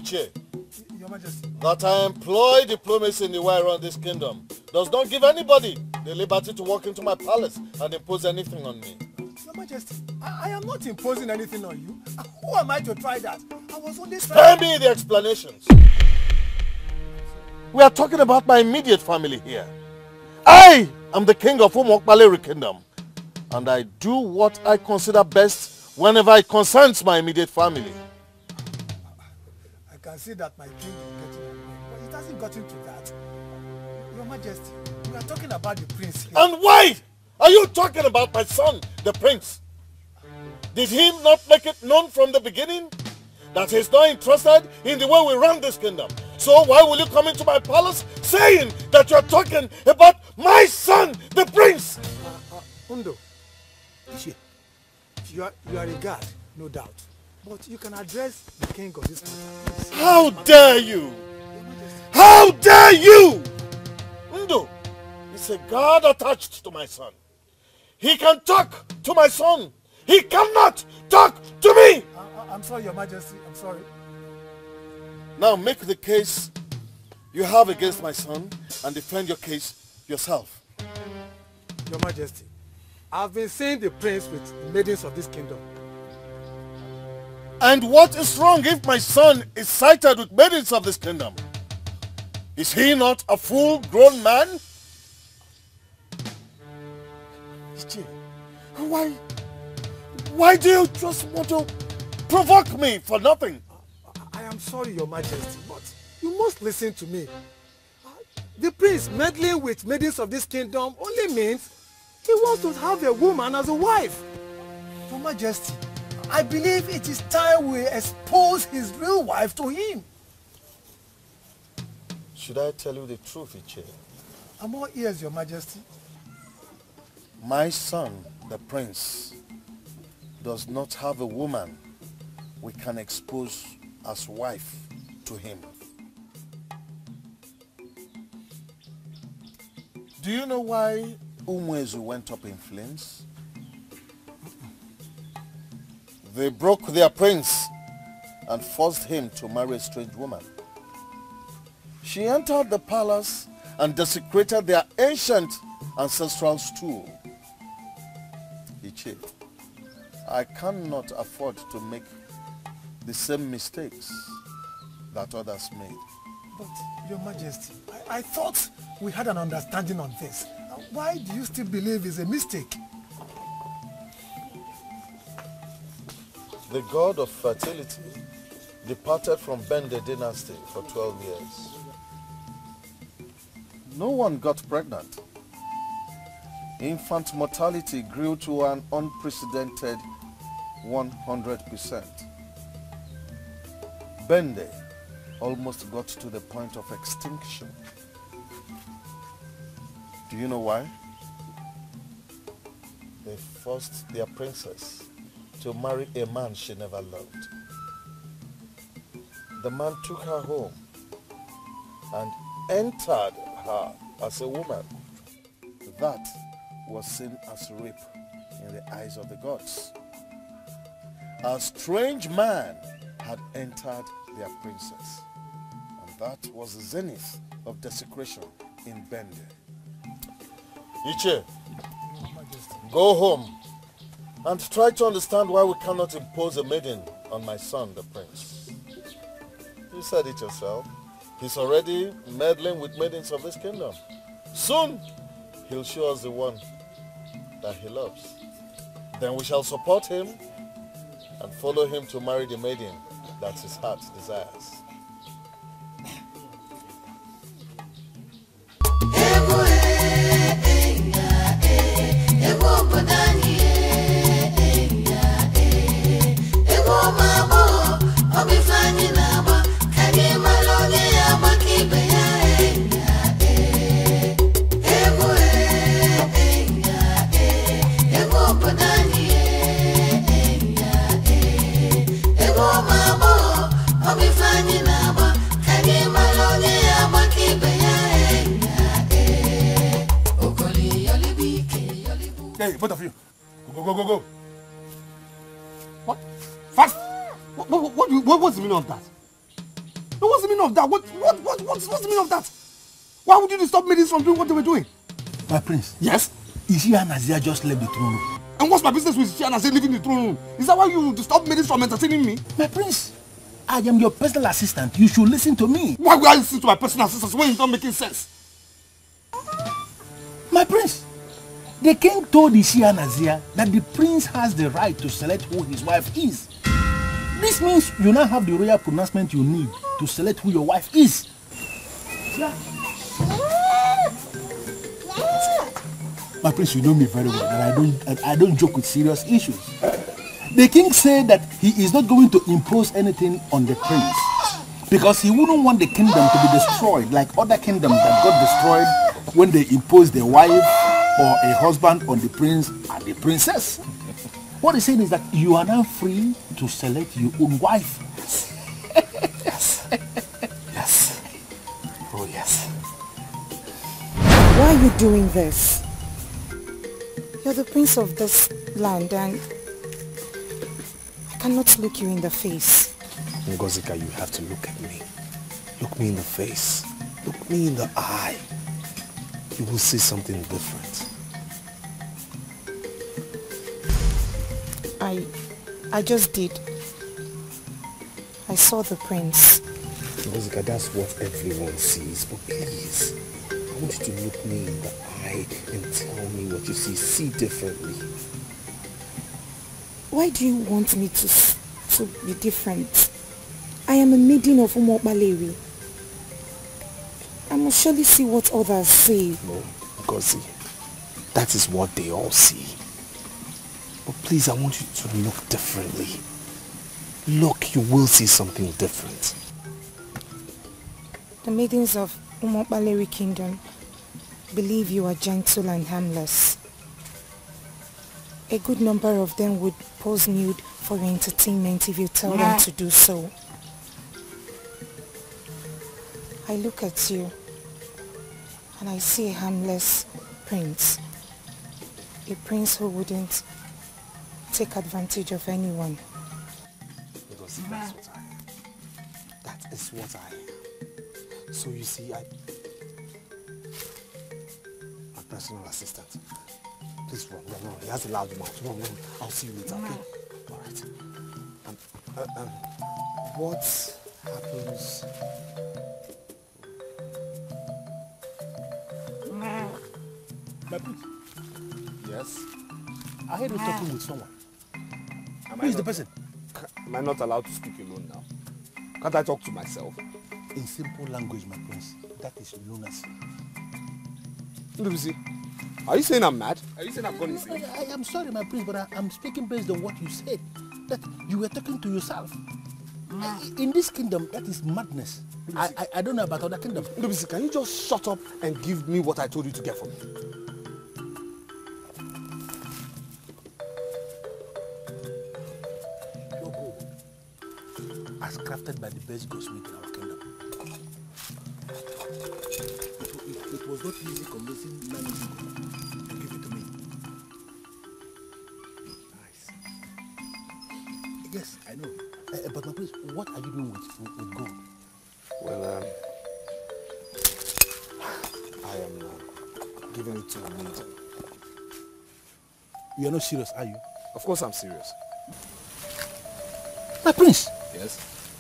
Iche, Your Majesty. that I employ diplomacy in the way around this kingdom does not give anybody the liberty to walk into my palace and impose anything on me. Your Majesty, I am not imposing anything on you. Who am I to try that? I was only Spare me the explanations. We are talking about my immediate family here. I am the king of Umokbaleri Kingdom, and I do what I consider best whenever it concerns my immediate family. I can see that my king is getting annoyed, but it hasn't gotten to that. Your Majesty, we are talking about the prince here. And why are you talking about my son, the prince? Did he not make it known from the beginning that he's not interested in the way we run this kingdom? So why will you come into my palace saying that you're talking about my son, the prince? Undo, you are a guard, no doubt. But you can address the king of this matter. How dare you? How dare you? Undo is a guard attached to my son. He can talk to my son. He cannot talk to me. I'm sorry, Your Majesty. I'm sorry. Now make the case you have against my son and defend your case yourself. Your Majesty, I've been seeing the prince with the maidens of this kingdom. And what is wrong if my son is sighted with maidens of this kingdom? Is he not a full-grown man? Why do you just want to provoke me for nothing? I am sorry, Your Majesty, but you must listen to me. The prince meddling with maidens of this kingdom only means he wants to have a woman as a wife. Your Majesty, I believe it is time we expose his real wife to him. Should I tell you the truth, Iche? I'm all ears, Your Majesty. My son, the prince, does not have a woman we can expose as wife to him. Do you know why Ugezu went up in flames? They broke their prince and forced him to marry a strange woman. She entered the palace and desecrated their ancient ancestral stool. Iche, I cannot afford to make the same mistakes that others made. But, Your Majesty, I thought we had an understanding on this. Why do you still believe it's a mistake? The god of fertility departed from Bende dynasty for 12 years. No one got pregnant. Infant mortality grew to an unprecedented 100%. Bende almost got to the point of extinction. Do you know why? They forced their princess to marry a man she never loved. The man took her home and entered her as a woman. That was seen as rape in the eyes of the gods. A strange man had entered their princess, and that was the zenith of desecration in Bende. Iche, go home and try to understand why we cannot impose a maiden on my son, the prince. You said it yourself. He's already meddling with maidens of this kingdom. Soon, he'll show us the one that he loves. Then we shall support him and follow him to marry the maiden that his heart desires. Hey, both of you. Go. What? Fast! What's the meaning of that? meaning of that? What's the meaning of that? Why would you stop maidens from doing what they were doing? My prince. Yes? Isi and Azia just left the throne room. And what's my business with Isi and Azia leaving the throne room? Is that why you stop maidens from entertaining me? My prince, I am your personal assistant. You should listen to me. Why would I listen to my personal assistant when it's not making sense? My prince, the king told Isi and Azia that the prince has the right to select who his wife is. This means you now have the royal pronouncement you need to select who your wife is. Yeah. My prince, you know me very well, and I don't joke with serious issues. The king said that he is not going to impose anything on the prince because he wouldn't want the kingdom to be destroyed like other kingdoms that got destroyed when they imposed a wife or a husband on the prince and the princess. What he's saying is that you are now free to select your own wife. Yes. Yes. Oh yes. Why are you doing this? You're the prince of this land and I cannot look you in the face. Ngozika, you have to look at me. Look me in the face. Look me in the eye. You will see something different. I just did. I saw the prince. Ngozika, that's what everyone sees, but please, I want you to look me in the eye and tell me what you see differently. Why do you want me to be different? I am a maiden of Umokbalewi. I must surely see what others say. No, Ngozi, that is what they all see. But please, I want you to look differently. Look, you will see something different. The maidens of Umokbalewi Kingdom believe you are gentle and harmless. A good number of them would pose nude for your entertainment if you tell them to do so. I look at you and I see a harmless prince. A prince who wouldn't take advantage of anyone. Because that's what I am. That is what I am. So you see, my personal assistant. Please run. He has a loud mouth. Run. I'll see you later, okay? Alright. What happens? My prince. Yes? I heard you talking with someone. Who is the person? Am I not allowed to speak alone now? Can't I talk to myself? In simple language, my prince, that is lunacy. Lucy, are you saying I'm mad? Are you saying I've gone insane? I am sorry, my prince, but I'm speaking based on what you said. That you were talking to yourself. In this kingdom, that is madness. I don't know about other kingdoms. Lucy, can you just shut up and give me what I told you to get from me? Your gold, as crafted by the best goldsmith in our kingdom. It was not easy convincing Nani to give it to me. Nice. Yes, I know. But my prince, what are you doing with gold? Well, I am giving it to a maiden. You are not serious, are you? Of course I'm serious. My prince, Yes?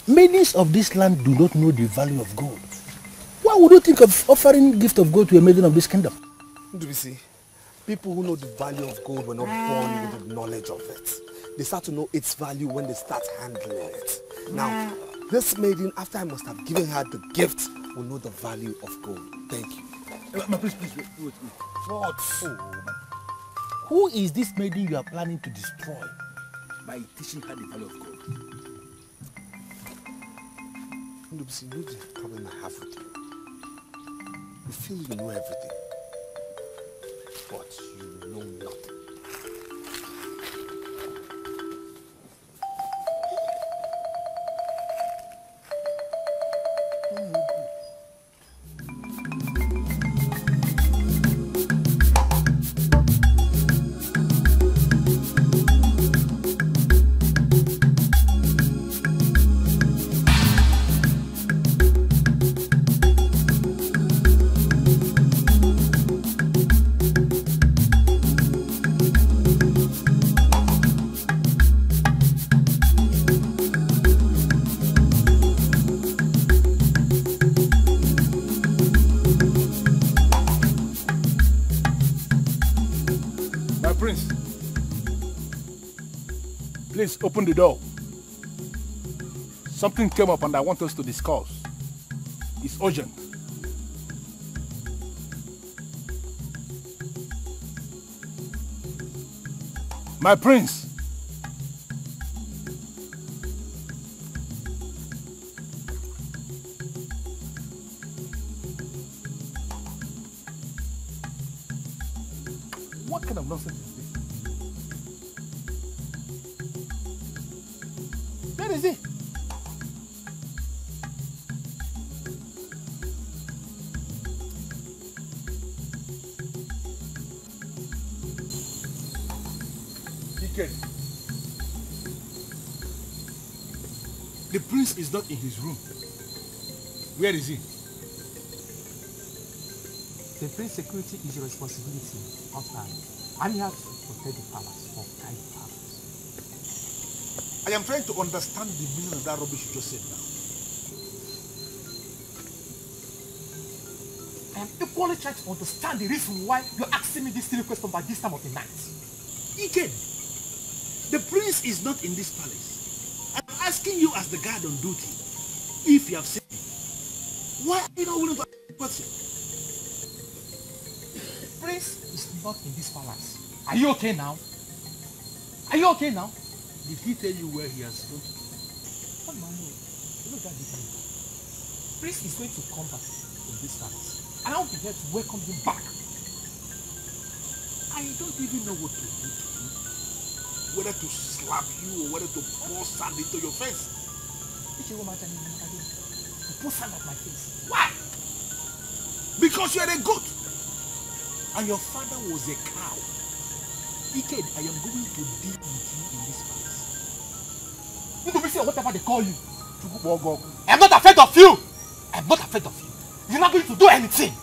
maidens of this land do not know the value of gold. Why would you think of offering gift of gold to a maiden of this kingdom? Ndubisi, people who know the value of gold were not born with the knowledge of it. They start to know its value when they start handling it. Now, this maiden, after I must have given her the gift, will know the value of gold. Thank you. My prince, please, wait. What? Oh, who is this maiden you are planning to destroy by teaching her the value of gold? Ndubisi, you know the problem I have with you. You feel you know everything, but you know nothing. open the door. Something came up and I want us to discuss. It's urgent. My prince. What kind of nonsense is this? Where is he? Dikeh. The prince is not in his room. Where is he? The prince's security is your responsibility outside. And you have to protect the palace for kind purpose. I am trying to understand the meaning of that rubbish you just said now. I am equally trying to understand the reason why you're asking me this silly question by this time of the night. Dikeh, the prince is not in this palace. I'm asking you as the guard on duty if you have seen him. Why are you not willing to ask the question? Prince is not in this palace. Are you okay now? Are you okay now? Did he tell you where he has gone? What do I know? Look at this. Prince is going to come back in this palace. And I'll be here to welcome him back. I don't even know what to do to you. Whether to slap you or whether to pour sand into your face. To pour sand on my face. Why? Because you are a goat. And your father was a cow. Dikeh, I am going to deal with you in this palace. You will be saying whatever they call you. I am not afraid of you. I am not afraid of you. You're not going to do anything.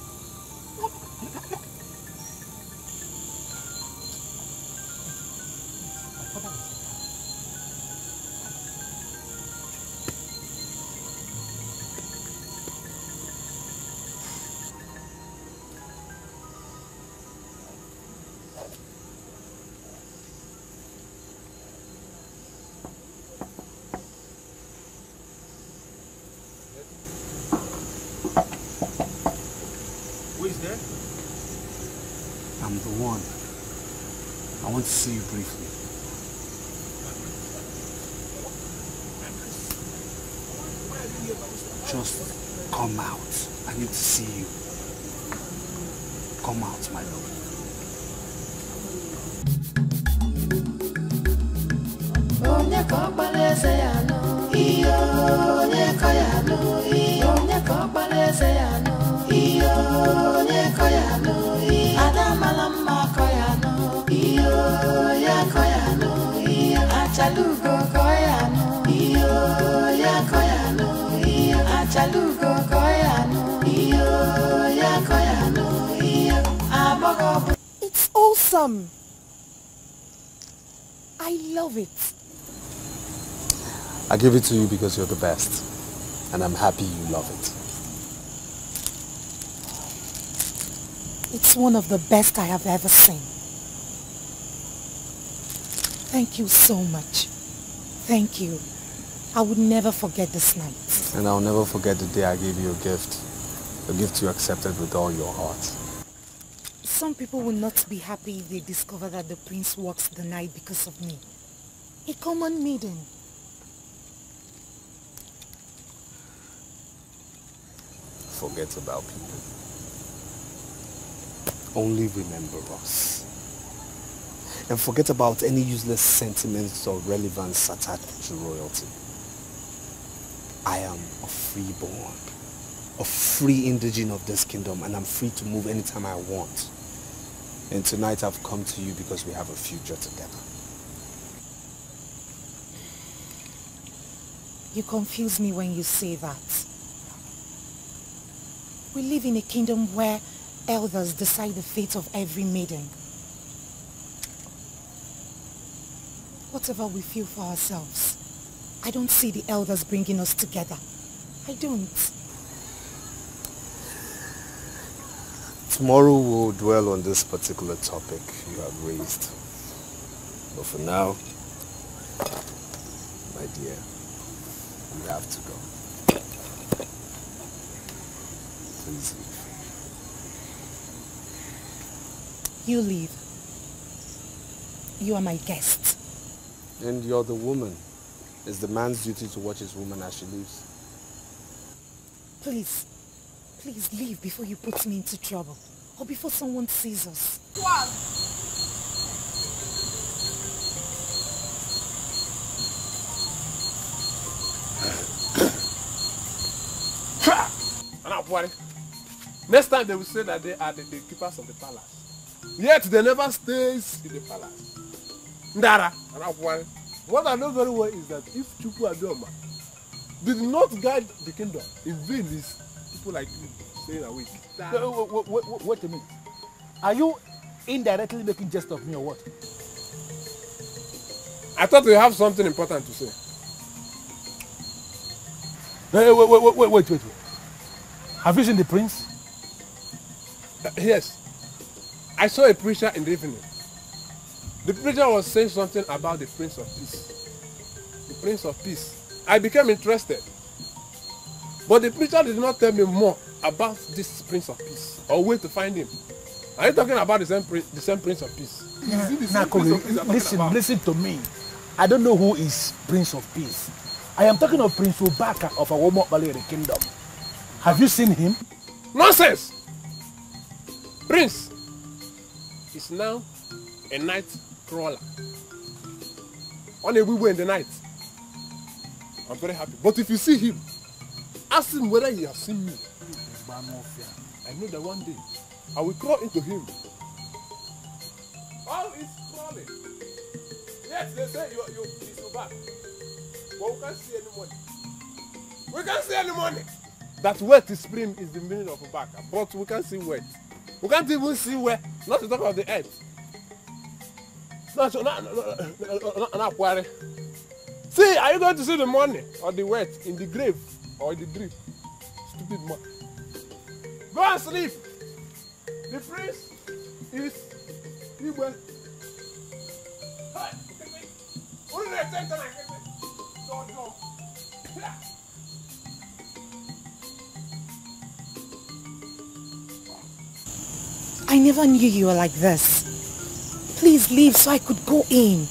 I'm the one. I want to see you briefly. Just come out. I need to see you. Come out, my love. It's awesome. I love it. I give it to you because you're the best. And I'm happy you love it. It's one of the best I have ever seen. Thank you so much. Thank you. I would never forget this night. And I'll never forget the day I gave you a gift. A gift you accepted with all your heart. Some people will not be happy if they discover that the prince walks the night because of me. A common maiden. Forget about people. Only remember us. And forget about any useless sentiments or relevance attached to royalty. I am a freeborn, a free indigene of this kingdom, and I'm free to move anytime I want. And tonight I've come to you because we have a future together. You confuse me when you say that. We live in a kingdom where elders decide the fate of every maiden. Whatever we feel for ourselves, I don't see the elders bringing us together. I don't. Tomorrow we'll dwell on this particular topic you have raised. But for now, dear. We have to go. Please leave. You leave. You are my guest. And you're the woman. It's the man's duty to watch his woman as she leaves. Please leave before you put me into trouble. Or before someone sees us. Next time they will say that they are the keepers of the palace. Yet they never stays in the palace. Ndara, what I know very well is that if Chukwu Adoma did not guide the kingdom, in vain is people like you staying awake. Wait a minute. Are you indirectly making jest of me or what? I thought you have something important to say. Wait. Have you seen the prince? Yes. I saw a preacher in the evening. The preacher was saying something about the Prince of Peace. The Prince of Peace. I became interested. But the preacher did not tell me more about this Prince of Peace or where to find him. Are you talking about the same Prince of Peace? Listen to me. I don't know who is Prince of Peace. I am talking of Prince Obaka of Awomokbale Kingdom. Have you seen him? Nonsense! Prince is now a night crawler. On a wee in the night. I'm very happy. But if you see him, ask him whether he has seen me. I know that one day I will crawl into him. All is crawling. Yes, they say he's your back. But we can't see any money. We can't see any money. That wet spring is the meaning of Obaka, but we can't see wet. We can't even see where, not to talk about the earth. See, are you going to see the money or the wet in the grave or in the drip? Stupid man. Go and sleep. The prince is Igwe. I never knew you were like this. Please leave so I could go in.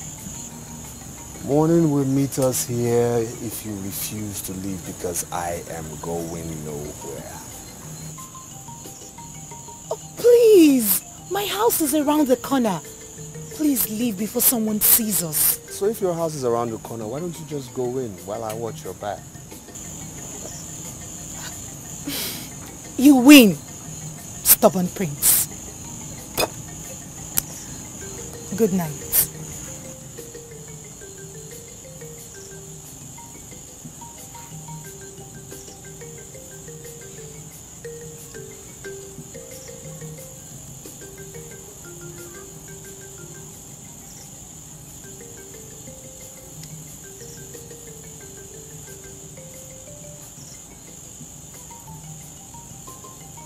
Morning will meet us here if you refuse to leave because I am going nowhere. Oh, please. My house is around the corner. Please leave before someone sees us. So if your house is around the corner, why don't you just go in while I watch your back? You win, stubborn prince. Good night.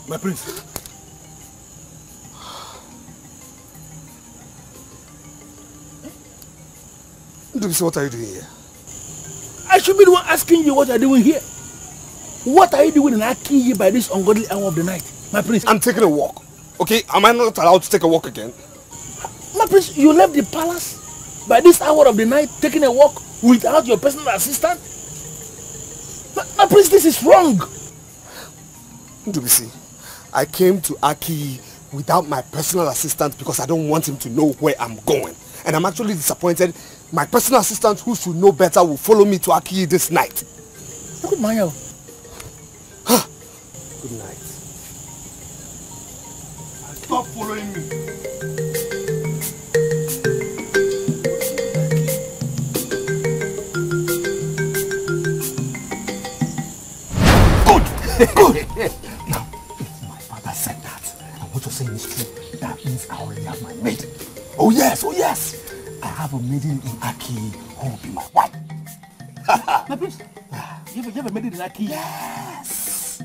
My prince. What are you doing here? I should be the one asking you what you're doing here. What are you doing in Aki by this ungodly hour of the night, my prince? I'm taking a walk. Okay, am I not allowed to take a walk again? My prince, you left the palace by this hour of the night taking a walk without your personal assistant? My prince, this is wrong. Ndubisi, I came to Aki without my personal assistant because I don't want him to know where I'm going. And I'm actually disappointed. My personal assistant, who should know better, will follow me to Aki this night. Good night. Good night. Stop following me. Good. Now, if my father said that, and what you're saying is true, that means I already have my maid. Oh yes. I have a maiden in Aki who will be my wife. My prince, you have a maiden in Aki? Yes.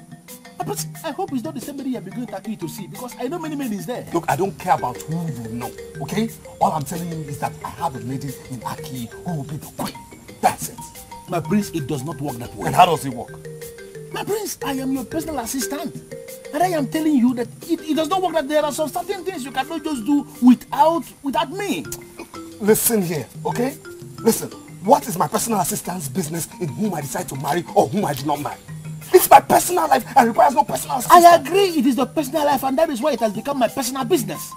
My prince, I hope it's not the same maiden you have been going to Aki to see, because I know many maidens there. Look, I don't care about who you know, okay? All I'm telling you is that I have a maiden in Aki who will be the queen. That's it. My prince, it does not work that way. And how does it work? My prince, I am your personal assistant. And I am telling you that it does not work, that there are some certain things you cannot just do without me. Listen here, okay? Listen, what is my personal assistant's business in whom I decide to marry or whom I do not marry? It's my personal life and requires no personal assistant. I agree, it is the personal life, and that is why it has become my personal business.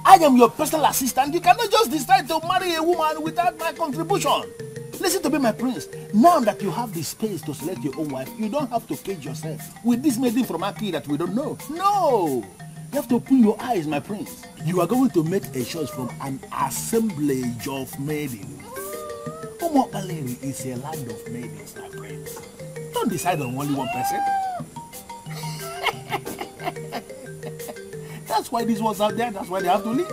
I am your personal assistant. You cannot just decide to marry a woman without my contribution. Listen to me, my prince. Now that you have the space to select your own wife, you don't have to cage yourself with this maiden from Aki that we don't know. No! You have to open your eyes, my prince. You are going to make a choice from an assemblage of maidens. Umopaleri is a land of maidens, my prince. Don't decide on only one person. That's why these ones out there, that's why they have to leave.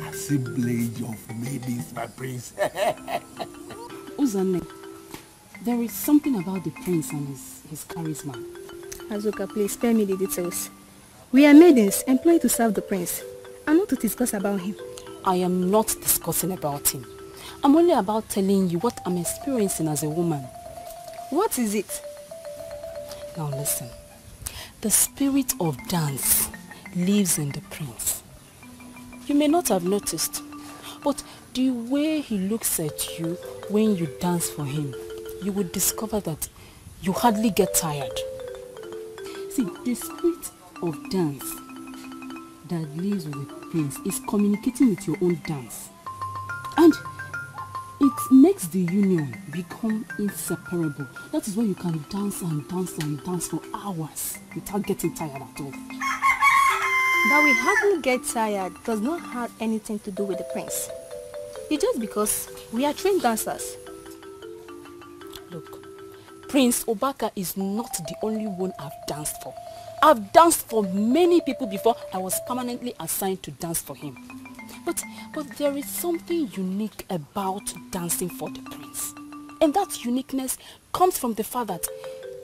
Assemblage of maidens, my prince. Uzanne, there is something about the prince and his charisma. Azuka, please spare me the details. We are maidens employed to serve the prince and not to discuss about him. I am not discussing about him. I'm only about telling you what I'm experiencing as a woman. What is it? Now listen. The spirit of dance lives in the prince. You may not have noticed, but the way he looks at you when you dance for him, you will discover that you hardly get tired. See, the spirit of dance that lives with the prince is communicating with your own dance. And it makes the union become inseparable. That is why you can dance and dance and dance for hours without getting tired at all. That we hardly get tired does not have anything to do with the prince. It's just because we are trained dancers. Look, Prince Obaka is not the only one I've danced for. I've danced for many people before I was permanently assigned to dance for him. But there is something unique about dancing for the prince. And that uniqueness comes from the fact that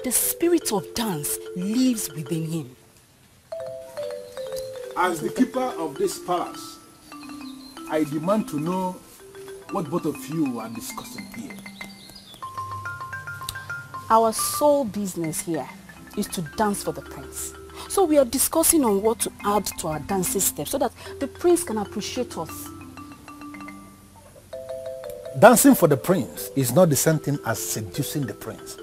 the spirit of dance lives within him. As the keeper of this palace, I demand to know what both of you are discussing here. Our sole business here is to dance for the prince. So we are discussing on what to add to our dancing steps so that the prince can appreciate us. Dancing for the prince is not the same thing as seducing the prince.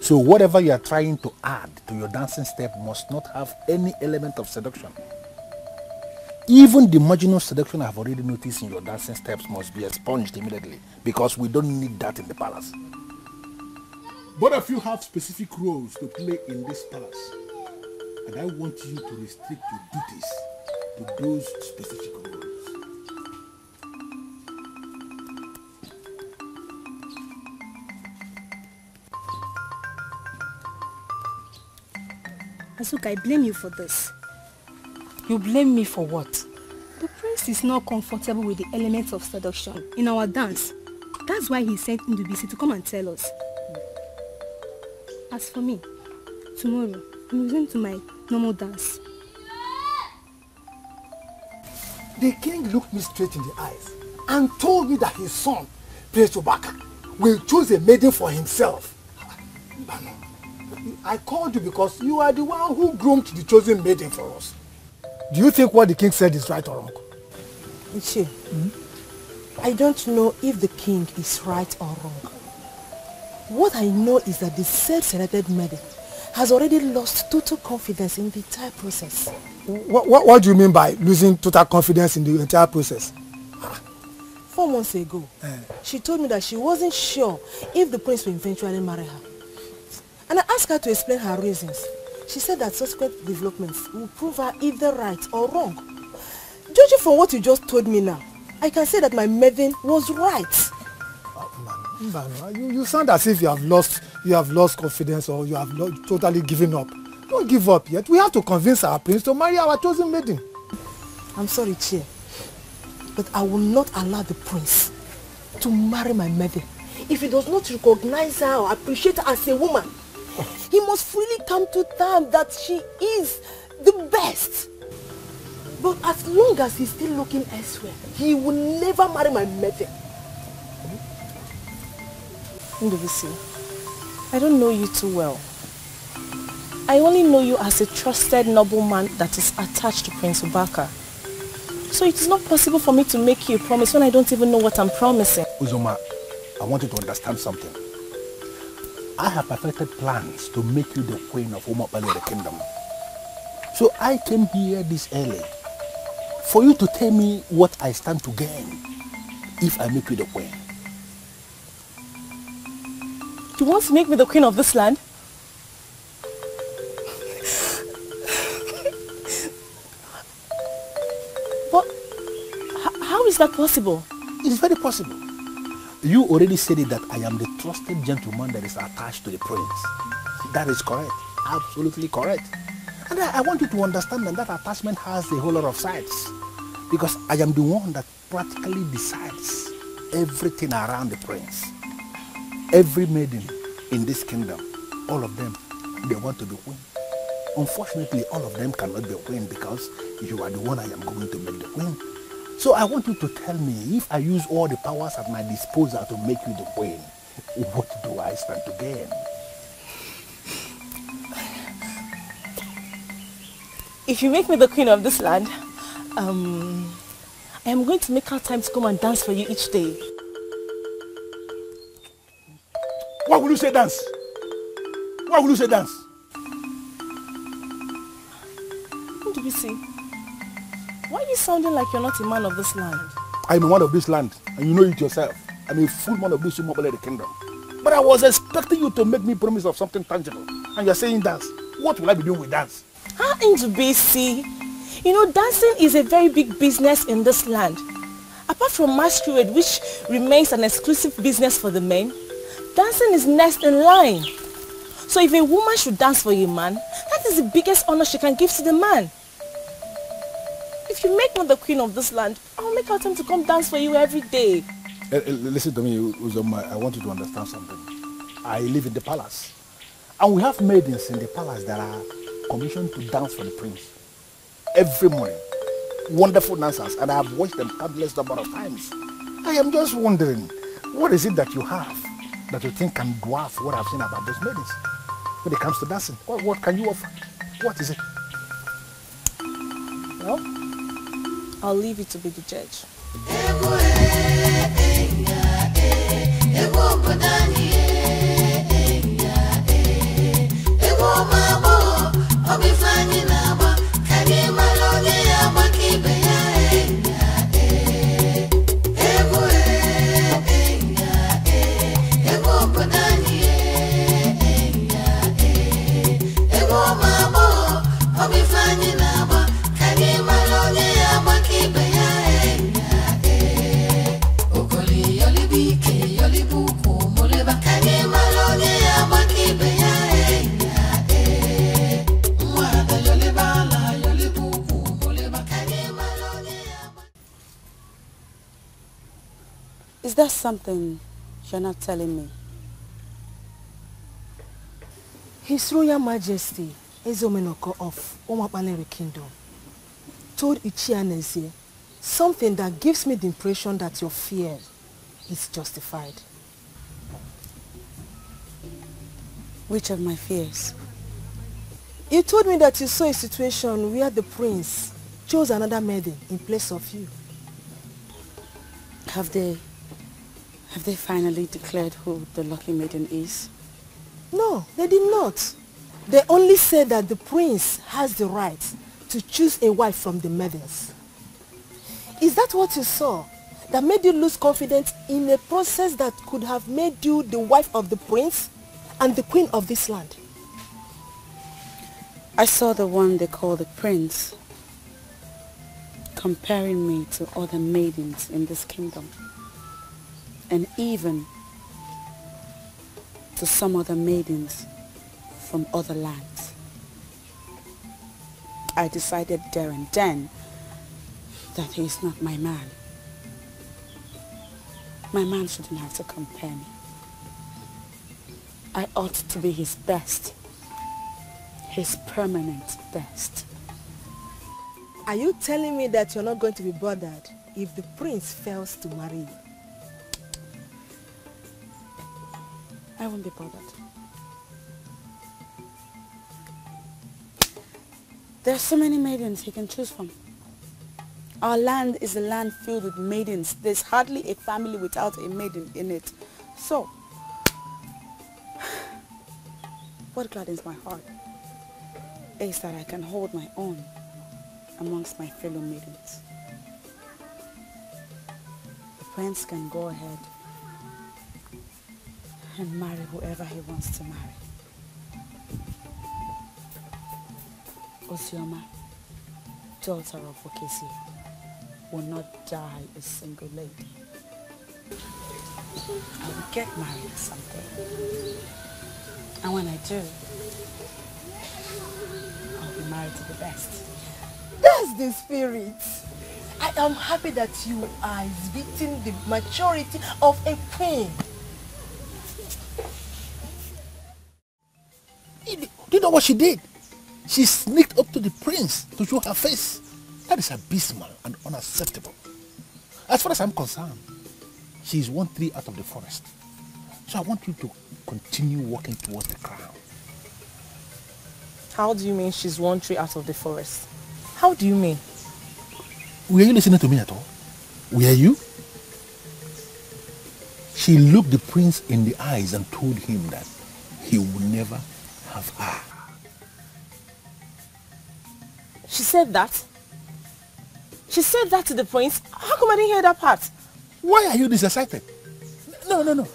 So whatever you are trying to add to your dancing step must not have any element of seduction. Even the marginal seduction I have already noticed in your dancing steps must be expunged immediately, because we don't need that in the palace. Both of you have specific roles to play in this palace, and I want you to restrict your duties to those specific roles. Asuka, I blame you for this. You blame me for what? The prince is not comfortable with the elements of seduction in our dance. That's why he sent Ndubisi to come and tell us. As for me, tomorrow, I'm returning to my normal dance. The king looked me straight in the eyes and told me that his son, Prince Obaka, will choose a maiden for himself. I called you because you are the one who groomed the chosen maiden for us. Do you think what the king said is right or wrong? Ichi, I don't know if the king is right or wrong. What I know is that the said selected maiden has already lost total confidence in the entire process. What do you mean by losing total confidence in the entire process? 4 months ago, she told me that she wasn't sure if the prince will eventually marry her. And I asked her to explain her reasons. She said that subsequent developments will prove her either right or wrong. Judging from what you just told me now, I can say that my maiden was right. You sound as if you have lost confidence, or you have totally given up. Don't give up yet. We have to convince our prince to marry our chosen maiden. I'm sorry, Chie, but I will not allow the prince to marry my maiden if he does not recognize her or appreciate her as a woman. He must freely come to terms that she is the best. But as long as he's still looking elsewhere, he will never marry my mother. Ndubisi, I don't know you too well. I only know you as a trusted nobleman that is attached to Prince Ubaka. So it is not possible for me to make you a promise when I don't even know what I'm promising. Uzoma, I want you to understand something. I have perfected plans to make you the queen of Umapale the kingdom. So I came here this early for you to tell me what I stand to gain if I make you the queen. You want to make me the queen of this land? But how is that possible? It's very possible. You already said it that I am the trusted gentleman that is attached to the prince. That is correct. Absolutely correct. And I want you to understand that attachment has a whole lot of sides. Because I am the one that practically decides everything around the prince. Every maiden in this kingdom, all of them, they want to be queen. Unfortunately, all of them cannot be queen because you are the one I am going to make the queen. So I want you to tell me, if I use all the powers at my disposal to make you the queen, what do I stand to gain? If you make me the queen of this land, I am going to make out time to come and dance for you each day. Why will you say dance? Why will you say dance? Ndubisi, why are you sounding like you're not a man of this land? I'm a man of this land, and you know it yourself. I'm a full man of this Umapale the kingdom. But I was expecting you to make me promise of something tangible, and you're saying dance. What will I be doing with dance? Ndubisi, you know, dancing is a very big business in this land. Apart from masquerade, which remains an exclusive business for the men, dancing is next in line. So if a woman should dance for a man, that is the biggest honor she can give to the man. If you make me the queen of this land, I'll make out time to come dance for you every day. Listen to me, Uzoma, I want you to understand something. I live in the palace. And we have maidens in the palace that are commissioned to dance for the prince. Every morning. Wonderful dancers. And I have watched them countless number of times. I am just wondering, what is it that you have that you think can dwarf what I've seen about those maidens? When it comes to dancing, what can you offer? What is it? Well, I'll leave you to be the judge. Is there something you're not telling me? His Royal Majesty, Ezomenoko of Umapale Kingdom, told Ichianese something that gives me the impression that your fear is justified. Which of my fears? You told me that you saw a situation where the prince chose another maiden in place of you. Have they finally declared who the lucky maiden is? No, they did not. They only said that the prince has the right to choose a wife from the maidens. Is that what you saw that made you lose confidence in a process that could have made you the wife of the prince and the queen of this land? I saw the one they call the prince comparing me to other maidens in this kingdom, and even to some other maidens from other lands. I decided there and then that he is not my man. My man shouldn't have to compare me. I ought to be his best, his permanent best. Are you telling me that you're not going to be bothered if the prince fails to marry you? I won't be bothered. There are so many maidens he can choose from. Our land is a land filled with maidens. There's hardly a family without a maiden in it. So, what gladdens my heart is that I can hold my own amongst my fellow maidens. The prince can go ahead and marry whoever he wants to marry. Osioma, daughter of Ugezu, will not die a single lady. I will get married someday. And when I do, I'll be married to the best. That's the spirit. I am happy that you are exhibiting the maturity of a queen. Do you know what she did? She sneaked up to the prince to show her face. That is abysmal and unacceptable. As far as I'm concerned, she is 1 tree out of the forest. So I want you to continue walking towards the crown. How do you mean she's 1 tree out of the forest? How do you mean? Were you listening to me at all? Were you? She looked the prince in the eyes and told him that he would never have her. She said that? She said that to the prince? How come I didn't hear that part? Why are you this excited? No.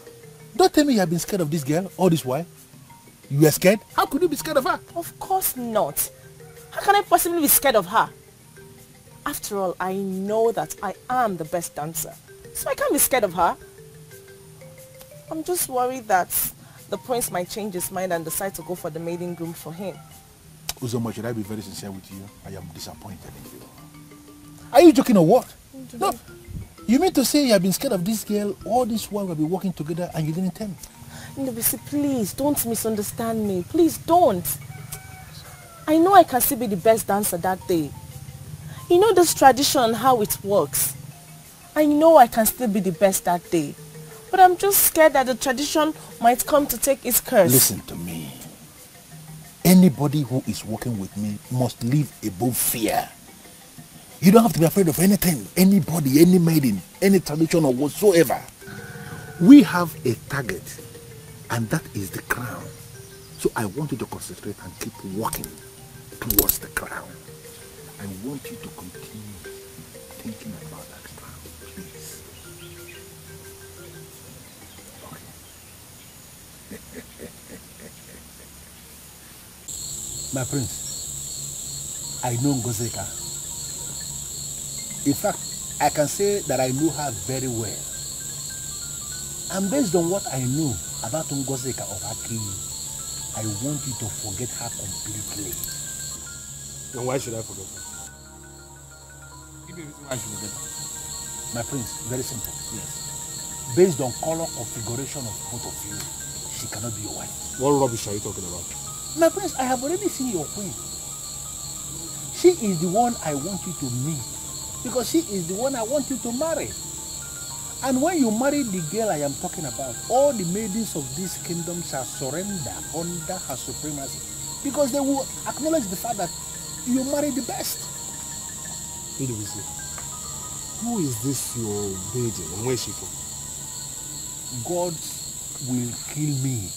Don't tell me you have been scared of this girl all this while. You were scared? How could you be scared of her? Of course not. How can I possibly be scared of her? After all, I know that I am the best dancer. So I can't be scared of her. I'm just worried that the prince might change his mind and decide to go for the maiden groom for him. Uzoma, should I be very sincere with you? I am disappointed in you. Are you joking or what? No. You mean to say you have been scared of this girl all this while we've been working together and you didn't tell me? Ndubisi, please don't misunderstand me. Please don't. I know I can still be the best dancer that day. You know this tradition and how it works. I know I can still be the best that day. But I'm just scared that the tradition might come to take its curse. Listen to me. Anybody who is working with me must live above fear. You don't have to be afraid of anything, anybody, any maiden, any tradition or whatsoever. We have a target, and that is the crown. So I want you to concentrate and keep walking towards the crown. I want you to continue thinking about that crown, please. Okay. My prince, I know Ngozeka. In fact, I can say that I know her very well. And based on what I know about Ngozeka of Akiyi, I want you to forget her completely. Then why should I forget her? Give me a reason why I should forget her. My prince, very simple. Yes. Based on color configuration of both of you, she cannot be your wife. What rubbish are you talking about? My prince, I have already seen your queen. She is the one I want you to meet. Because she is the one I want you to marry. And when you marry the girl I am talking about, all the maidens of this kingdom shall surrender under her supremacy. Because they will acknowledge the fact that you marry the best. Ndubisi, who is this your maiden and where is she from? God will kill me.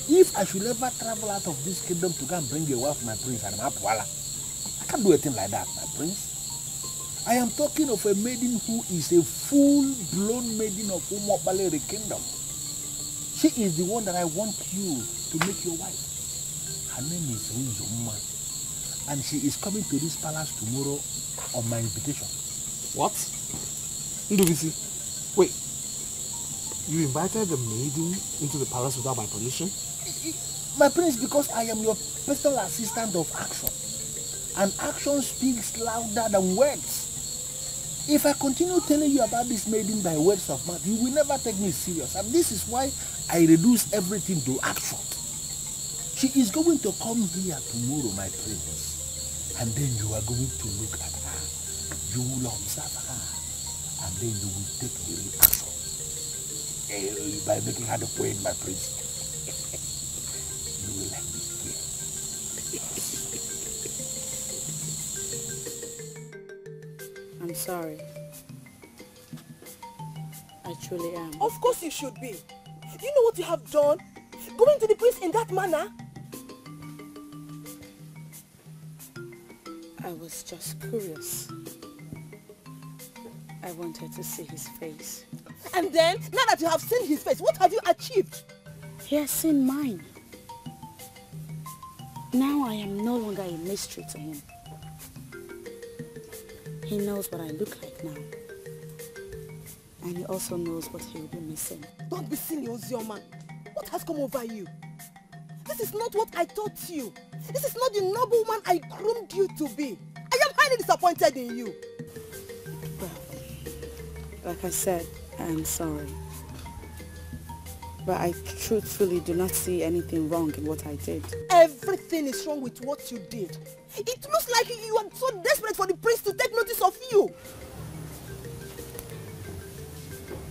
If I should ever travel out of this kingdom to go and bring a wife, my prince, and I'm Apwala, I can't do a thing like that, my prince. I am talking of a maiden who is a full-blown maiden of Umobale kingdom. She is the one that I want you to make your wife. Her name is Rizoma, and she is coming to this palace tomorrow on my invitation. What? Ndubisi, wait. You invited the maiden into the palace without my permission? My prince, because I am your personal assistant of action. And action speaks louder than words. If I continue telling you about this maiden by words of mouth, you will never take me serious. And this is why I reduce everything to action. She is going to come here tomorrow, my prince. And then you are going to look at her. You will observe her. And then you will take the reaction by making her the queen, my prince. You will like this girl. I'm sorry. I truly am. Of course you should be. Do you know what you have done? Going to the prince in that manner? I was just curious. I wanted to see his face. And then, now that you have seen his face, what have you achieved? He has seen mine. Now I am no longer a mystery to him. He knows what I look like now. And he also knows what he will be missing. Don't be silly, Ozioma. What has come over you? This is not what I taught you. This is not the noble woman I groomed you to be. I am highly disappointed in you. Well, like I said, I am sorry. But I truthfully do not see anything wrong in what I did. Everything is wrong with what you did. It looks like you are so desperate for the prince to take notice of you.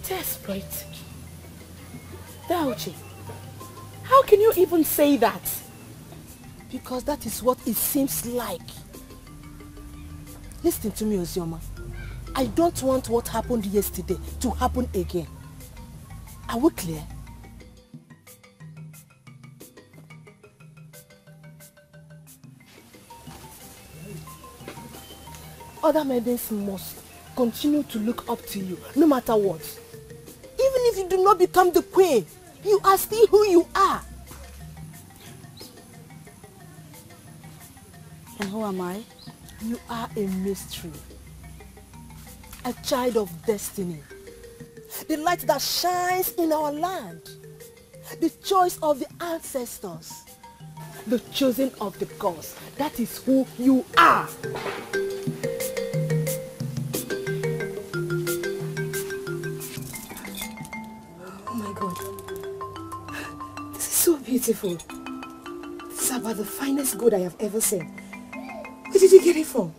Desperate? Dauchi, how can you even say that? Because that is what it seems like. Listen to me, Ozioma. I don't want what happened yesterday to happen again. Are we clear? Other maidens must continue to look up to you, no matter what. Even if you do not become the queen, you are still who you are. And who am I? You are a mystery. A child of destiny. The light that shines in our land. The choice of the ancestors. The chosen of the gods. That is who you are. Oh my God. This is so beautiful. This is about the finest gold I have ever seen. Where did you get it from?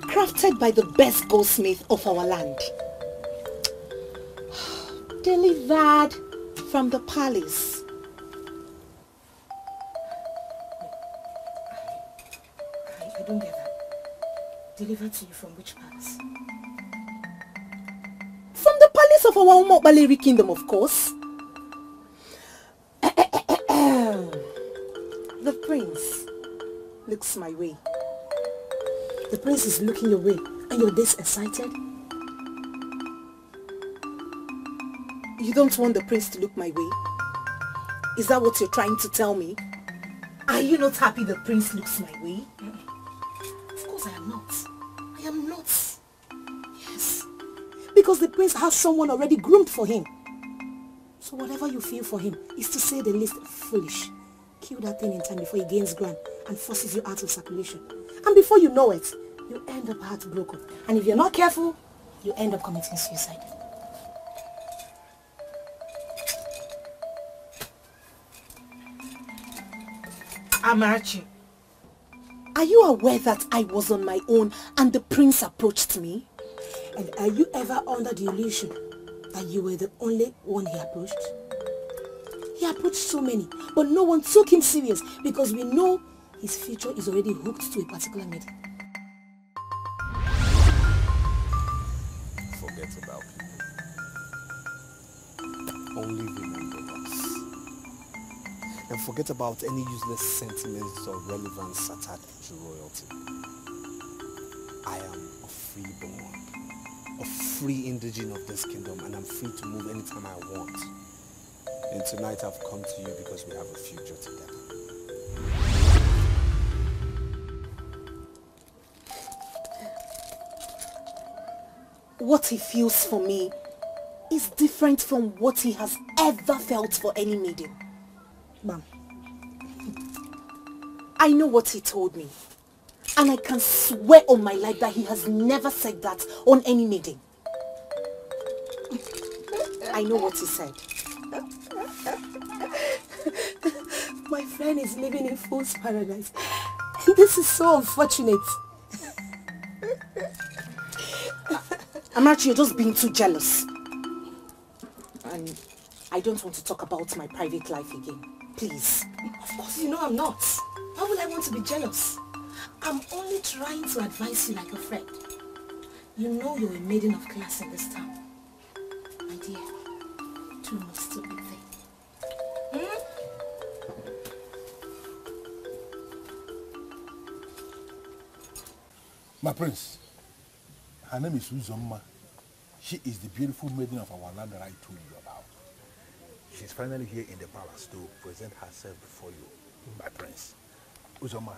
Crafted by the best goldsmith of our land. Delivered from the palace. I don't get that. Delivered to you from which palace? From the palace of our Umobaleri kingdom, of course. The prince looks my way. The prince is looking your way and you're this excited? You don't want the prince to look my way? Is that what you're trying to tell me? Are you not happy the prince looks my way? Of course I am not. I am not. Yes. Because the prince has someone already groomed for him. So whatever you feel for him is, to say the least, foolish. Kill that thing in time before he gains ground and forces you out of circulation. And before you know it, you end up heartbroken. And if you're not careful, you end up committing suicide. Amarachi, are you aware that I was on my own and the prince approached me? And are you ever under the illusion that you were the only one he approached? He approached so many, but no one took him serious because we know his future is already hooked to a particular maiden. Forget about people. Only remember us. And forget about any useless sentiments or relevance attached to royalty. I am a freeborn, a free indigene of this kingdom, and I'm free to move anytime I want. And tonight I've come to you because we have a future together. What he feels for me is different from what he has ever felt for any maiden. Ma'am, I know what he told me. And I can swear on my life that he has never said that on any maiden. I know what he said. my friend is living in fool's paradise. This is so unfortunate. Amarachi, you're just being too jealous. And I don't want to talk about my private life again. Please. Of course you know I'm not. Why would I want to be jealous? I'm only trying to advise you like a friend. You know you're a maiden of class in this town. My dear, do not stupid thing. My prince, her name is Uzoma. She is the beautiful maiden of our land that I told you about. She's finally here in the palace to present herself before you, my prince. Uzoma,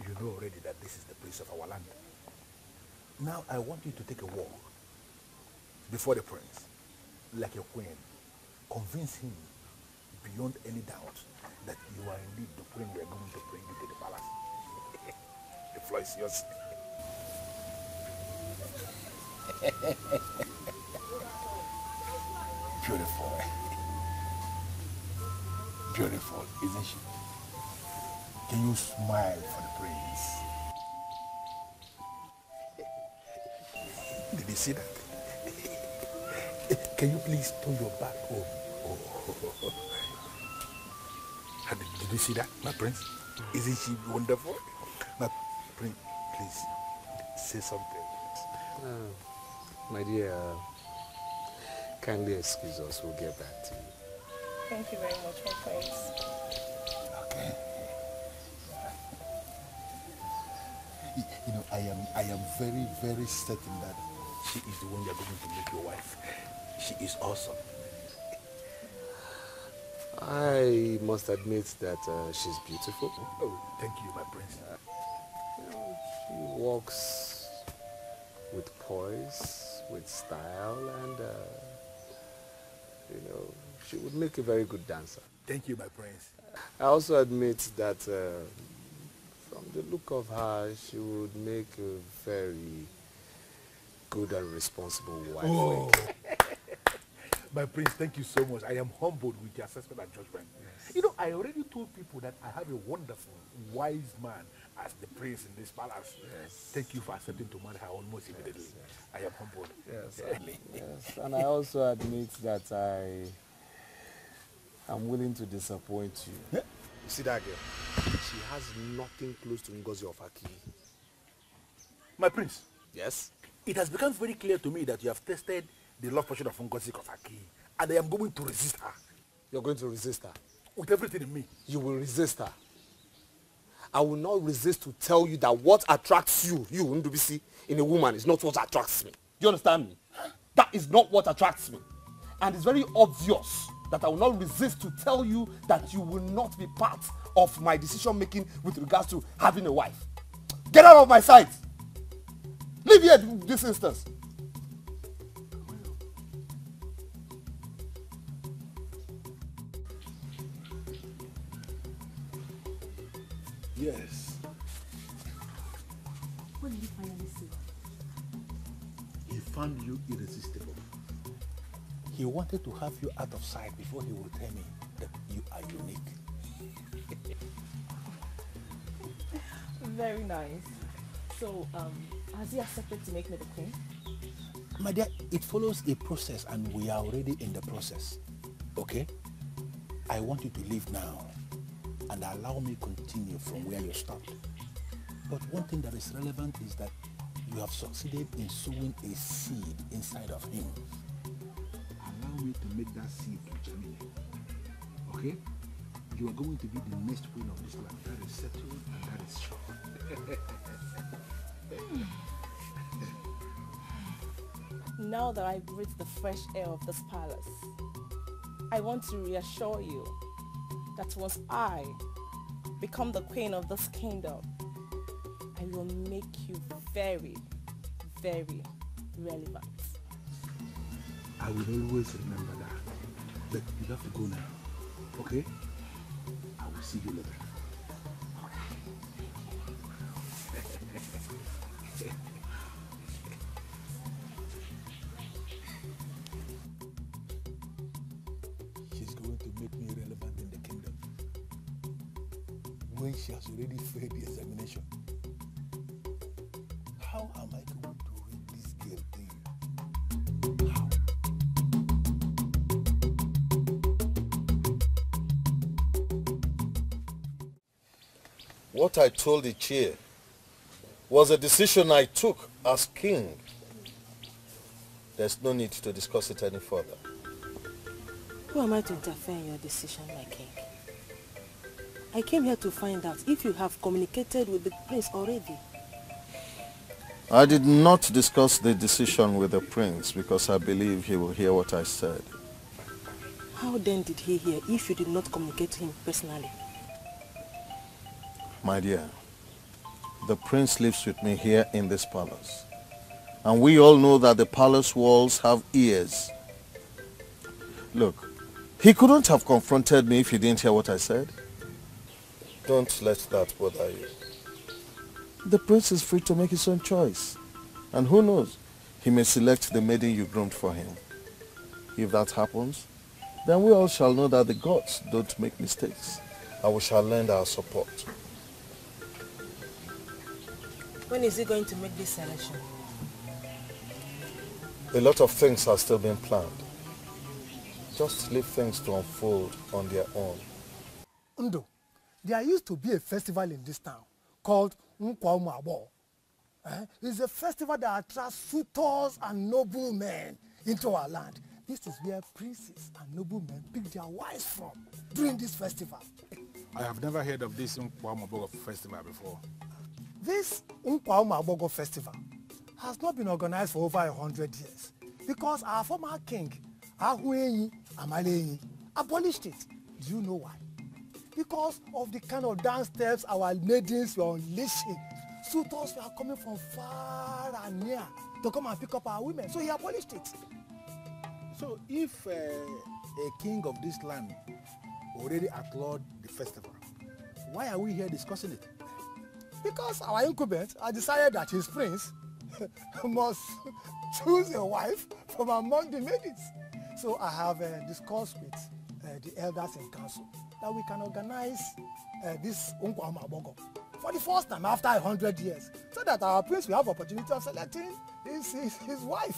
you know already that this is the prince of our land. Now I want you to take a walk before the prince, like a queen. Convince him beyond any doubt that you are indeed the queen we are going to bring you to the palace. The floor is yours. Beautiful. Beautiful, isn't she? Can you smile for the prince? Did you see that? Can you please turn your back? Oh. Did you see that, my prince? Isn't she wonderful? My prince, please, say something. My dear, kindly excuse us, we'll get back to you. Thank you very much, my prince. Okay. You know, I am very, very certain that she is the one you are going to make your wife. She is awesome. I must admit that she's beautiful. Oh, thank you, my prince. She walks with poise, with style, and she would make a very good dancer. Thank you, my prince. I also admit that from the look of her, she would make a very good and responsible wife. Oh. My prince, thank you so much. I am humbled with your assessment and judgment. Yes. You know, I already told people that I have a wonderful, wise man as the prince in this palace. Yes. Thank you for accepting to marry her almost immediately. Yes. I am humbled. Yes, yes. And I also admit that I am willing to disappoint you. Yeah. You see that girl? She has nothing close to Ugezu of Aki. My prince. Yes? It has become very clear to me that you have tested the love portion of Ngozi Kofaki, and I am going to resist her. You're going to resist her? With everything in me. You will resist her. I will not resist to tell you that what attracts you, Ndubisi, in a woman is not what attracts me. Do you understand me? That is not what attracts me. And it's very obvious that I will not resist to tell you that you will not be part of my decision making with regards to having a wife. Get out of my sight! Leave here this instance. Yes. What did you finally see? He found you irresistible. He wanted to have you out of sight before he would tell me that you are unique. Very nice. So, has he accepted to make me the queen? My dear, it follows a process and we are already in the process. Okay? I want you to leave now and allow me continue from where you stopped. But one thing that is relevant is that you have succeeded in sowing a seed inside of him. Allow me to make that seed to germinate. Okay? You are going to be the next queen of this land. That is settled and that is sure. Now that I've breathed the fresh air of this palace, I want to reassure you that once I become the queen of this kingdom, I will make you very, very relevant. I will always remember that. But you have to go now. Okay? I will see you later. She's going to make me relevant in the kingdom. when she has already failed the examination? How am I going to read this girl thing? How? What I told Ichie was a decision I took as king. There's no need to discuss it any further. Who am I to interfere in your decision, my king? I came here to find out if you have communicated with the prince already. I did not discuss the decision with the prince because I believe he will hear what I said. How then did he hear if you did not communicate to him personally? My dear, the prince lives with me here in this palace. And we all know that the palace walls have ears. Look, he couldn't have confronted me if he didn't hear what I said. Don't let that bother you. The prince is free to make his own choice. And who knows, he may select the maiden you groomed for him. If that happens, then we all shall know that the gods don't make mistakes. And we shall lend our support. When is he going to make this selection? A lot of things are still being planned. Just leave things to unfold on their own. Ndo, there used to be a festival in this town called Nkwaumabo. It's a festival that attracts suitors and noblemen into our land. This is where princes and noblemen pick their wives from during this festival. I have never heard of this Nkwaumabo festival before. This Nkwaumabo festival has not been organized for over 100 years because our former king, Ahuenyi Amalenyi, abolished it. Do you know why? Because of the kind of dance steps our maidens were unleashing. Suitors were coming from far and near to come and pick up our women. So he abolished it. So if a king of this land already outlawed the festival, why are we here discussing it? Because our incumbent has decided that his prince must choose a wife from among the maidens. So I have discussed with the elders in council that we can organize this Nkwaumabo for the first time after 100 years, so that our prince will have opportunity of selecting his wife.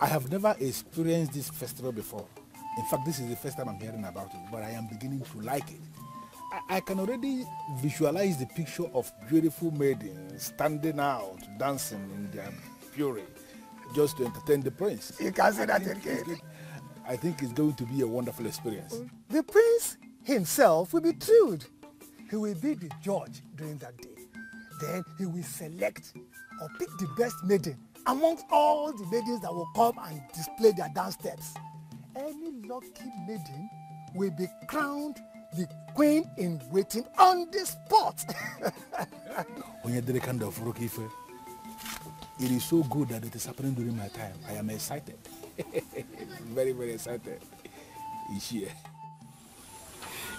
I have never experienced this festival before. In fact, this is the first time I'm hearing about it, but I am beginning to like it. I can already visualize the picture of beautiful maidens standing out, dancing in their fury, just to entertain the prince. You can say that again. I think it's going to be a wonderful experience. The prince himself will be thrilled. He will be the judge during that day. Then he will select or pick the best maiden amongst all the maidens that will come and display their dance steps. Any lucky maiden will be crowned the queen in waiting on the spot. When you're the kind of Rokife, it is so good that it is happening during my time. I am excited. Very, very excited. It's here.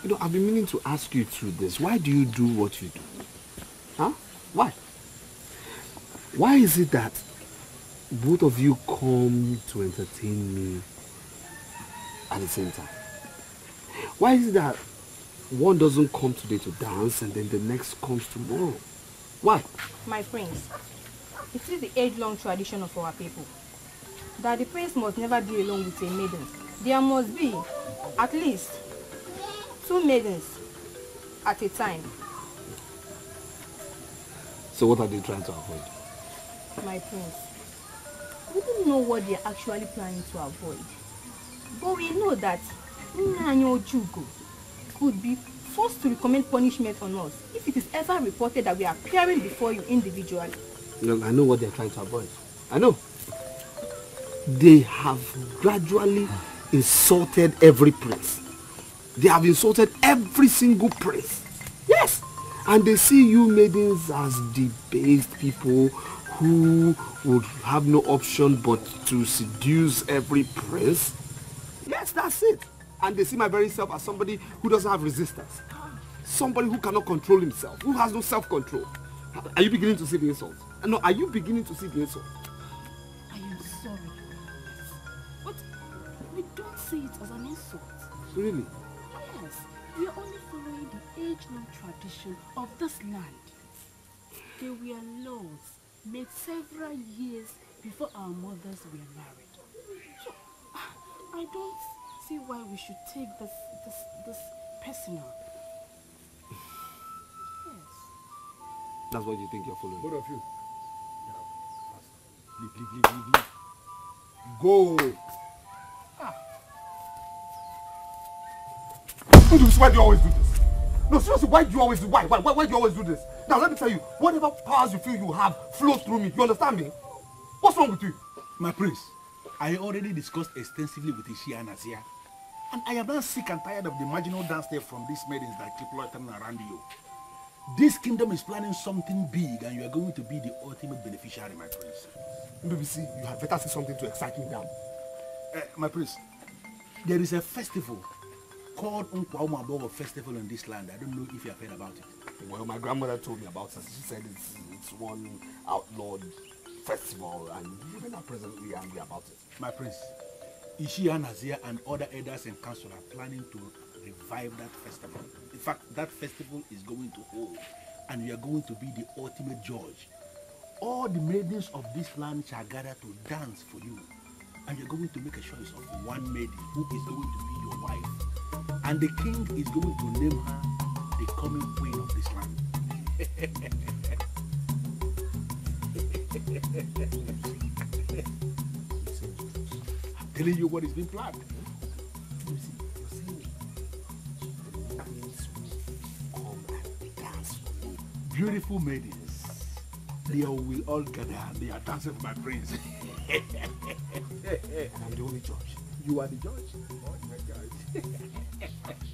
You know, I've been meaning to ask you through this. Why do you do what you do? Huh? Why? Why is it that both of you come to entertain me at the same time? Why is it that one doesn't come today to dance and then the next comes tomorrow? Why? My prince, it is the age-long tradition of our people that the prince must never be alone with a maiden. There must be at least 2 maidens at a time. So what are they trying to avoid? My prince, we don't know what they are actually planning to avoid. But we know that Ugezu could be forced to recommend punishment on us if it is ever reported that we are appearing before you individually. Well, I know what they are trying to avoid. I know. They have gradually insulted every prince. They have insulted every single prince. Yes! And they see you maidens as debased people who would have no option but to seduce every prince. Yes, that's it. And they see my very self as somebody who doesn't have resistance. Somebody who cannot control himself, who has no self-control. Are you beginning to see the insult? No, are you beginning to see the insult? I am sorry. But we don't see it as an insult. Really? Yes. We are only following the age-long tradition of this land. There were laws made several years before our mothers were married. So, I don't see why we should take this personal. Yes. That's what you think you're following? Both of you. Leave. Go. Why do you always do this? No, seriously, why do you always do why do you always do this? Now let me tell you, whatever powers you feel you have flows through me. You understand me? What's wrong with you? My prince, I already discussed extensively with Ishi and Azia. And I am now sick and tired of the marginal dance step from these maidens that keep loitering around you. This kingdom is planning something big and you are going to be the ultimate beneficiary, my prince. BBC, you had better say something to excite me down. My prince, there is a festival called Unkwaumabo Festival in this land. I don't know if you have heard about it. Well, my grandmother told me about it. She said it's one outlawed festival and women are presently angry about it. My prince, Ishia, Nazia and other elders and council are planning to revive that festival. In fact, that festival is going to hold and we are going to be the ultimate judge. All the maidens of this land shall gather to dance for you. And you're going to make a choice of one maiden who is going to be your wife. And the king is going to name her the coming queen of this land. I'm telling you what is being planned. You see, you're saying it. That means we come and dance for you. Beautiful maidens. They will all gather and they are dancing for my prince. And I'm the only judge. You are the judge. Oh my God.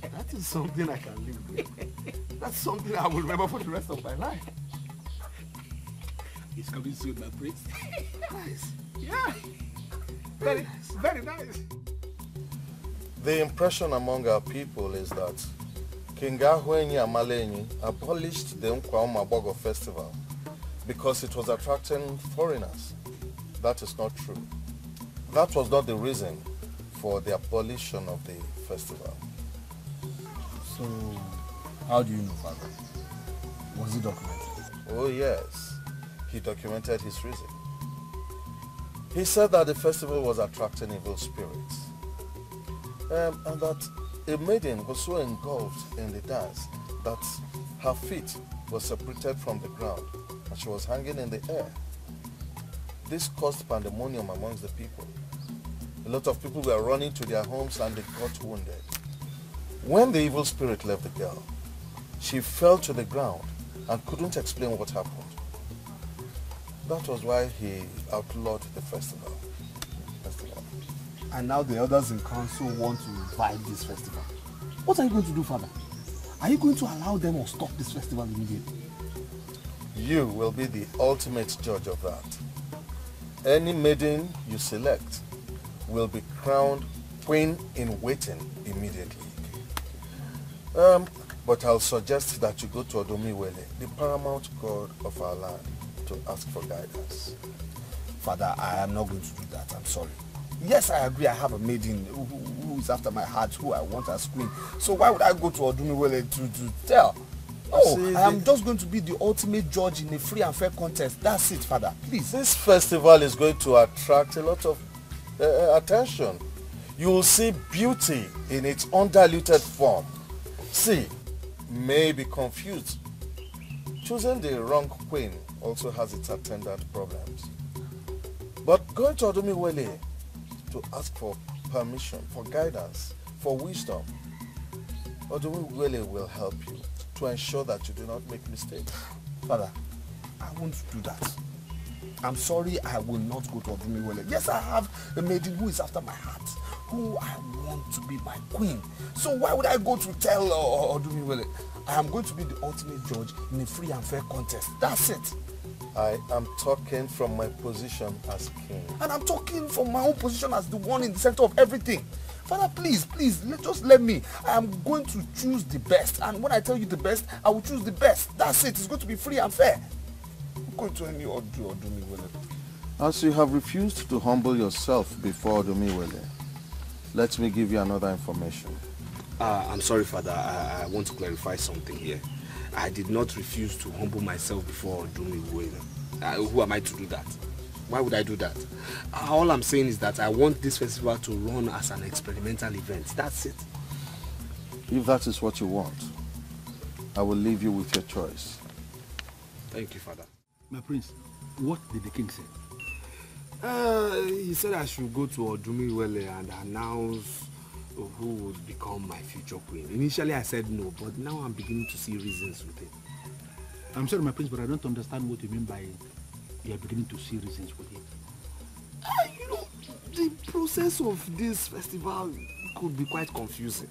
That is something I can live with. That's something I will remember for the rest of my life. It's coming soon, my prince. Nice. Yeah. Very nice. Very nice. The impression among our people is that King Ahwenyi Amalenyi abolished the Unkwaumabo festival because it was attracting foreigners. That is not true. That was not the reason for the abolition of the festival. So, how do you know, Father? Was it documented? Oh yes, he documented his reason. He said that the festival was attracting evil spirits. And that a maiden was so engulfed in the dance that her feet were separated from the ground and she was hanging in the air. This caused pandemonium amongst the people. A lot of people were running to their homes and they got wounded. When the evil spirit left the girl, she fell to the ground and couldn't explain what happened. That was why he outlawed the festival. And now the elders in council want to revive this festival. What are you going to do, Father? Are you going to allow them or stop this festival immediately? You will be the ultimate judge of that. Any maiden you select will be crowned queen in waiting immediately. But I'll suggest that you go to Odomiwele, the paramount god of our land, to ask for guidance. Father, I am not going to do that. I'm sorry. Yes, I agree. I have a maiden who is after my heart, who I want as queen. So why would I go to Odomiwele to tell? No, I am just going to be the ultimate judge in a free and fair contest. That's it, Father. Please. This festival is going to attract a lot of attention. You will see beauty in its undiluted form. See, may be confused. Choosing the wrong queen also has its attendant problems. But going to Odomiwele to ask for permission, for guidance, for wisdom, Odomiwele will help you to ensure that you do not make mistakes. Father, I won't do that. I'm sorry, I will not go to Odomiwele. Yes, I have a maiden who is after my heart, who I want to be my queen. So why would I go to tell Odomiwele? I am going to be the ultimate judge in a free and fair contest. That's it. I am talking from my position as king. And I'm talking from my own position as the one in the center of everything. Father, please, just let me. I am going to choose the best. And when I tell you the best, I will choose the best. That's it. It's going to be free and fair. I'm going to any Odomiwele. As you have refused to humble yourself before Odomiwele, let me give you another information. I'm sorry, Father. I want to clarify something here. I did not refuse to humble myself before Odumiwele. Who am I to do that? Why would I do that? All I'm saying is that I want this festival to run as an experimental event. That's it. If that is what you want, I will leave you with your choice. Thank you, Father. My prince, what did the king say? He said I should go to Odumiwele and announce who would become my future queen. Initially I said no, but now I'm beginning to see reasons with it. I'm sorry, my prince, but I don't understand what you mean by you are beginning to see reasons with it. You know, the process of this festival could be quite confusing.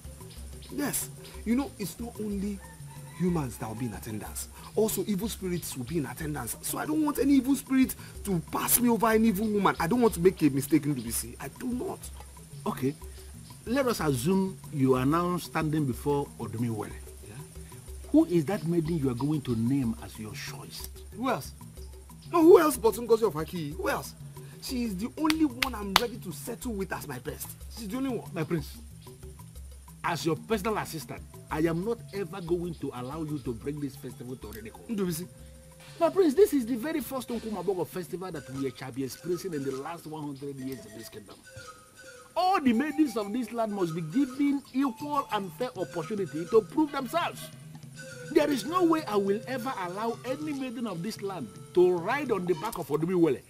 Yes, you know, it's not only humans that will be in attendance. Also, evil spirits will be in attendance. So I don't want any evil spirit to pass me over an evil woman. I don't want to make a mistake in WC. I do not. Okay. Let us assume you are now standing before Odumiwele. Yeah? Who is that maiden you are going to name as your choice? Who else? No, who else but Ngozi of Aki? Who else? She is the only one I'm ready to settle with as my best. She's the only one. My prince, as your personal assistant, I am not ever going to allow you to bring this festival to Redeko. My prince, this is the very first Nkumabogo festival that we shall be experiencing in the last 100 years of this kingdom. All the maidens of this land must be given equal and fair opportunity to prove themselves. There is no way I will ever allow any maiden of this land to ride on the back of Odumiwele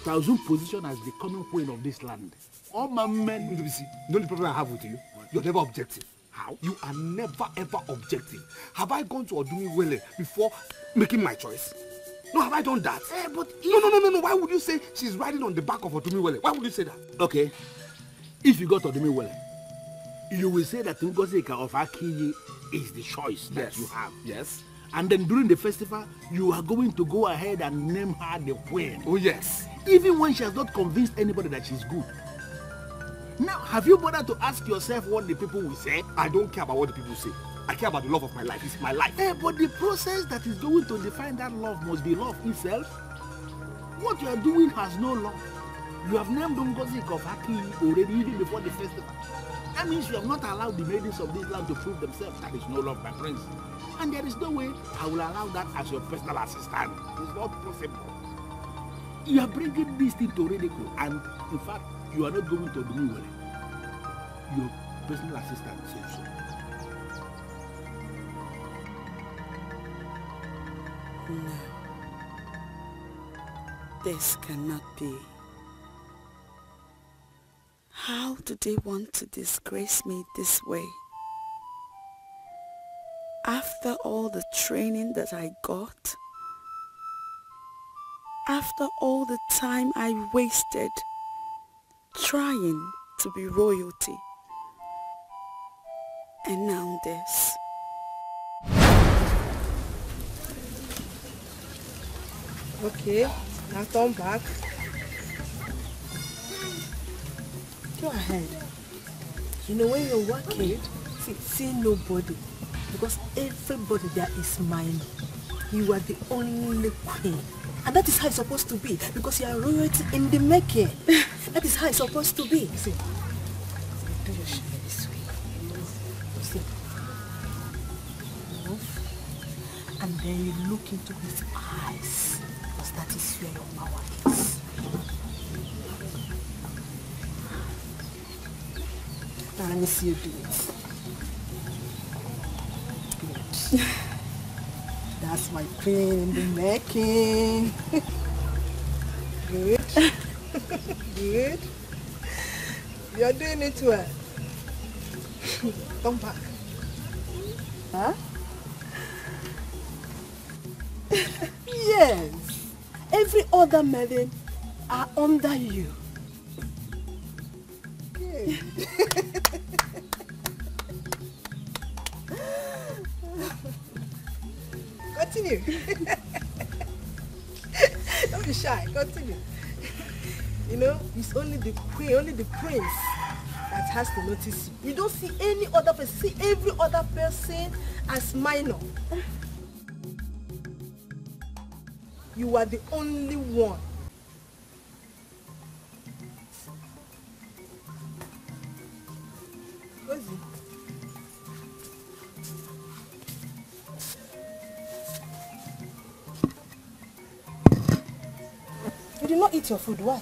to assume position as the coming queen of this land. All my men... The only problem I have with you, you're never objective. How? You are never ever objective. Have I gone to Odumiwele before making my choice? No, have I done that? But no. Why would you say she's riding on the back of Odumiwele? Why would you say that? Okay. If you go to Odumiwele, you will say that Ngozi of Akiyi is the choice that you have. Yes. And then during the festival, you are going to go ahead and name her the queen. Oh, yes. Even when she has not convinced anybody that she's good. Now, have you bothered to ask yourself what the people will say? I don't care about what the people say. I care about the love of my life. It's my life. But the process that is going to define that love must be love itself. What you are doing has no love. You have named Ngozi of Aki already even before the festival. That means you have not allowed the maidens of this land to prove themselves. That is no love, my prince. And there is no way I will allow that as your personal assistant. It's not possible. You are bringing this thing to ridicule, and in fact, you are not going to do well. Your personal assistant says so. No. This cannot be. How do they want to disgrace me this way? After all the training that I got, after all the time I wasted trying to be royalty, and now this. Okay, now turn back. Go ahead. You know, when you're working, see nobody, because everybody there is mine. You are the only queen, and that is how it's supposed to be, because you are royalty in the making. That is how it's supposed to be. See, do your shit this way. See, move, and then you look into his eyes, because that is where your power is. Now let me see you do it. Good. That's my queen in the making. Good. Good. You're doing it well. Come back. Huh? Yes. Every other maiden are under you. Good. Continue. Don't be shy. Continue. You know, it's only the queen, only the prince that has to notice you. You don't see any other person. See every other person as minor. You are the only one. Where's he? not eat your food. Why?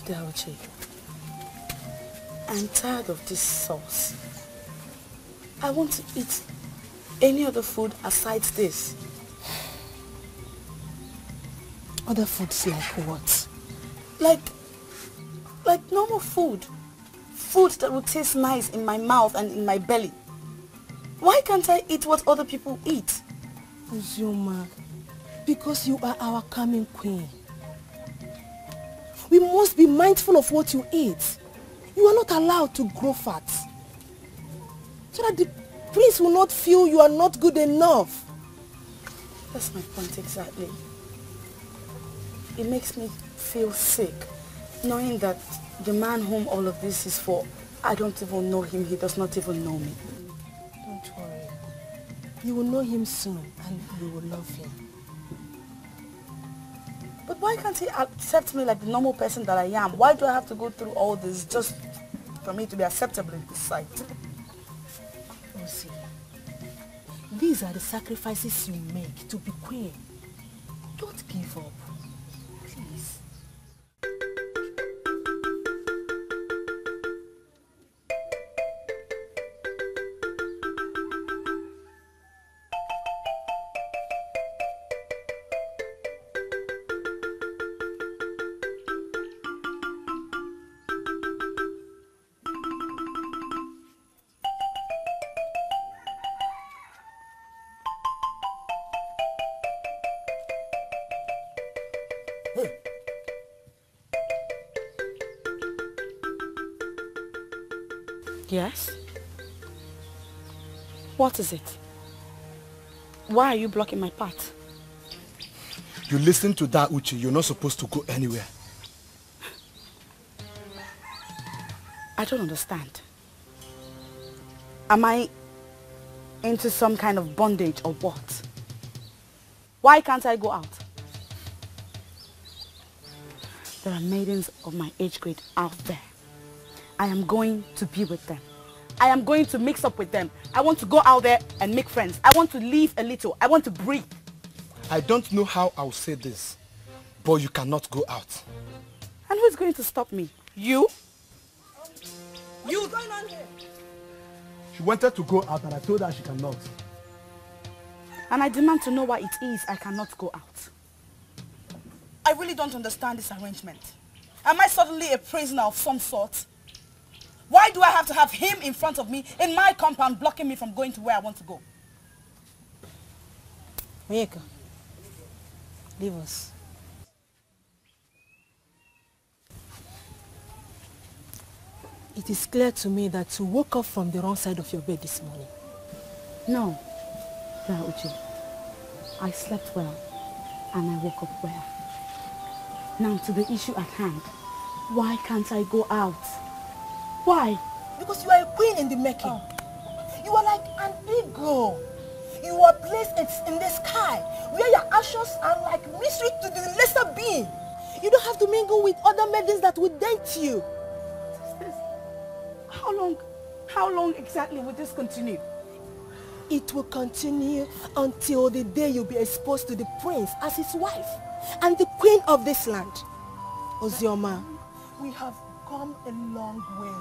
Uche, I'm tired of this sauce. I want to eat any other food aside this. Other foods like what? Like normal food. Food that will taste nice in my mouth and in my belly. Why can't I eat what other people eat? Uzioma, because you are our coming queen. We must be mindful of what you eat. You are not allowed to grow fat. So that the prince will not feel you are not good enough. That's my point exactly. It makes me feel sick, knowing that the man whom all of this is for, I don't even know him, he does not even know me. Don't worry. You will know him soon and you will love him. But why can't he accept me like the normal person that I am? Why do I have to go through all this just for me to be acceptable in his sight? Oh, see, these are the sacrifices you make to be queen. Don't give up. Please. Yes? What is it? Why are you blocking my path? You listen to that, Uche. You're not supposed to go anywhere. I don't understand. Am I into some kind of bondage or what? Why can't I go out? There are maidens of my age grade out there. I am going to be with them. I am going to mix up with them. I want to go out there and make friends. I want to live a little. I want to breathe. I don't know how I'll say this, but you cannot go out. And who's going to stop me? You? What's going on here? She wanted to go out and I told her she cannot. And I demand to know why it is I cannot go out. I really don't understand this arrangement. Am I suddenly a prisoner of some sort? Why do I have to have him in front of me in my compound blocking me from going to where I want to go? Onyeka, leave us. It is clear to me that you woke up from the wrong side of your bed this morning. No, Uche. I slept well and I woke up well. Now to the issue at hand. Why can't I go out? Why? Because you are a queen in the making. You are like an eagle. You are placed in the sky where your actions are like mystery to the lesser being. You don't have to mingle with other maidens that will date you. How long exactly will this continue? It will continue until the day you'll be exposed to the prince as his wife and the queen of this land. Ozioma, we have come a long way.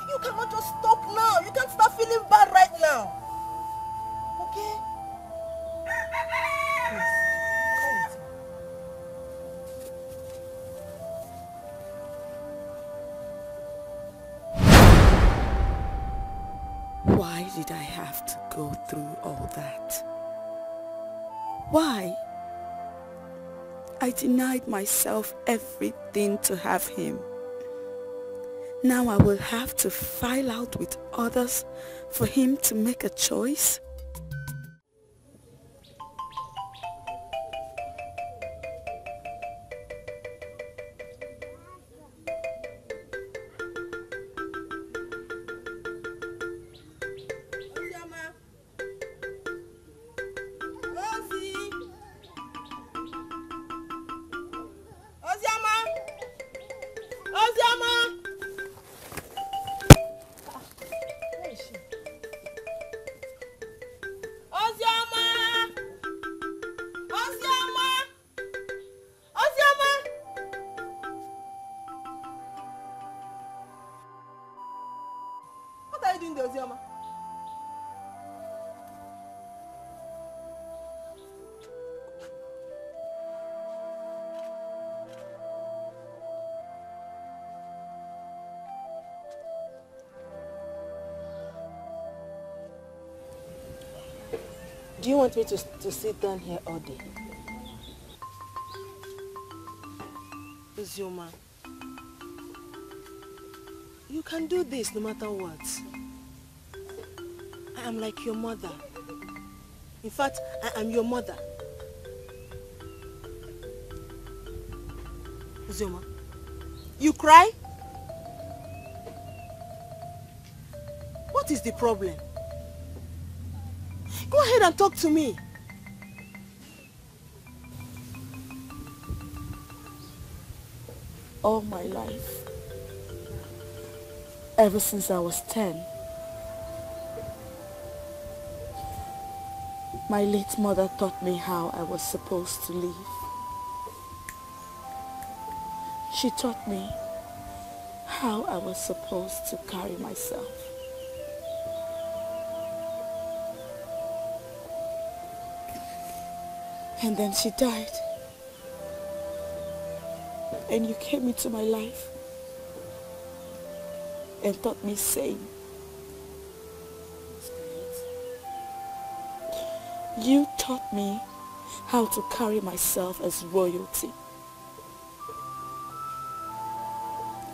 You cannot just stop now. You can't start feeling bad right now. Okay? Please, come with me. Why did I have to go through all that? Why? I denied myself everything to have him. Now I will have to file out with others for him to make a choice? eating the Ozioma? Do you want me to sit down here all day? Ozioma, you can do this no matter what. I am like your mother. In fact, I am your mother. Ozioma, you cry? What is the problem? Go ahead and talk to me. All my life, ever since I was 10, my late mother taught me how I was supposed to live. She taught me how I was supposed to carry myself. And then she died. And you came into my life and taught me same. You taught me how to carry myself as royalty.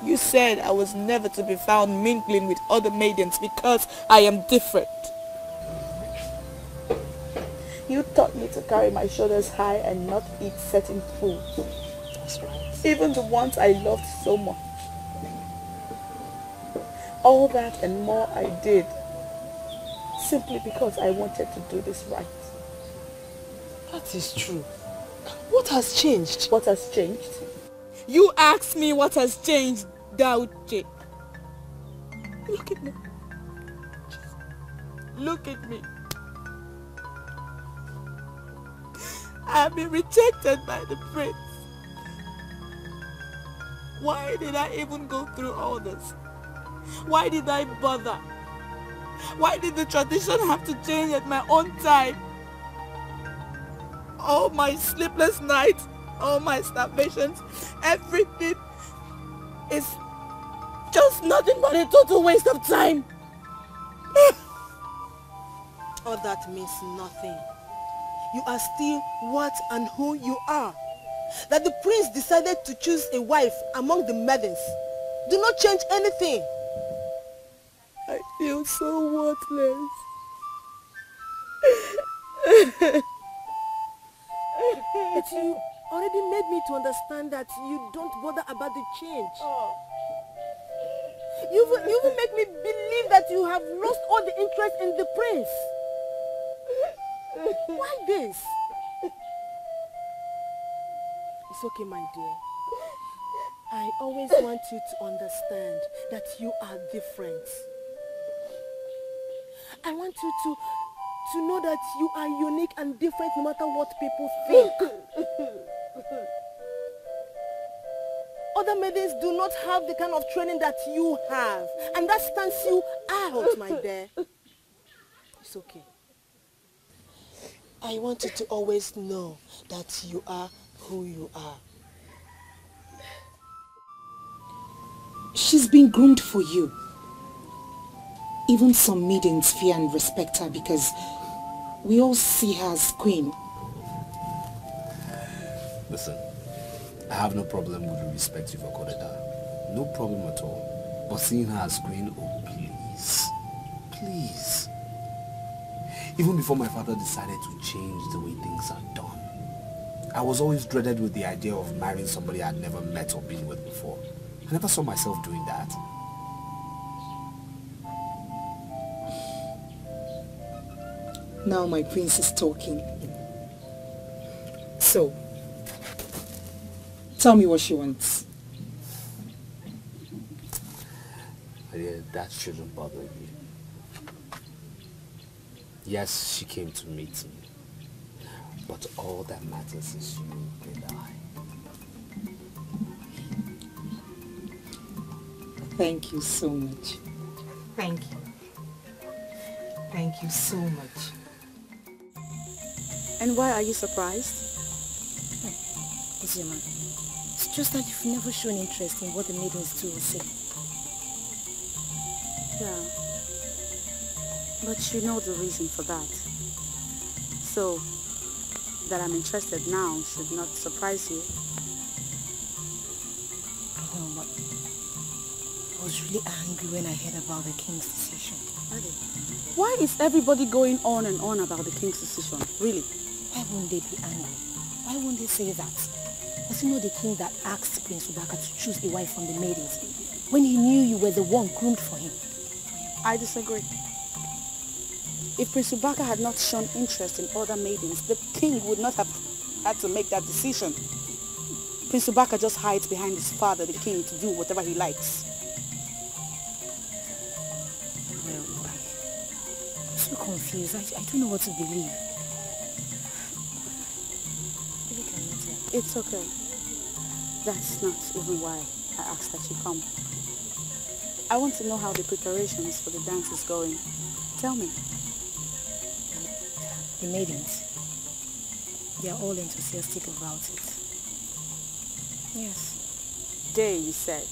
You said I was never to be found mingling with other maidens because I am different. You taught me to carry my shoulders high and not eat certain foods. That's right. Even the ones I loved so much. All that and more I did simply because I wanted to do this right. That is true. What has changed? What has changed? You asked me what has changed, Dauche. Look at me. Look at me. I have been rejected by the prince. Why did I even go through all this? Why did I bother? Why did the tradition have to change at my own time? All my sleepless nights, all my starvations, everything is just nothing but a total waste of time. All that means nothing. You are still what and who you are. That the prince decided to choose a wife among the maidens do not change anything. I feel so worthless. But you already made me to understand that you don't bother about the change. You even make me believe that you have lost all the interest in the prince. Why this? It's okay, my dear. I always want you to understand that you are different. I want you to know that you are unique and different no matter what people think. Other maidens do not have the kind of training that you have, and that stands you out, my dear. It's okay. I want you to always know that you are who you are. She's been groomed for you. Even some maidens fear and respect her because we all see her as queen. Listen, I have no problem with the respect you've accorded her. No problem at all. But seeing her as queen, oh please. Please. Even before my father decided to change the way things are done, I was always dreaded with the idea of marrying somebody I'd never met or been with before. I never saw myself doing that. Now my prince is talking. So, tell me what she wants. Yeah, that shouldn't bother you. Yes, she came to meet me. But all that matters is you and I. Thank you so much. Thank you. Thank you so much. And why are you surprised? Uzima, it's just that you've never shown interest in what the maidens do or say. Yeah. But you know the reason for that. So, that I'm interested now should not surprise you. No, but I was really angry when I heard about the king's decision. Really? Why is everybody going on and on about the king's decision? Really? Why won't they be angry? Why won't they say that? Was it not the king that asked Prince Ubaka to choose a wife from the maidens when he knew you were the one groomed for him? I disagree. If Prince Ubaka had not shown interest in other maidens, the king would not have had to make that decision. Prince Ubaka just hides behind his father, the king, to do whatever he likes. Well, I'm so confused. I don't know what to believe. It's okay. That's not even why I asked that you come. I want to know how the preparations for the dance is going. Tell me. The maidens, they are all enthusiastic about it. Yes. They, you said.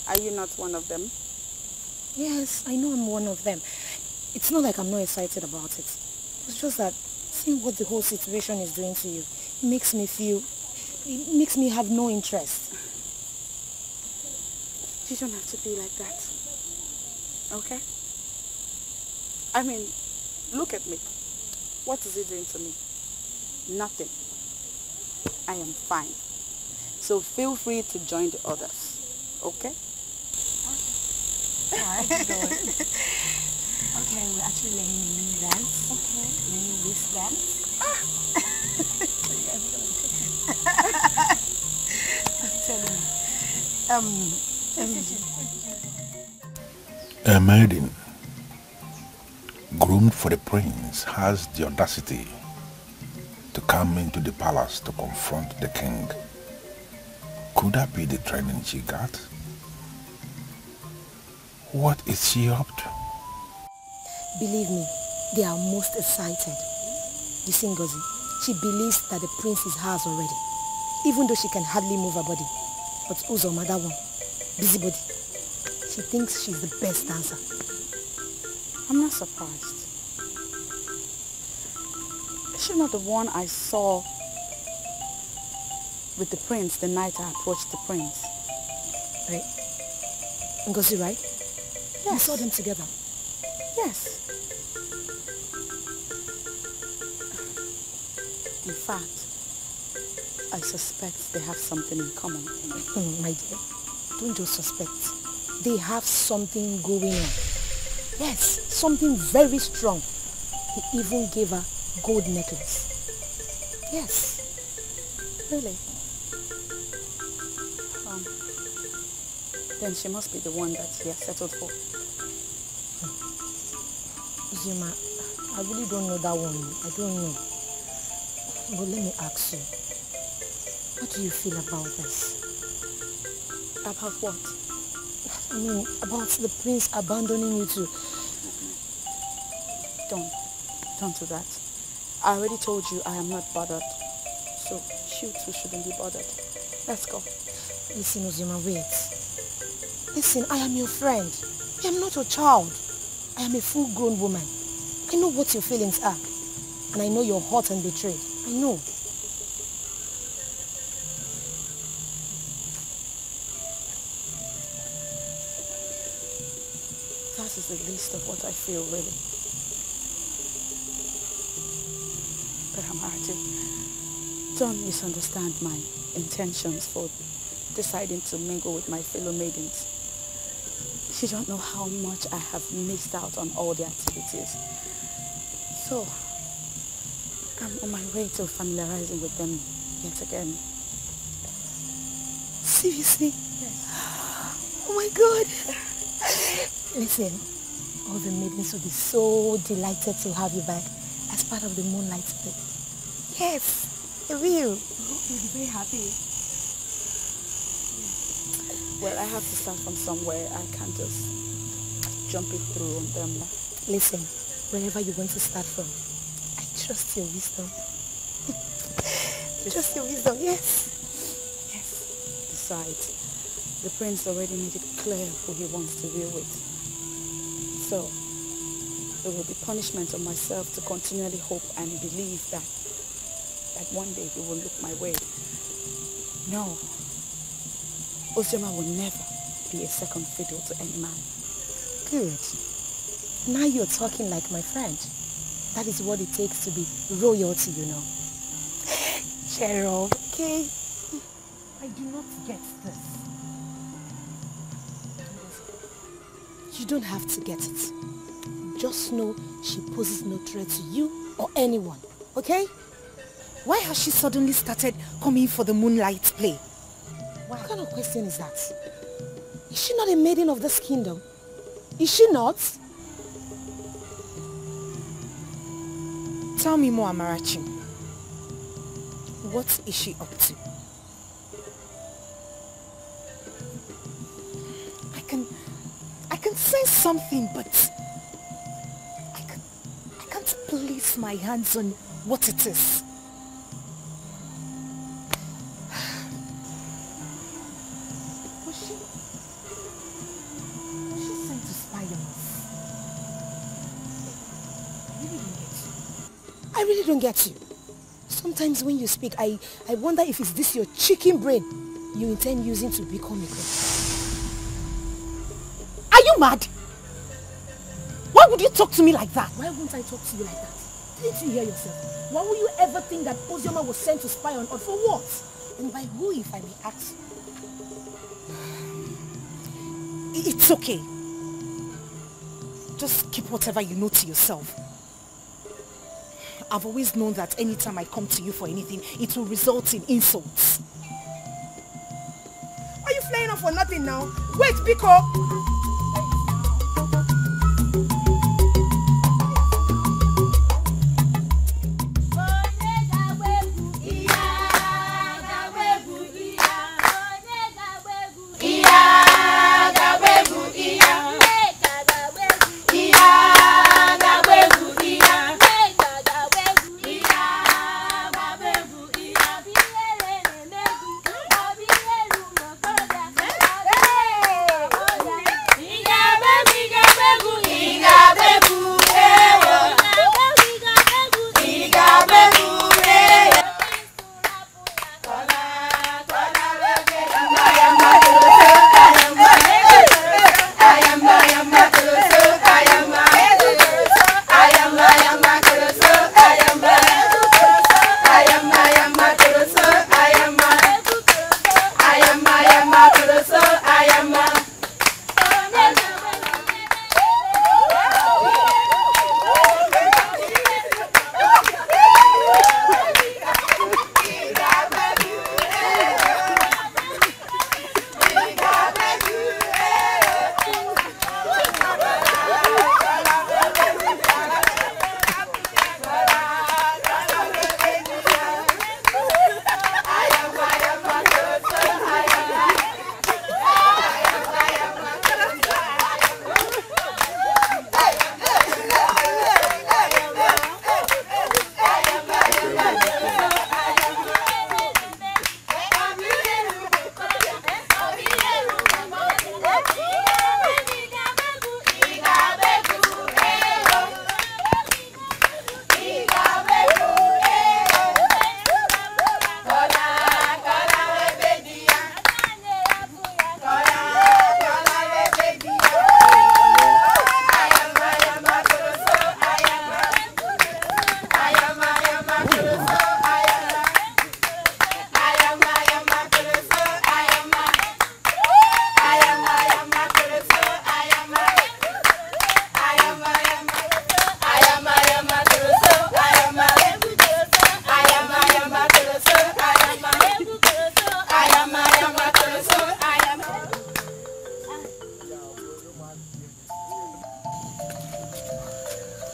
Are you not one of them? Yes, I know I'm one of them. It's not like I'm not excited about it. It's just that seeing what the whole situation is doing to you, it makes me have no interest. You don't have to be like that. Okay? I mean, look at me. What is it doing to me? Nothing. I am fine. So feel free to join the others. Okay? Alright, good. Okay, we're actually letting you dance. Okay. Let me this dance. I'm telling you. A maiden groomed for the prince has the audacity to come into the palace to confront the king. Could that be the training she got? What is she up to? Believe me, they are most excited. You see, Ngozi, she believes that the prince is hers already, even though she can hardly move her body. But Uzoma, that one, busybody, she thinks she's the best dancer. I'm not surprised. Is she not the one I saw with the prince the night I approached the prince? Right? Ngozi, right? Yes. You saw them together? Yes. In fact, I suspect they have something in common. My dear, don't just suspect. They have something going on. Yes, something very strong. He even gave her gold necklace. Yes. Really? Then she must be the one that he has settled for. Zuma, I really don't know that one. I don't know. But let me ask you. What do you feel about this? About what? I mean, about the prince abandoning you too. Don't do that. I already told you I am not bothered. So you too shouldn't be bothered. Let's go. Listen, Uzima, wait. Listen, I am your friend. I am not your child. I am a full-grown woman. I know what your feelings are. And I know you're hurt and betrayed. I know. That is the least of what I feel, really. But Amarati, don't misunderstand my intentions for deciding to mingle with my fellow maidens. You don't know how much I have missed out on all the activities. So, I'm on my way to familiarizing with them yet again. Seriously? Yes. Oh my God. Listen, all the maidens will be so delighted to have you back as part of the Moonlight Play. Yes, they will. You'll be very happy. Well, I have to start from somewhere. I can't just jump it through on them. Listen, wherever you want to start from. I trust your wisdom. Trust your wisdom, yes. Yes. Besides, the prince already made it clear who he wants to deal with. So, it will be punishment on myself to continually hope and believe that one day he will look my way. No, Ozioma will never be a second fiddle to any man. Good. Now you're talking like my friend. That is what it takes to be royalty, you know. Cheryl, okay? I do not get this. You don't have to get it. Just know she poses no threat to you or anyone, okay? Why has she suddenly started coming for the moonlight play? What kind of question is that? Is she not a maiden of this kingdom? Is she not? Tell me more, Amarachi. What is she up to? I can sense something, but I can't place my hands on what it is. Was she sent to spy on us? I really don't get you. Sometimes when you speak, I wonder if it's this your chicken brain you intend using to become a queen. Are you mad? Why would you talk to me like that? Why won't I talk to you like that? Didn't you hear yourself? Why would you ever think that Ozioma was sent to spy on us? For what? And by who, if I may ask? It's okay. Just keep whatever you know to yourself. I've always known that anytime I come to you for anything, it will result in insults. Are you flying off for nothing now? Wait, Biko!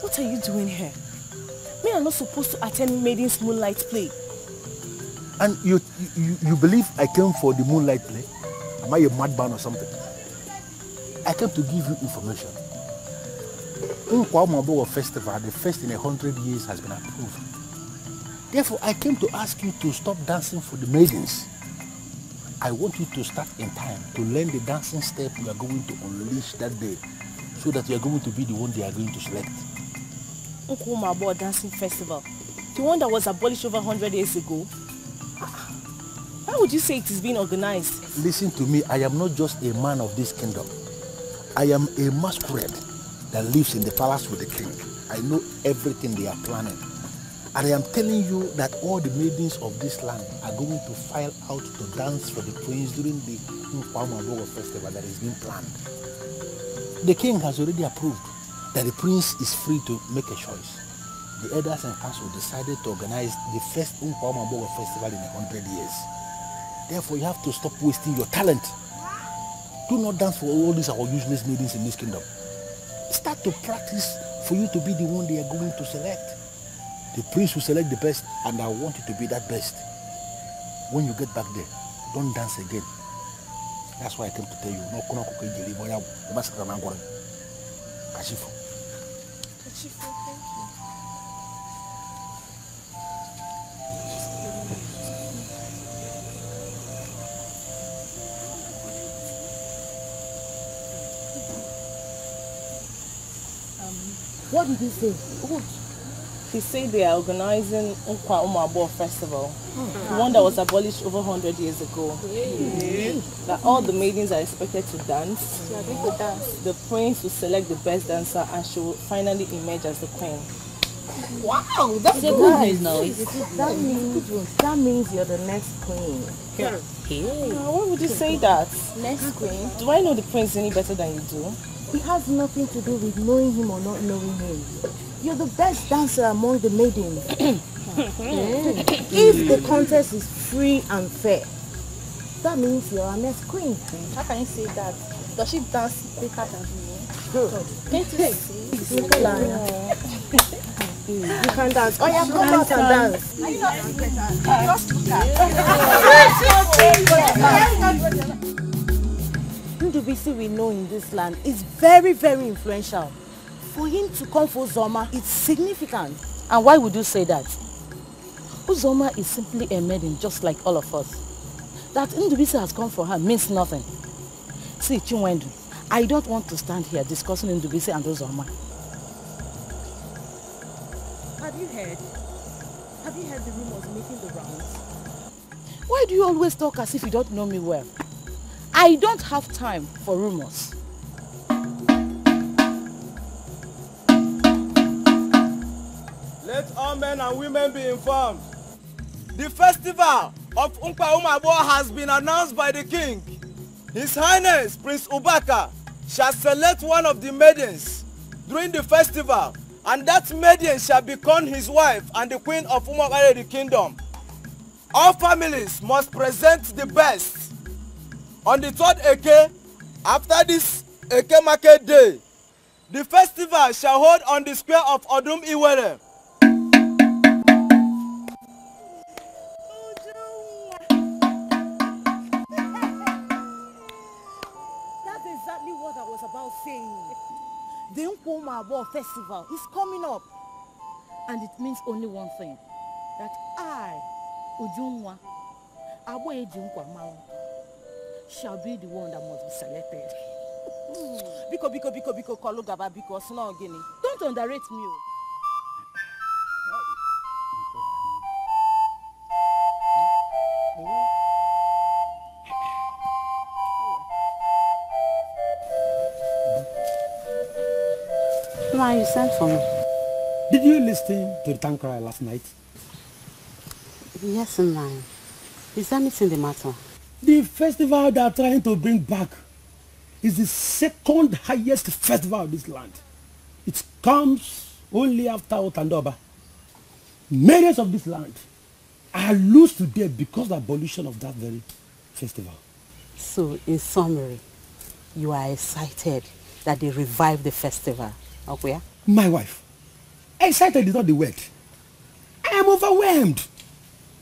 What are you doing here? Me are not supposed to attend Maiden's moonlight play. And you believe I came for the moonlight play? Am I a madman or something? I came to give you information. Nkwa festival, the first in 100 years, has been approved. Therefore, I came to ask you to stop dancing for the maidens. I want you to start in time to learn the dancing step we are going to unleash that day, so that you are going to be the one they are going to select. Nkwa Dancing Festival, the one that was abolished over 100 years ago. Why would you say it is being organized? Listen to me, I am not just a man of this kingdom. I am a masquerade that lives in the palace with the king. I know everything they are planning. And I am telling you that all the maidens of this land are going to file out to dance for the prince during the Nkwa festival that is being planned. The king has already approved that the prince is free to make a choice. The elders and council decided to organize the first Nkwa festival in 100 years. Therefore, you have to stop wasting your talent. Do not dance for all these our useless maidens in this kingdom. Start to practice for you to be the one they are going to select. The prince will select the best, and I want you to be that best. When you get back there, don't dance again. That's why I came to tell you. No, Kashifu. Kashifu, thank you. What did he say? What? He said they are organizing Nkwa Festival, the one that was abolished over 100 years ago. That all the maidens are expected to dance. The prince will select the best dancer and she will finally emerge as the queen. Wow, that's a good news now. That means you're the next queen. Why would you say that? Next queen? Do I know the prince any better than you do? It has nothing to do with knowing him or not knowing him. You're the best dancer among the maidens. If the contest is free and fair, that means you're our next queen. How can you say that? Does she dance better than you? Good. Can't you see? You can dance. Oh yeah, come out and dance. Ndubisi we know in this land is very, very influential. For him to come for Uzoma, it's significant. And why would you say that? Uzoma is simply a maiden just like all of us. That Ndubisi has come for her means nothing. See, Chinwendu, I don't want to stand here discussing Ndubisi and Uzoma. Have you heard the rumors making the rounds? Why do you always talk as if you don't know me well? I don't have time for rumors. Let all men and women be informed. The festival of Nkwa has been announced by the king. His Highness Prince Ubaka shall select one of the maidens during the festival, and that maiden shall become his wife and the queen of the kingdom. All families must present the best. On the 3rd Eke, after this Eke market day, the festival shall hold on the square of Odum Iwere. That's exactly what I was about saying. The Nkwa Festival is coming up. And it means only one thing. That I, Ujunwa, Abo Ejunkwa Mao, shall be the one that must be selected. Biko, Kolugaba, because no Guinea. Don't underrate me. Ma, you sent for me. Did you listen to the town cry last night? Yes, ma'am. Is there anything the matter? The festival they are trying to bring back is the second highest festival of this land. It comes only after Otandoba. Millions of this land are lost today because of the abolition of that very festival. So, in summary, you are excited that they revived the festival. Okay? My wife, excited is not the word. I am overwhelmed.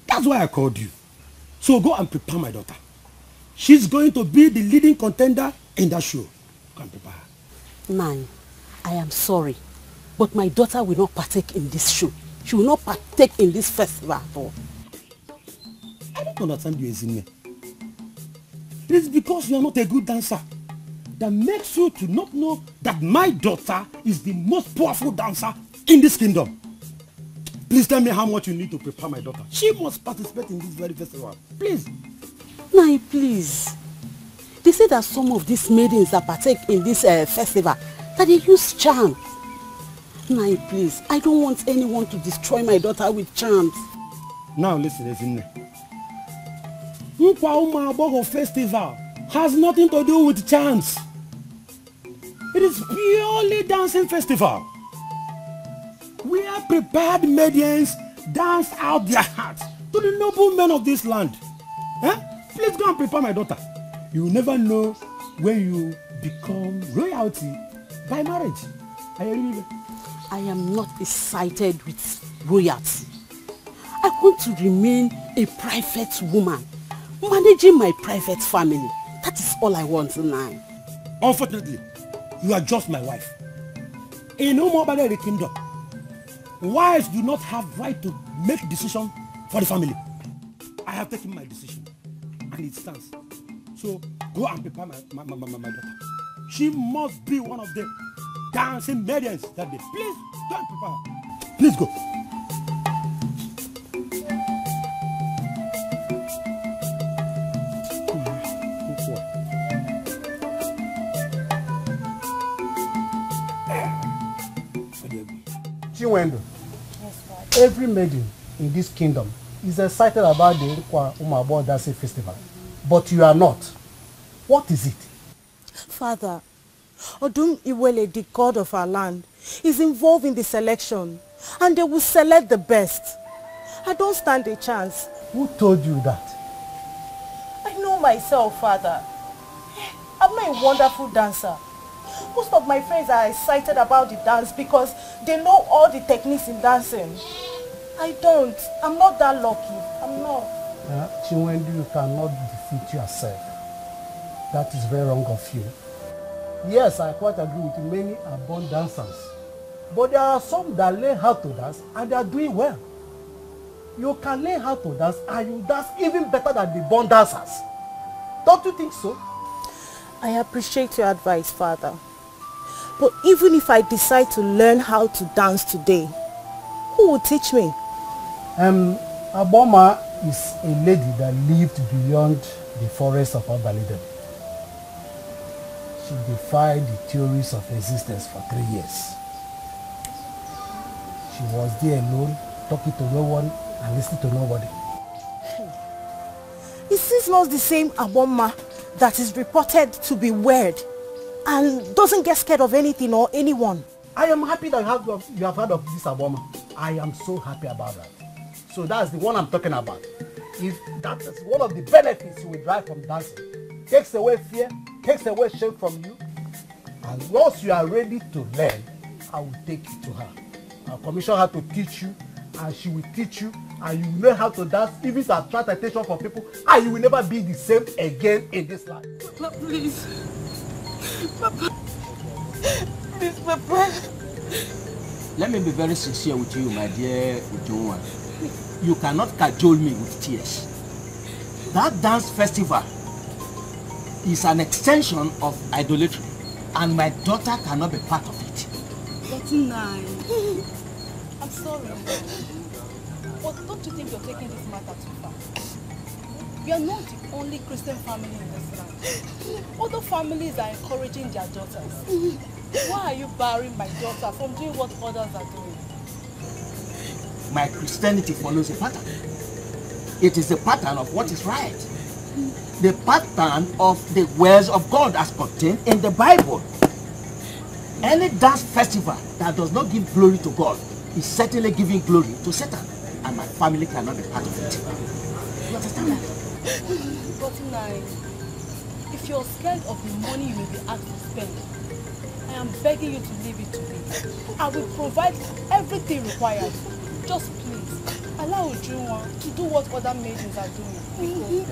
That's why I called you. So go and prepare my daughter. She's going to be the leading contender in that show. Go and prepare her. Man, I am sorry, But my daughter will not partake in this show. She will not partake in this festival at all. I don't understand you, Ezine. It is because you are not a good dancer that makes you to not know that my daughter is the most powerful dancer in this kingdom. Please tell me how much you need to prepare my daughter. She must participate in this very festival. Please. Nai, please. They say that some of these maidens that partake in this festival, that they use charms. Nai, please. I don't want anyone to destroy my daughter with charms. Now listen, Ezine. Nkwa Umabogo festival has nothing to do with charms. It is purely dancing festival. Where prepared maidens dance out their hearts to the noble men of this land. Please go and prepare my daughter. You will never know when you become royalty by marriage. I am not excited with royalty. I want to remain a private woman, managing my private family. That is all I want now. Unfortunately, you are just my wife. In no more about the kingdom, wives do not have right to make decision for the family. I have taken my decision, and it stands. So go and prepare my daughter. She must be one of the dancing maidens that day. Please go and prepare her. Please go. Chiwendo, every maiden in this kingdom is excited about the Nkwa Umabo Dancing Festival, but you are not. What is it? Father, Odum Iwele, the god of our land, is involved in the selection, and they will select the best. I don't stand a chance. Who told you that? I know myself, Father. I'm not a wonderful dancer. Most of my friends are excited about the dance because they know all the techniques in dancing. I don't. I'm not that lucky. I'm not. Chiwendu, you cannot defeat yourself. That is very wrong of you. Yes, I quite agree with you. Many are born dancers. But there are some that learn how to dance and they are doing well. You can learn how to dance and you dance even better than the born dancers. Don't you think so? I appreciate your advice, Father. But even if I decide to learn how to dance today, who will teach me? Aboma is a lady that lived beyond the forest of Abaliden. She defied the theories of existence for 3 years. She was there alone, talking to no one and listening to nobody. Is this not the same Aboma that is reported to be weird and doesn't get scared of anything or anyone? I am happy that you have heard of this Aboma. I am so happy about that. So that's the one I'm talking about. If that is one of the benefits you will derive from dancing, takes away fear, takes away shame from you. And once you are ready to learn, I will take you to her. I'll commission her to teach you, and she will teach you, and you will know how to dance, even to attract attention from people, and you will never be the same again in this life. Papa, please. Papa. Please, Papa. Let me be very sincere with you, my dear Ugezu. You cannot cajole me with tears. That dance festival is an extension of idolatry, and my daughter cannot be part of it. That's nice. I'm sorry, but don't you think you're taking this matter too far? We are not the only Christian family in this land. Other families are encouraging their daughters. Why are you barring my daughter from doing what others are doing? My Christianity follows a pattern. It is the pattern of what is right. The pattern of the words of God as contained in the Bible. Any dance festival that does not give glory to God is certainly giving glory to Satan, and my family cannot be part of it. You understand that? But if you're scared of the money you will be asked to spend, I am begging you to leave it to me. I will provide everything required. Just please, allow Ugezu to do what other maidens are doing.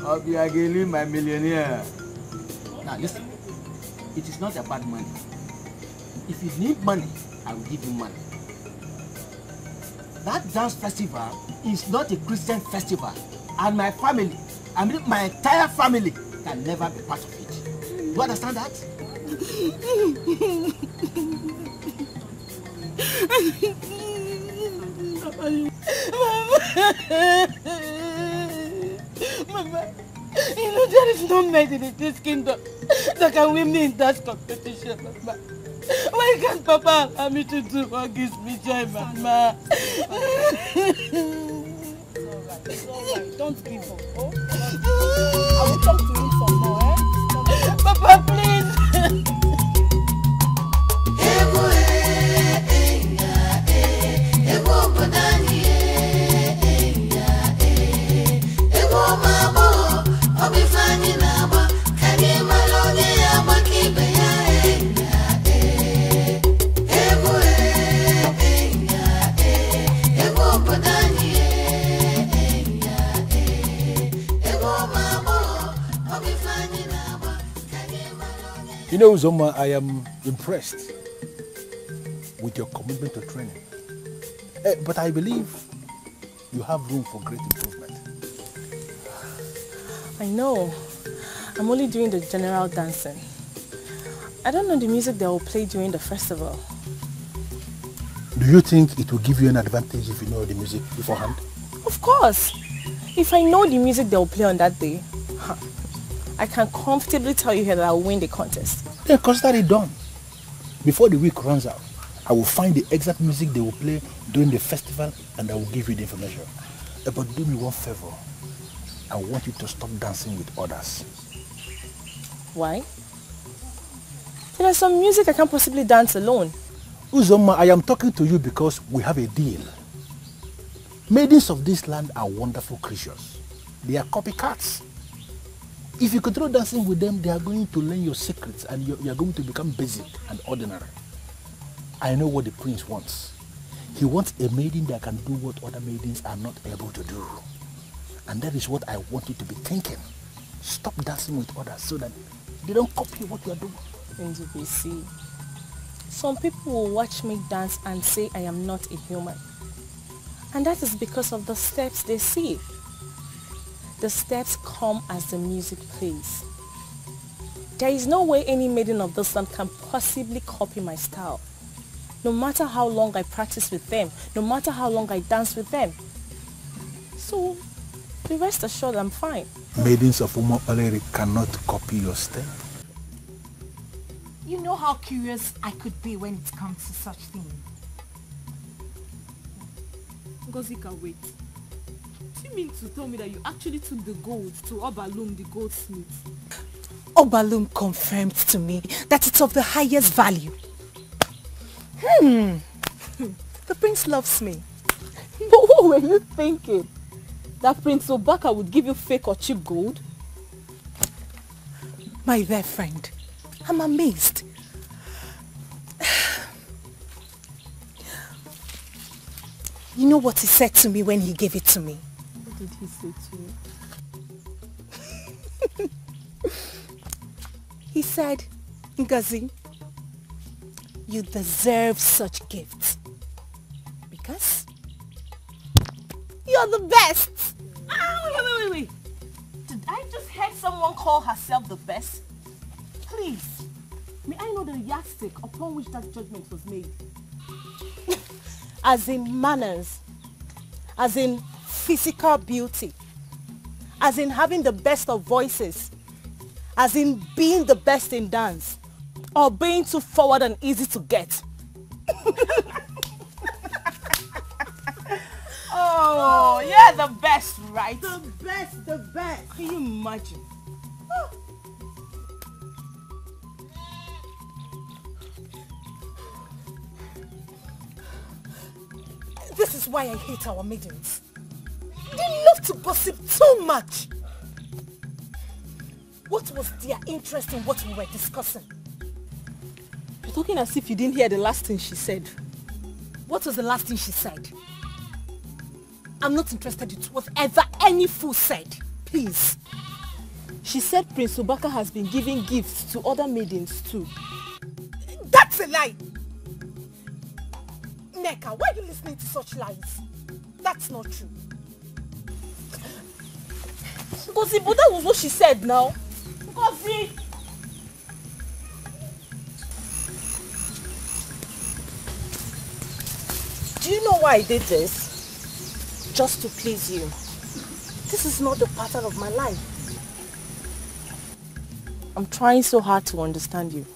I'll be again my millionaire. Now listen, it is not about money. If you need money, I will give you money. That dance festival is not a Christian festival, and my family, I mean my entire family, can never be part of it. You understand that? Mama, you know there is no maiden in this kingdom that can win me in that competition, Mama. Why can't Papa allow me to do what gives me joy, Mama? It's alright. Don't give up. Oh? I will talk to him some more, eh? Papa, please. You know, Uzoma, I am impressed with your commitment to training. But I believe you have room for great improvement. I know. I'm only doing the general dancing. I don't know the music they will play during the festival. Do you think it will give you an advantage if you know the music beforehand? Of course. If I know the music they will play on that day, I can comfortably tell you here that I will win the contest. Then consider it done. Before the week runs out, I will find the exact music they will play during the festival and I will give you the information. But do me one favor. I want you to stop dancing with others. Why? There's some music I can't possibly dance alone. Uzoma, I am talking to you because we have a deal. Maidens of this land are wonderful creatures. They are copycats. If you continue dancing with them, they are going to learn your secrets and you are going to become basic and ordinary. I know what the prince wants. He wants a maiden that can do what other maidens are not able to do. And that is what I want you to be thinking. Stop dancing with others so that they don't copy what you are doing. NGBC. Some people will watch me dance and say I am not a human. And that is because of the steps they see. The steps come as the music plays. There is no way any maiden of this land can possibly copy my style. No matter how long I practice with them, no matter how long I dance with them. So, be rest assured I'm fine. Maidens of Umo Oleri cannot copy your step. You know how curious I could be when it comes to such things. Ngozi can wait. Do you mean to tell me that you actually took the gold to Obalum, the goldsmith? Obalum confirmed to me that it's of the highest value. The prince loves me. But what were you thinking? That Prince Obaka would give you fake or cheap gold? My dear friend, I'm amazed. You know what he said to me when he gave it to me? What did he say to you? He said, Ngozi, you deserve such gifts because you're the best. Wait. Did I just hear someone call herself the best? Please, may I know the yardstick upon which that judgment was made? As in manners, as in physical beauty, as in having the best of voices, as in being the best in dance, or being too forward and easy to get. Oh, yeah, the best, right? The best. Can you imagine? This is why I hate our maidens. They love to gossip too much. What was their interest in what we were discussing? You're talking as if you didn't hear the last thing she said. What was the last thing she said? I'm not interested in whatever any fool said. Please. She said Prince Obaka has been giving gifts to other maidens too. That's a lie. Nneka, why are you listening to such lies? That's not true. Ngozi, but that was what she said now. Ngozi! Do you know why I did this? Just to please you. This is not the pattern of my life. I'm trying so hard to understand you.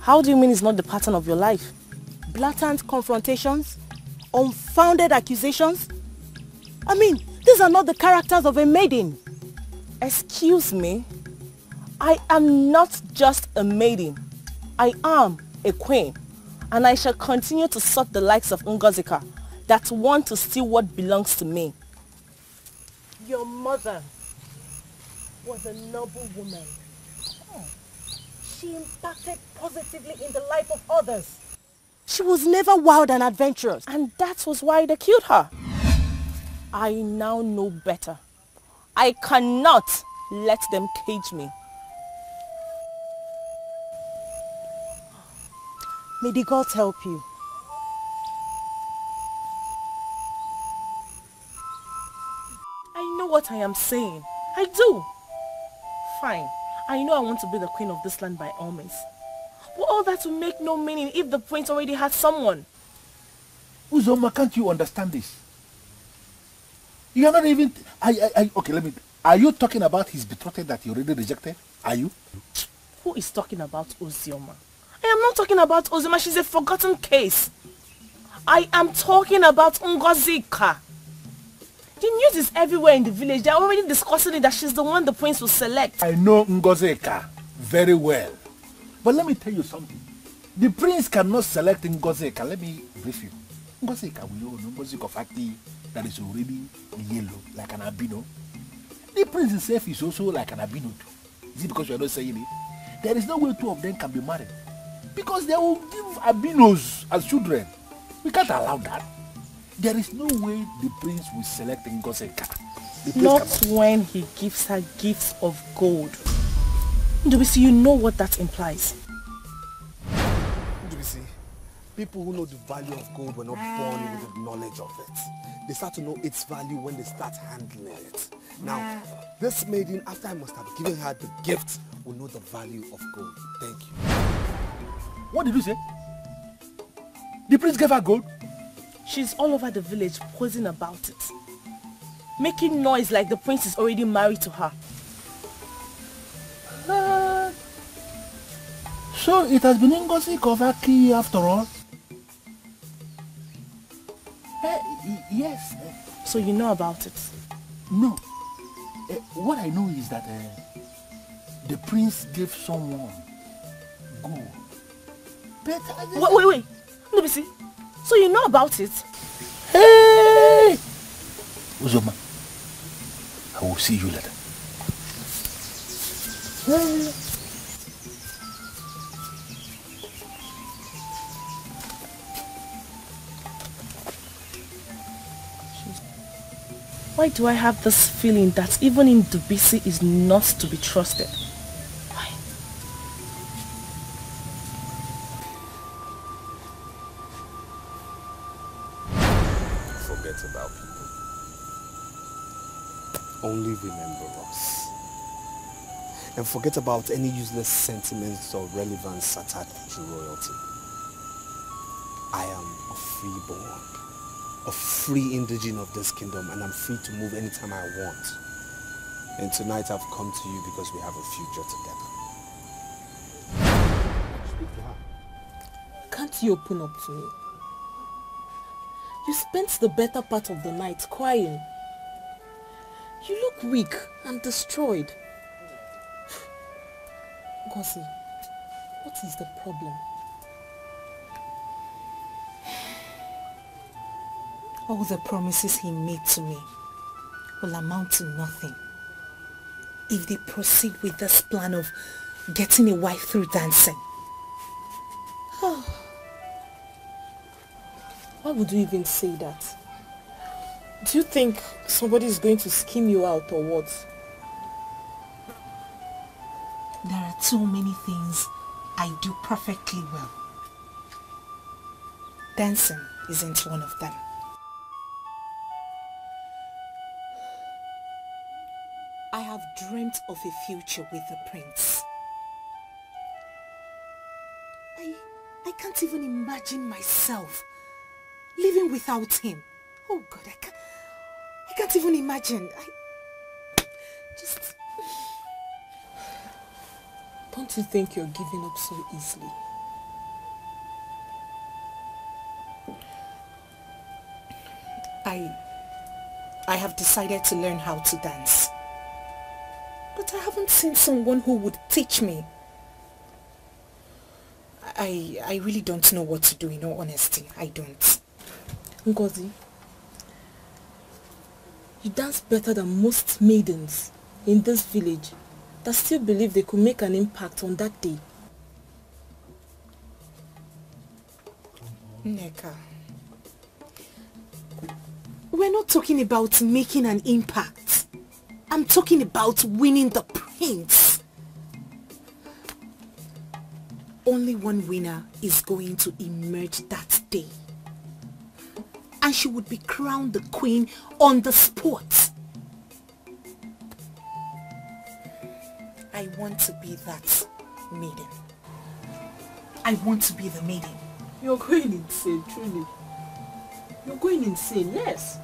How do you mean it's not the pattern of your life? Blatant confrontations? Unfounded accusations? I mean, these are not the characters of a maiden. Excuse me? I am not just a maiden. I am a queen. And I shall continue to sort the likes of Ngozika that want to steal what belongs to me. Your mother was a noble woman. She impacted positively in the life of others. She was never wild and adventurous. And that was why they killed her. I now know better. I cannot let them cage me. May the gods help you. I know what I am saying. I do. Fine. I know I want to be the queen of this land by all means. But all that will make no meaning if the prince already has someone. Uzoma, can't you understand this? You are not even... okay, are you talking about his betrothed that he already rejected? Are you? Who is talking about Ozioma? I am not talking about Ozioma. She's a forgotten case. I am talking about Ngozika. The news is everywhere in the village. They are already discussing it that she's the one the prince will select. I know Ngozika very well. But let me tell you something. The prince cannot select Ngozika. Let me brief you. Ngozika, we all know Ngozika Fakti that is already yellow, like an albino. The prince himself is also like an albino too. Is it because you are not saying it? There is no way two of them can be married. Because they will give albinos as children. We can't allow that. There is no way the prince will select Ngozika. Not when he gives her gifts of gold. Ndubisi, you know what that implies. Ndubisi, people who know the value of gold were not born with the knowledge of it. They start to know its value when they start handling it. Now, this maiden, after I must have given her the gift, will know the value of gold. Thank you. What did you say? The prince gave her gold? She's all over the village posing about it. Making noise like the prince is already married to her. So it has been Ngozi Kovaki after all? Yes. So you know about it? No. What I know is that the prince gave someone gold. But wait. Let me see. So you know about it? Hey! Uzoma, I will see you later. Why do I have this feeling that even in Ndubisi is not to be trusted? Why? Forget about people. Only remember us. And forget about any useless sentiments or relevance attached to royalty. I am a freeborn, a free indigene of this kingdom, and I'm free to move anytime I want. And tonight I've come to you because we have a future together. Speak to her. Can't you open up to me? You spent the better part of the night crying. You look weak and destroyed. Ngozi, what is the problem? All the promises he made to me will amount to nothing if they proceed with this plan of getting a wife through dancing. Why would you even say that? Do you think somebody is going to scheme you out or what? There are too many things I do perfectly well. Dancing isn't one of them. I have dreamt of a future with the prince. I can't even imagine myself living without him. Oh God, I can't even imagine. Don't you think you're giving up so easily? I have decided to learn how to dance. But I haven't seen someone who would teach me. I really don't know what to do, in all honesty. I don't. Ngozi, you dance better than most maidens in this village that still believe they could make an impact on that day. Nneka, we're not talking about making an impact. I'm talking about winning the prince. Only one winner is going to emerge that day. And she would be crowned the queen on the spot. I want to be that maiden. I want to be the maiden. You're going insane, truly. You're going insane, yes.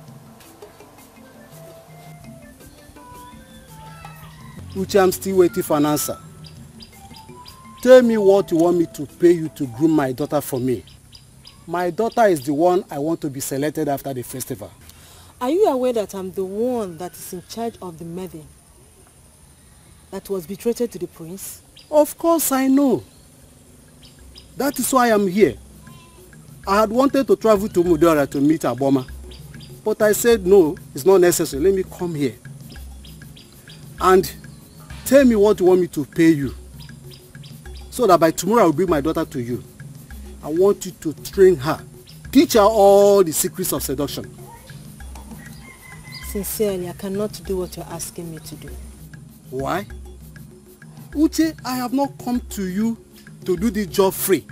Uche, I'm still waiting for an answer. Tell me what you want me to pay you to groom my daughter for me. My daughter is the one I want to be selected after the festival. Are you aware that I'm the one that is in charge of the maiden that was betrothed to the prince? Of course I know. That is why I'm here. I had wanted to travel to Mudora to meet Aboma. But I said no, it's not necessary. Let me come here. And tell me what you want me to pay you. So that by tomorrow I will bring my daughter to you. I want you to train her. Teach her all the secrets of seduction. Sincerely, I cannot do what you're asking me to do. Why? Uche, I have not come to you to do this job free.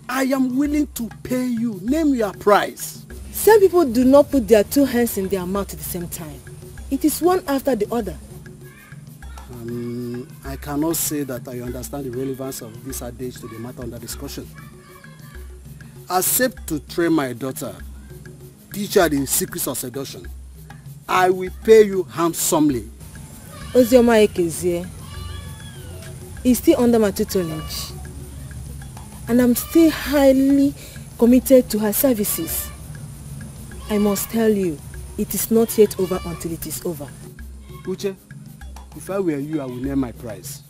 I am willing to pay you. Name your price. Some people do not put their two hands in their mouth at the same time. It is one after the other. I cannot say that I understand the relevance of this adage to the matter under discussion. Accept to train my daughter, teach her the secrets of seduction. I will pay you handsomely. Ozioma Ekezie is still under my tutelage, and I'm still highly committed to her services. I must tell you, it is not yet over until it is over. Uche, if I were you, I would name my price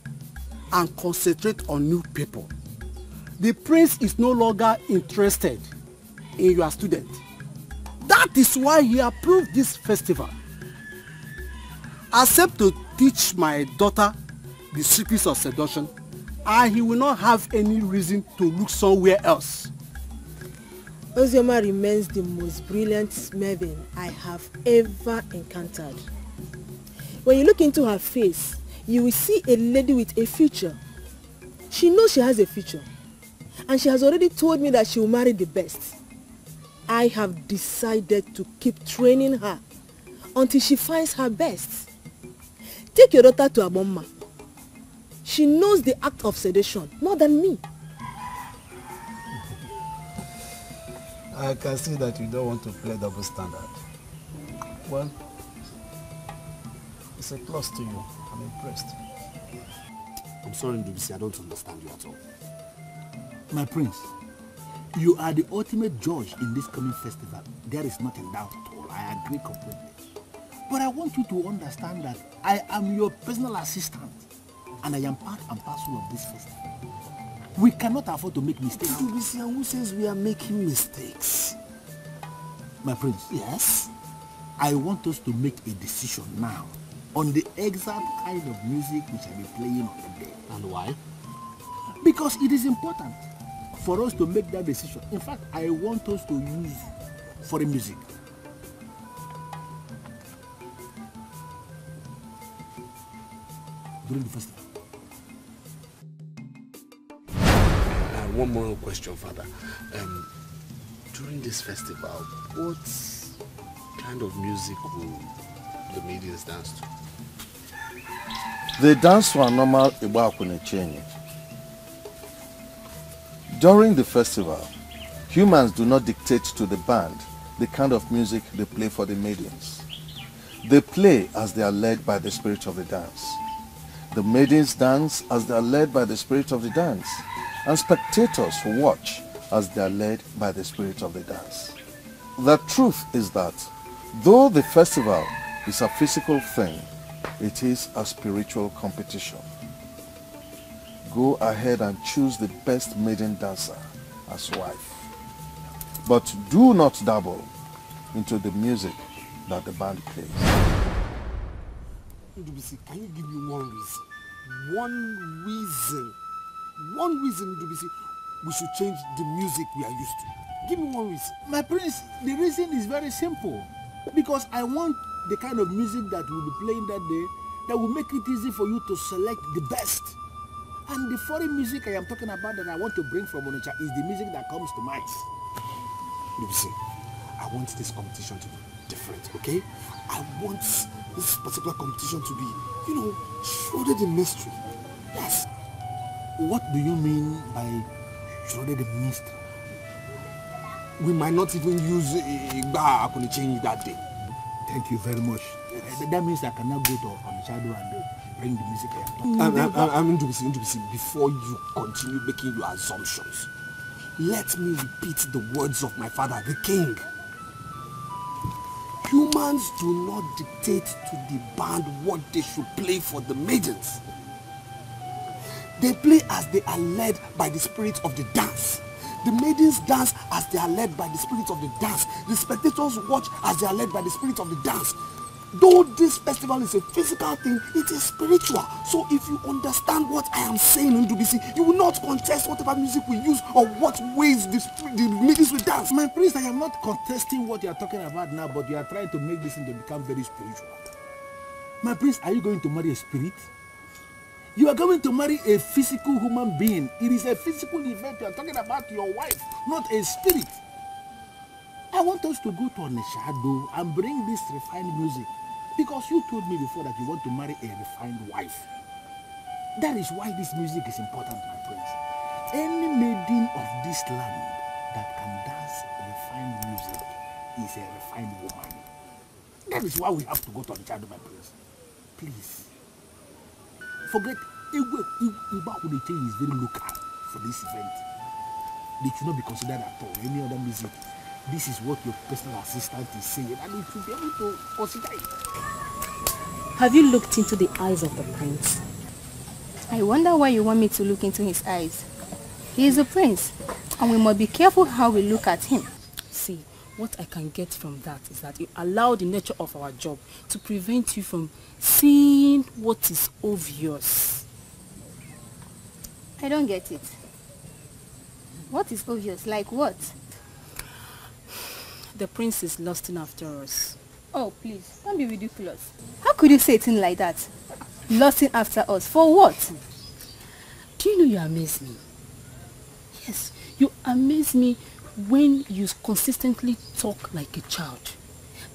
and concentrate on new people. The prince is no longer interested in your student. That is why he approved this festival. Accept to teach my daughter the secrets of seduction, and he will not have any reason to look somewhere else. Ozioma remains the most brilliant maiden I have ever encountered. When you look into her face, you will see a lady with a future. She knows she has a future, and she has already told me that she will marry the best. I have decided to keep training her until she finds her best. Take your daughter to Aboma. She knows the act of seduction more than me. I can see that you don't want to play double standard. Well, it's a plus to you. I'm impressed. I'm sorry, Ndubisi, I don't understand you at all. My prince, you are the ultimate judge in this coming festival. There is nothing doubt at all. I agree completely. But I want you to understand that I am your personal assistant and I am part and parcel of this festival. We cannot afford to make mistakes. Ndubisi, and who says we are making mistakes? My prince, yes? I want us to make a decision now on the exact kind of music we shall be playing on the day. And why? Because it is important for us to make that decision. In fact, I want us to use foreign music. During the festival. One more question, Father. During this festival, what kind of music will the maidens dance to? They dance to a normal Igbo Akunechenye. During the festival, humans do not dictate to the band the kind of music they play for the maidens. They play as they are led by the spirit of the dance. The maidens dance as they are led by the spirit of the dance, and spectators watch as they are led by the spirit of the dance. The truth is that, though the festival is a physical thing, it is a spiritual competition. Go ahead and choose the best maiden dancer as wife. But do not dabble into the music that the band plays. Ndubisi, can you give me one reason? One reason, Ndubisi, we should change the music we are used to. Give me one reason. My prince, the reason is very simple. Because I want the kind of music that will be playing that day that will make it easy for you to select the best. And the foreign music I am talking about that I want to bring from Onitsha is the music that comes to mind. Ndubisi, I want this competition to be different, okay? I want this particular competition to be, shrouded in mystery. Yes. What do you mean by shrouded in mystery? We might not even use Igba Akunechenye that day. Thank you very much. That means I cannot go to Onitsha and bring the music I am talking. Ndubisi, before you continue making your assumptions, let me repeat the words of my father, the king. Humans do not dictate to the band what they should play for the maidens. They play as they are led by the spirit of the dance. The maidens dance as they are led by the spirit of the dance. The spectators watch as they are led by the spirit of the dance. Though this festival is a physical thing, it is spiritual. So if you understand what I am saying, Ndubisi, you will not contest whatever music we use or what ways the maidens will dance. My prince, I am not contesting what you are talking about now, but you are trying to make this thing to become very spiritual. My prince, are you going to marry a spirit? You are going to marry a physical human being. It is a physical event. You are talking about your wife, not a spirit. I want us to go to Onitsha and bring this refined music. Because you told me before that you want to marry a refined wife. That is why this music is important, my prince. Any maiden of this land that can dance refined music is a refined woman. That is why we have to go to Onitsha, my prince. Please. Forget, Igba Akunechenye is very local for this event. They should not be considered at all any other music. This is what your personal assistant is saying, and you should be able to consider it. Have you looked into the eyes of the prince? I wonder why you want me to look into his eyes. He is a prince, and we must be careful how we look at him. See, what I can get from that is that you allow the nature of our job to prevent you from seeing what is obvious. I don't get it. What is obvious? Like what? The prince is lusting after us. Oh, please, don't be ridiculous. How could you say a thing like that? Lusting after us, for what? Do you know you amaze me? Yes, you amaze me when you consistently talk like a child.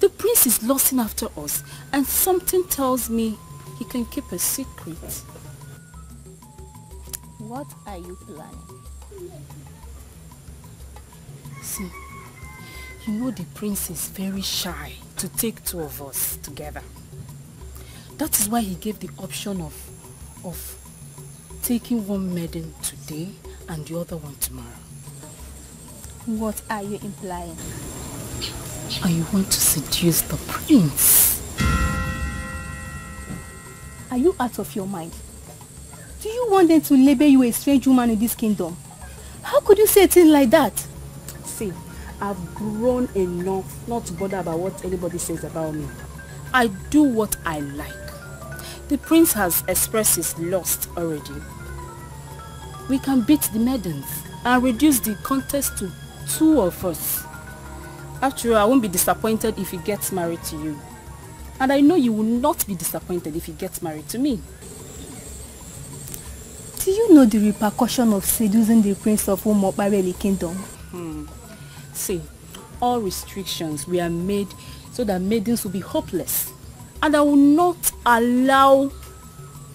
The prince is lusting after us, and something tells me he can keep a secret. What are you planning? See, you know the prince is very shy to take two of us together. That is why he gave the option of taking one maiden today and the other one tomorrow. What are you implying? I want to seduce the prince. Are you out of your mind? Do you want them to label you a strange woman in this kingdom? How could you say a thing like that? See, I've grown enough not to bother about what anybody says about me. I do what I like. The prince has expressed his lust already. We can beat the maidens and reduce the contest to two of us. After all, I won't be disappointed if he gets married to you. And I know you will not be disappointed if he gets married to me. Do you know the repercussion of seducing the prince of Umokbareli kingdom? See, all restrictions were made so that maidens will be hopeless. And I will not allow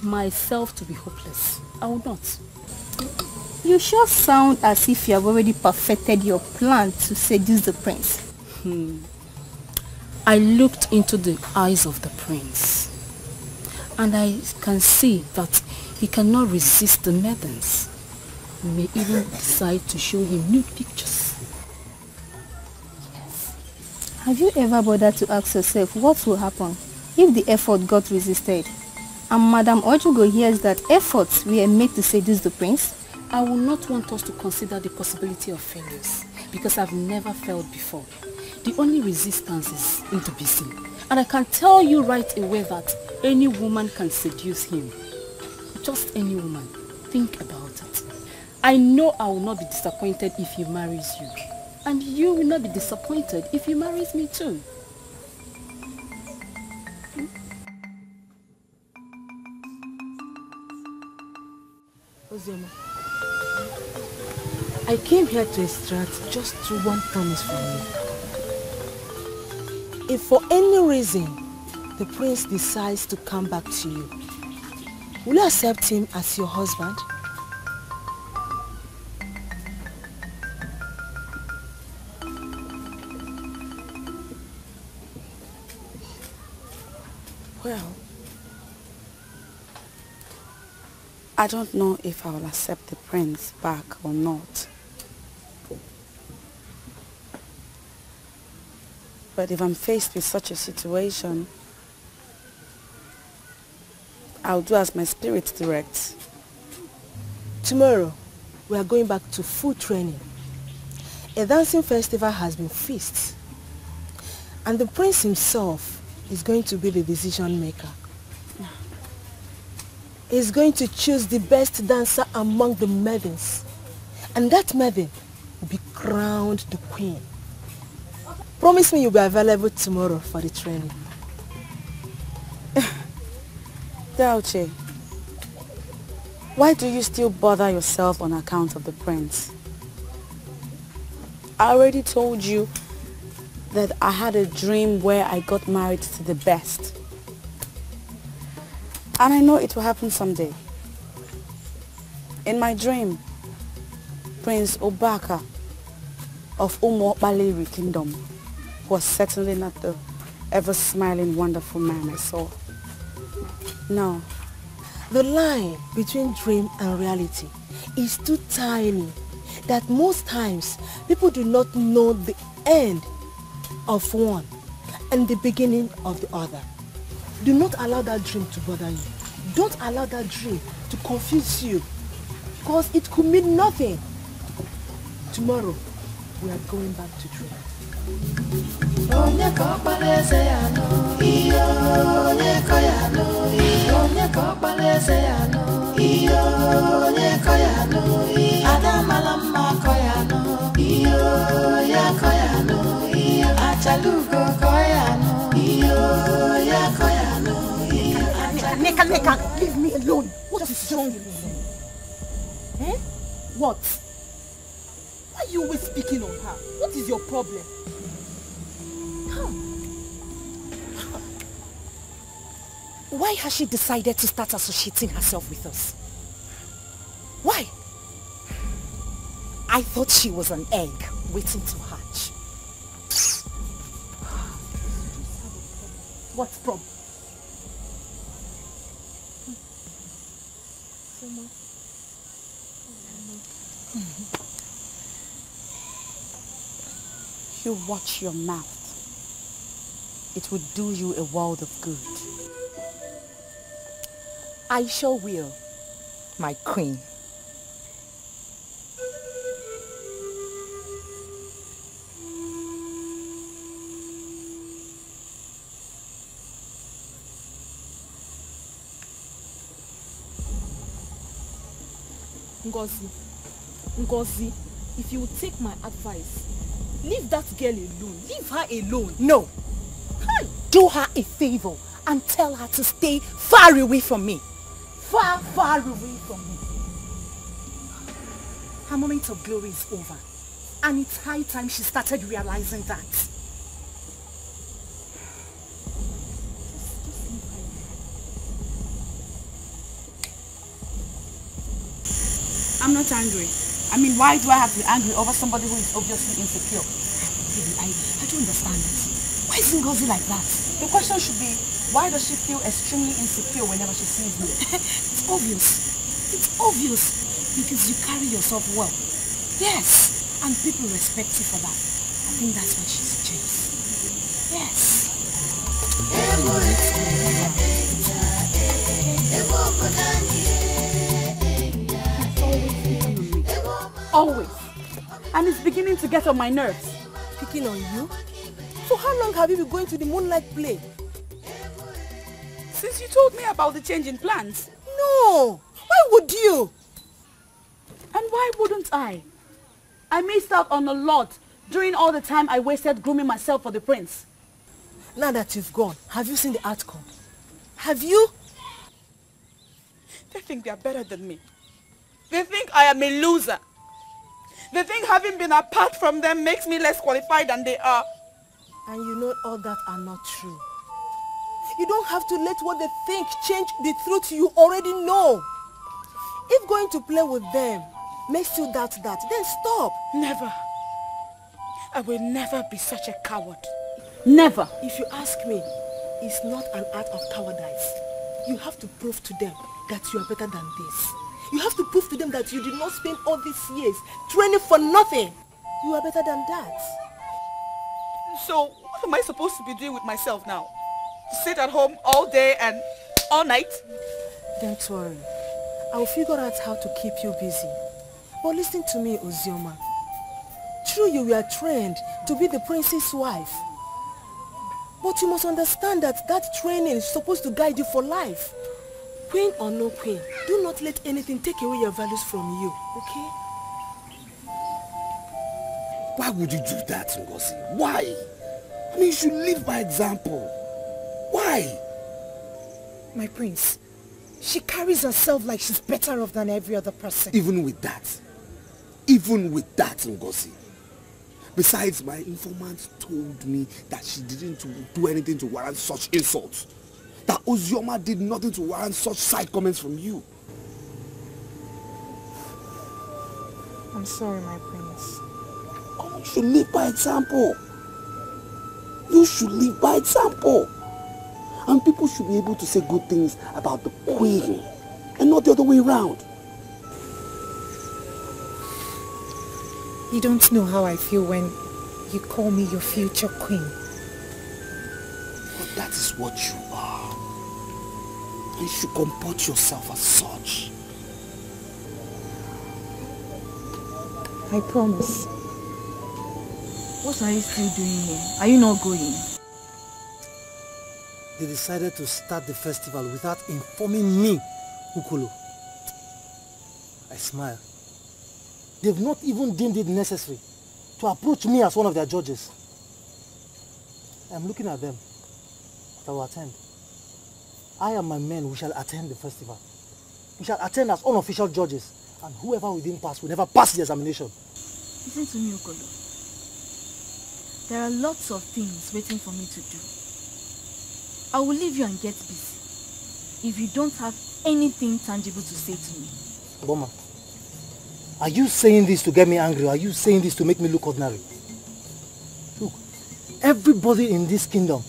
myself to be hopeless. I will not. You sure sound as if you have already perfected your plan to seduce the prince. I looked into the eyes of the prince, and I can see that he cannot resist the maidens. He may even decide to show him nude pictures. Have you ever bothered to ask yourself what will happen if the effort got resisted and Madame Ojugo hears that efforts were made to seduce the prince? I will not want us to consider the possibility of failures because I've never failed before. The only resistance is intimacy. And I can tell you right away that any woman can seduce him. Just any woman. Think about it. I know I will not be disappointed if he marries you. And you will not be disappointed if he marries me too. Ozioma, I came here to extract just one promise from you. If for any reason the prince decides to come back to you, will you accept him as your husband? Well, I don't know if I will accept the prince back or not. But if I'm faced with such a situation, I'll do as my spirit directs. Tomorrow, we are going back to full training. A dancing festival has been fixed, and the prince himself is going to be the decision maker. He's going to choose the best dancer among the maidens, and that maiden will be crowned the queen. Promise me you'll be available tomorrow for the training. Dikeh, why do you still bother yourself on account of the prince? I already told you that I had a dream where I got married to the best. And I know it will happen someday. In my dream, Prince Obaka of Umuokpaliri Kingdom was certainly not the ever-smiling, wonderful man I saw. No. The line between dream and reality is too tiny that most times people do not know the end of one and the beginning of the other. Do not allow that dream to bother you. Don't allow that dream to confuse you, because it could mean nothing. Tomorrow, we are going back to dream. Neka, leave me alone. What is wrong? Eh? What? Why are you always speaking on her? What is your problem? Why has she decided to start associating herself with us? Why? I thought she was an egg waiting to hatch. What problem? You watch your mouth. It would do you a world of good. I sure will, my queen. Ngozi, if you will take my advice, leave that girl alone. Leave her alone. No. Do her a favor and tell her to stay far away from me. Far, far away from me. Her moment of glory is over. And it's high time she started realizing that. I'm not angry. I mean, why do I have to be angry over somebody who is obviously insecure? I don't understand it. Why is Ngozi like that? The question should be, why does she feel extremely insecure whenever she sees me? It's obvious. It's obvious. Because you carry yourself well. Yes. And people respect you for that. I think that's why she's jealous. Yes. Always. And it's beginning to get on my nerves. Picking on you? So how long have you been going to the moonlight play? Since you told me about the change in plans. No! Why would you? And why wouldn't I? I missed out on a lot during all the time I wasted grooming myself for the prince. Now that you've gone, have you seen the outcome? Have you? They think they are better than me. They think I am a loser. They think having been apart from them makes me less qualified than they are. And you know all that are not true. You don't have to let what they think change the truth you already know. If going to play with them makes you doubt that, then stop. Never. I will never be such a coward. Never. If you ask me, it's not an act of cowardice. You have to prove to them that you are better than this. You have to prove to them that you did not spend all these years training for nothing. You are better than that. So, what am I supposed to be doing with myself now? Sit at home all day and all night? Don't worry. I will figure out how to keep you busy. But listen to me, Ozioma. True, you were trained to be the prince's wife. But you must understand that that training is supposed to guide you for life. Queen or no queen, do not let anything take away your values from you, okay? Why would you do that, Ngozi? Why? I mean, you should live by example. Why? My prince, she carries herself like she's better off than every other person. Even with that, Ngozi. Besides, my informant told me that she didn't do anything to warrant such insults. That Ozioma did nothing to warrant such side comments from you. I'm sorry, my prince. You should live by example. You should live by example. And people should be able to say good things about the queen and not the other way around. You don't know how I feel when you call me your future queen. But that is what you are. And you should comport yourself as such. I promise. What are you still doing here? Are you not going? They decided to start the festival without informing me, Ukolo. I smile. They've not even deemed it necessary to approach me as one of their judges. I'm looking at them, but I will attend. I and my men, we shall attend the festival. We shall attend as unofficial judges, and whoever we didn't pass will never pass the examination. Listen to me, Ukolo. There are lots of things waiting for me to do. I will leave you and get busy if you don't have anything tangible to say to me. Boma, are you saying this to get me angry, or are you saying this to make me look ordinary? Look, everybody in this kingdom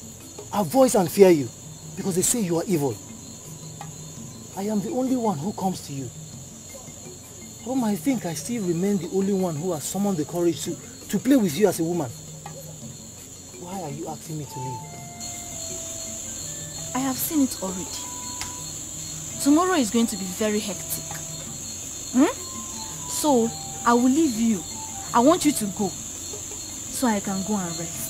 avoids and fear you because they say you are evil. I am the only one who comes to you. Boma, I think I still remain the only one who has summoned the courage to play with you as a woman. Why are you asking me to leave? I have seen it already. Tomorrow is going to be very hectic. So, I will leave you. I want you to go so I can go and rest.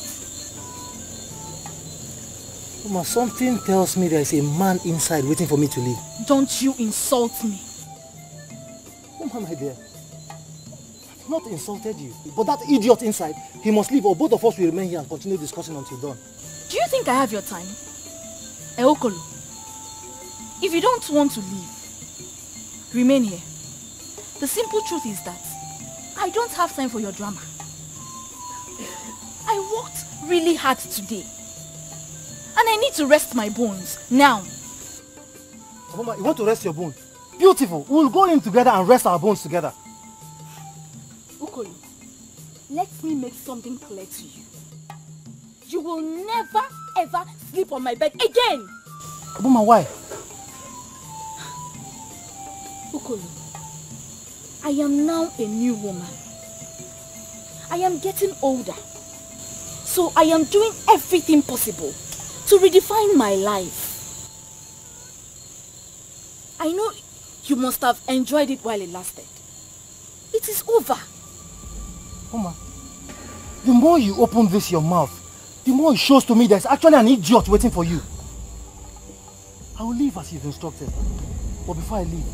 Mama, something tells me there is a man inside waiting for me to leave. Don't you insult me. Mama, my dear, I've not insulted you. But that idiot inside, he must leave, or both of us will remain here and continue discussing until dawn. Do you think I have your time? Eokolo, if you don't want to leave, remain here. The simple truth is that I don't have time for your drama. I worked really hard today. And I need to rest my bones now. Mama, you want to rest your bones? Beautiful. We'll go in together and rest our bones together. Ukolo, let me make something clear to you. You will never ever sleep on my bed again. Mama, why? Ukolo, I am now a new woman. I am getting older. So I am doing everything possible to redefine my life. I know you must have enjoyed it while it lasted. It is over. Mama, the more you open this your mouth, the more it shows to me there's actually an idiot waiting for you. I will leave as you've instructed. But before I leave,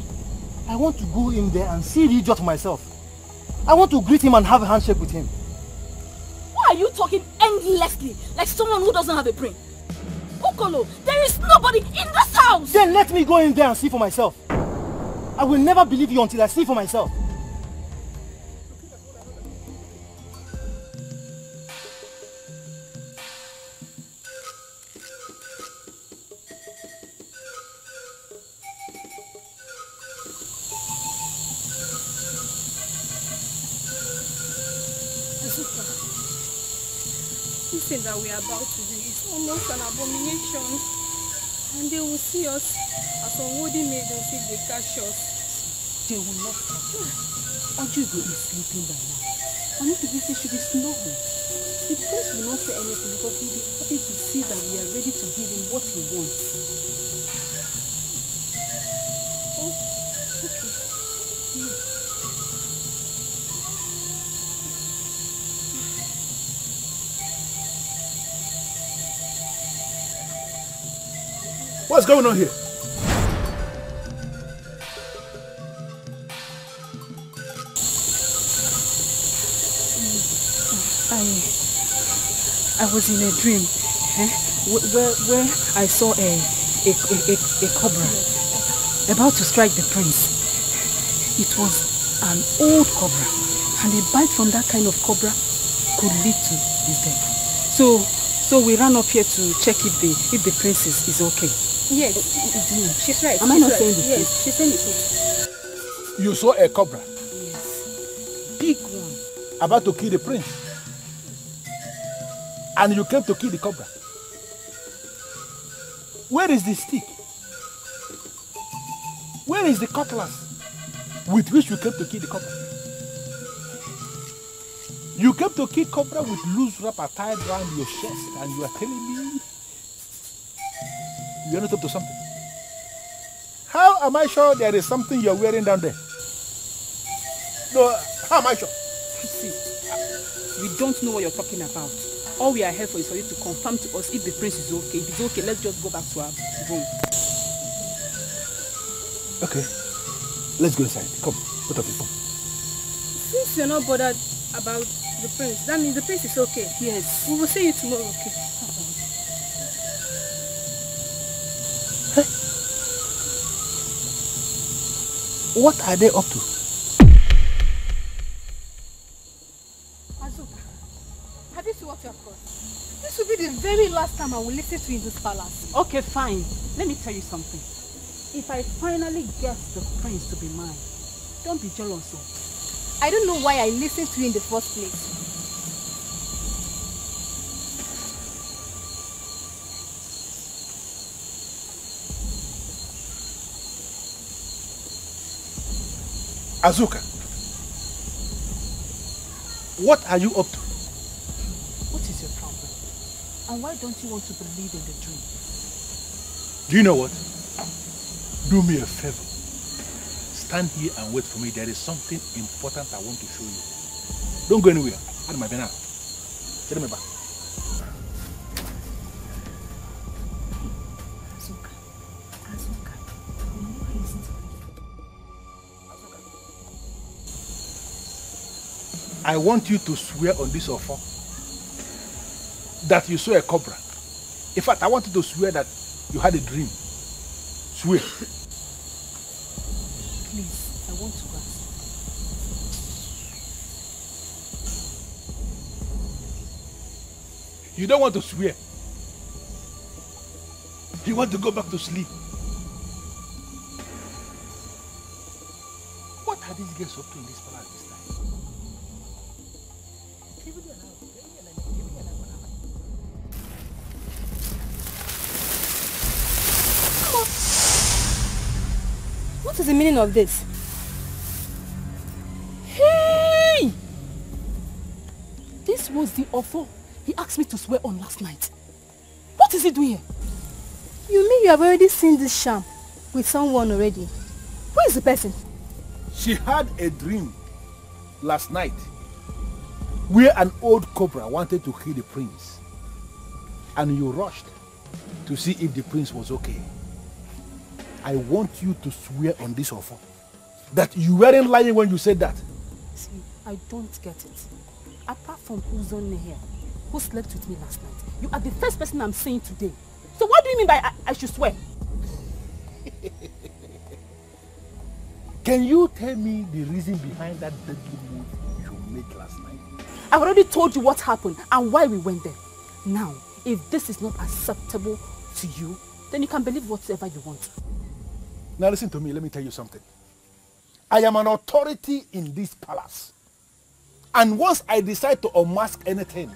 I want to go in there and see the idiot myself. I want to greet him and have a handshake with him. Why are you talking endlessly like someone who doesn't have a brain? Ukolo, there is nobody in this house! Then let me go in there and see for myself. I will never believe you until I see for myself. This thing that we are about to do is almost an abomination. And they will see us as unworthy maidens if they catch us. They will not catch us. Ugezu is sleeping by now. And if the visit should be snowing, the prince will not say anything because he will be happy to see that we are ready to give him what he wants. Oh, okay. Yeah. What's going on here? I was in a dream where I saw a cobra about to strike the prince. It was an old cobra, and a bite from that kind of cobra could lead to his death. So we ran up here to check if the prince is okay. Yes, she's right. Am I not saying this? Yes, she's saying it. You saw a cobra? Yes. Big one. About to kill the prince? And you came to kill the cobra? Where is the stick? Where is the cutlass with which you came to kill the cobra? You came to kill cobra with loose wrapper tied around your chest, and you are telling me you are not up to something. How am I sure there is something you are wearing down there? No, how am I sure? See, we don't know what you're talking about. All we are here for is for you to confirm to us if the prince is okay. If it's okay, let's just go back to our room. Okay, let's go inside. Come, both of you come. Since you're not bothered about the prince, that means the prince is okay. Yes. We will see you tomorrow, okay? Hey. What are they up to? Azuka, have you seen what you have got? This will be the very last time I will listen to you in this palace. Okay, fine. Let me tell you something. If I finally get the prince to be mine, don't be jealous. I don't know why I listened to you in the first place. Azuka, what are you up to? What is your problem? And why don't you want to believe in the dream? Do you know what? Do me a favor. Stand here and wait for me. There is something important I want to show you. Don't go anywhere. Out of my banana. Get me back. I want you to swear on this offer that you saw a cobra. In fact, I want you to swear that you had a dream. Swear. Please, I want to ask. You don't want to swear. You want to go back to sleep. What are these girls up to in this palace this time? What is the meaning of this? Hey! This was the offer he asked me to swear on last night. What is he doing here? You mean you have already seen this sham with someone already? Who is the person? She had a dream last night where an old cobra wanted to kill the prince. And you rushed to see if the prince was okay. I want you to swear on this offer that you weren't lying when you said that. See, I don't get it. Apart from Uzone here, who slept with me last night, you are the first person I'm seeing today. So what do you mean by I should swear? Can you tell me the reason behind that deadly move you made last night? I've already told you what happened and why we went there. Now, if this is not acceptable to you, then you can believe whatever you want. Now listen to me, let me tell you something. I am an authority in this palace. And once I decide to unmask anything,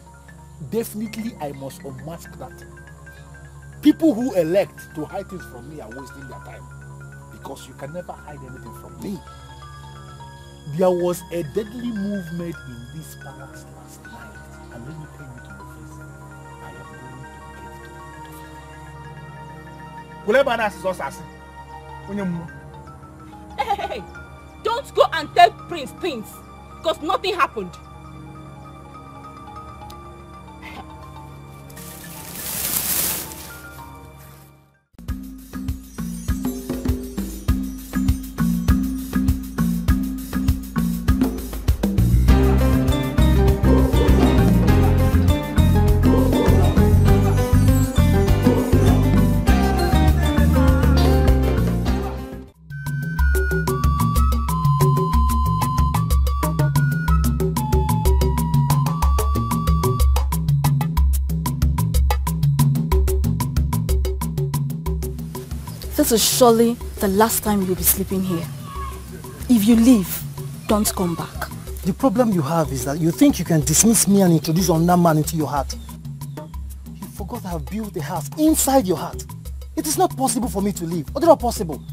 definitely I must unmask that. People who elect to hide things from me are wasting their time. Because you can never hide anything from me. There was a deadly move made in this palace last night. And let me tell you to your face, I am going to get to it. Hey, don't go and tell Prince things, because nothing happened. This is surely the last time you'll be sleeping here. If you leave, don't come back. The problem you have is that you think you can dismiss me and introduce another man into your heart. You forgot I have built a house inside your heart. It is not possible for me to leave. Or not possible.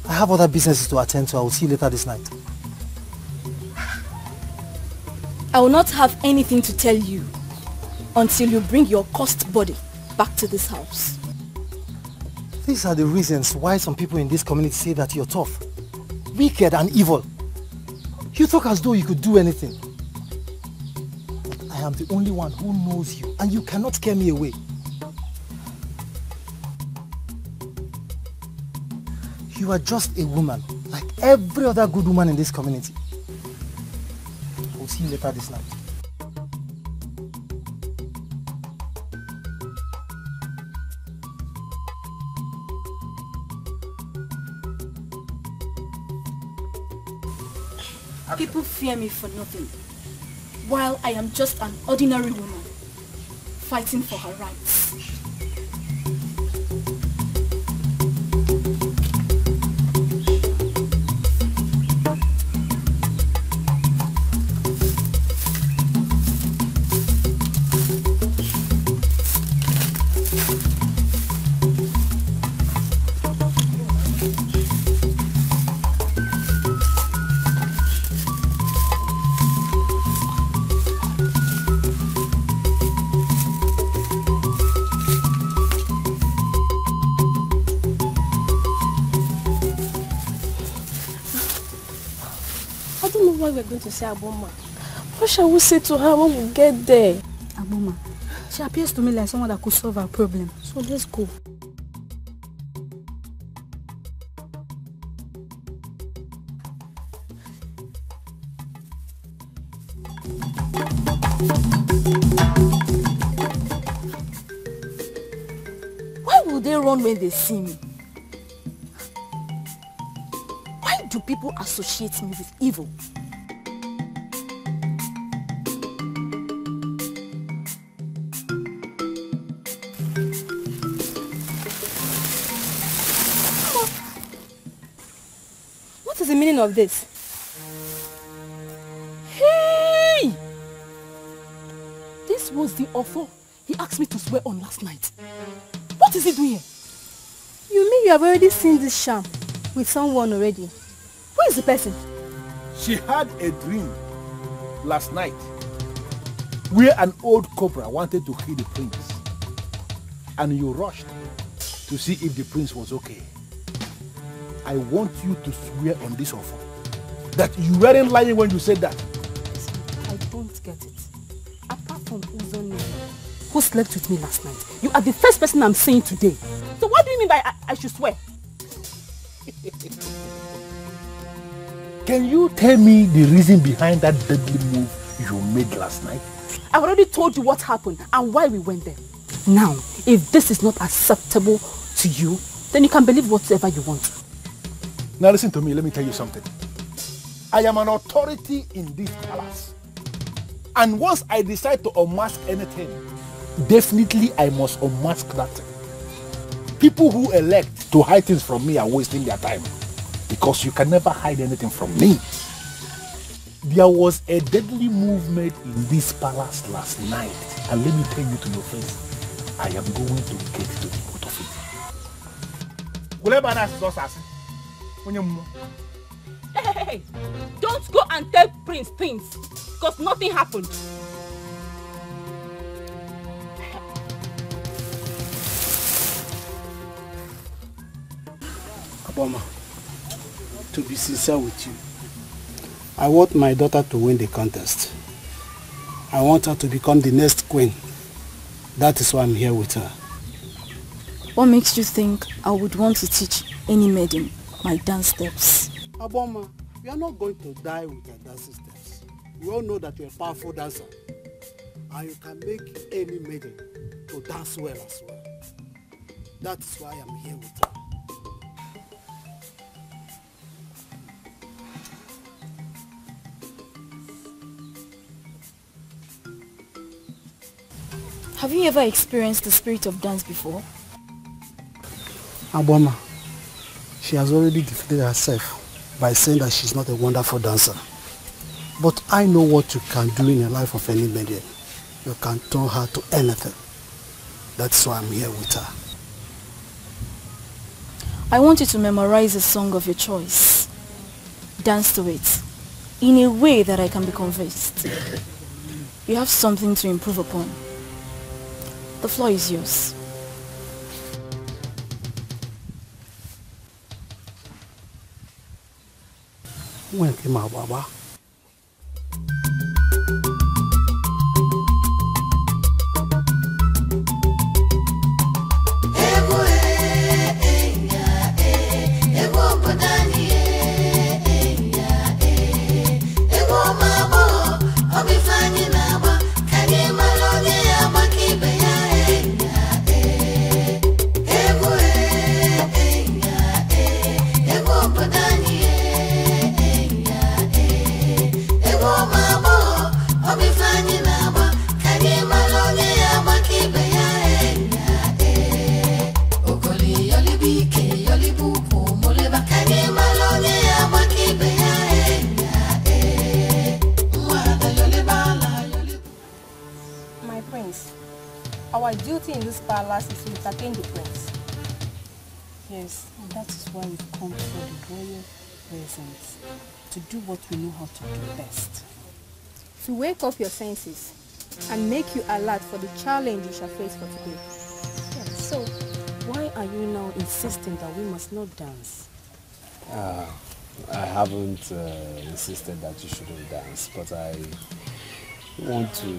I have other businesses to attend to. I will see you later this night. I will not have anything to tell you until you bring your cursed body back to this house. These are the reasons why some people in this community say that you're tough, wicked and evil. You talk as though you could do anything. I am the only one who knows you and you cannot scare me away. You are just a woman, like every other good woman in this community. I will see you later this night. People fear me for nothing, while I am just an ordinary woman, fighting for her rights. We're going to see Aboma. What shall we say to her when we get there? Aboma, she appears to me like someone that could solve our problem. So let's go. Why will they run when they see me? Why do people associate me with evil? meaning of this? Hey! This was the offer he asked me to swear on last night. What is he doing here? You mean you have already seen this sham with someone already? Who is the person? She had a dream last night where an old cobra wanted to kill the prince. And you rushed to see if the prince was okay. I want you to swear on this offer that you weren't lying when you said that. I don't get it. Apart from Uzoni, who slept with me last night, you are the first person I'm seeing today. So what do you mean by I should swear? Can you tell me the reason behind that deadly move you made last night? I've already told you what happened and why we went there. Now, if this is not acceptable to you, then you can believe whatever you want. Now listen to me, let me tell you something. I am an authority in this palace. And once I decide to unmask anything, definitely I must unmask that thing. People who elect to hide things from me are wasting their time. Because you can never hide anything from me. There was a deadly move made in this palace last night. And let me tell you to your face, I am going to get to the root of it. Hey, don't go and tell Prince things, because nothing happened. Aboma, to be sincere with you, I want my daughter to win the contest. I want her to become the next queen. That is why I'm here with her. What makes you think I would want to teach any maiden my dance steps? Aboma, you are not going to die with your dancing steps. We all know that you're a powerful dancer. And you can make any maiden to dance well as well. That is why I'm here with her. Have you ever experienced the spirit of dance before? Aboma, she has already defeated herself by saying that she's not a wonderful dancer. But I know what you can do in the life of any maiden. You can turn her to anything. That's why I'm here with her. I want you to memorize a song of your choice. Dance to it in a way that I can be convinced. You have something to improve upon. The floor is yours. When came out, Baba? Our duty in this palace is to entertain the prince. Yes, and that is why we've come for the royal presence, to do what we know how to do best. To wake up your senses and make you alert for the challenge you shall face for today. Yeah, so, why are you now insisting that we must not dance? I haven't insisted that you shouldn't dance, but I want to,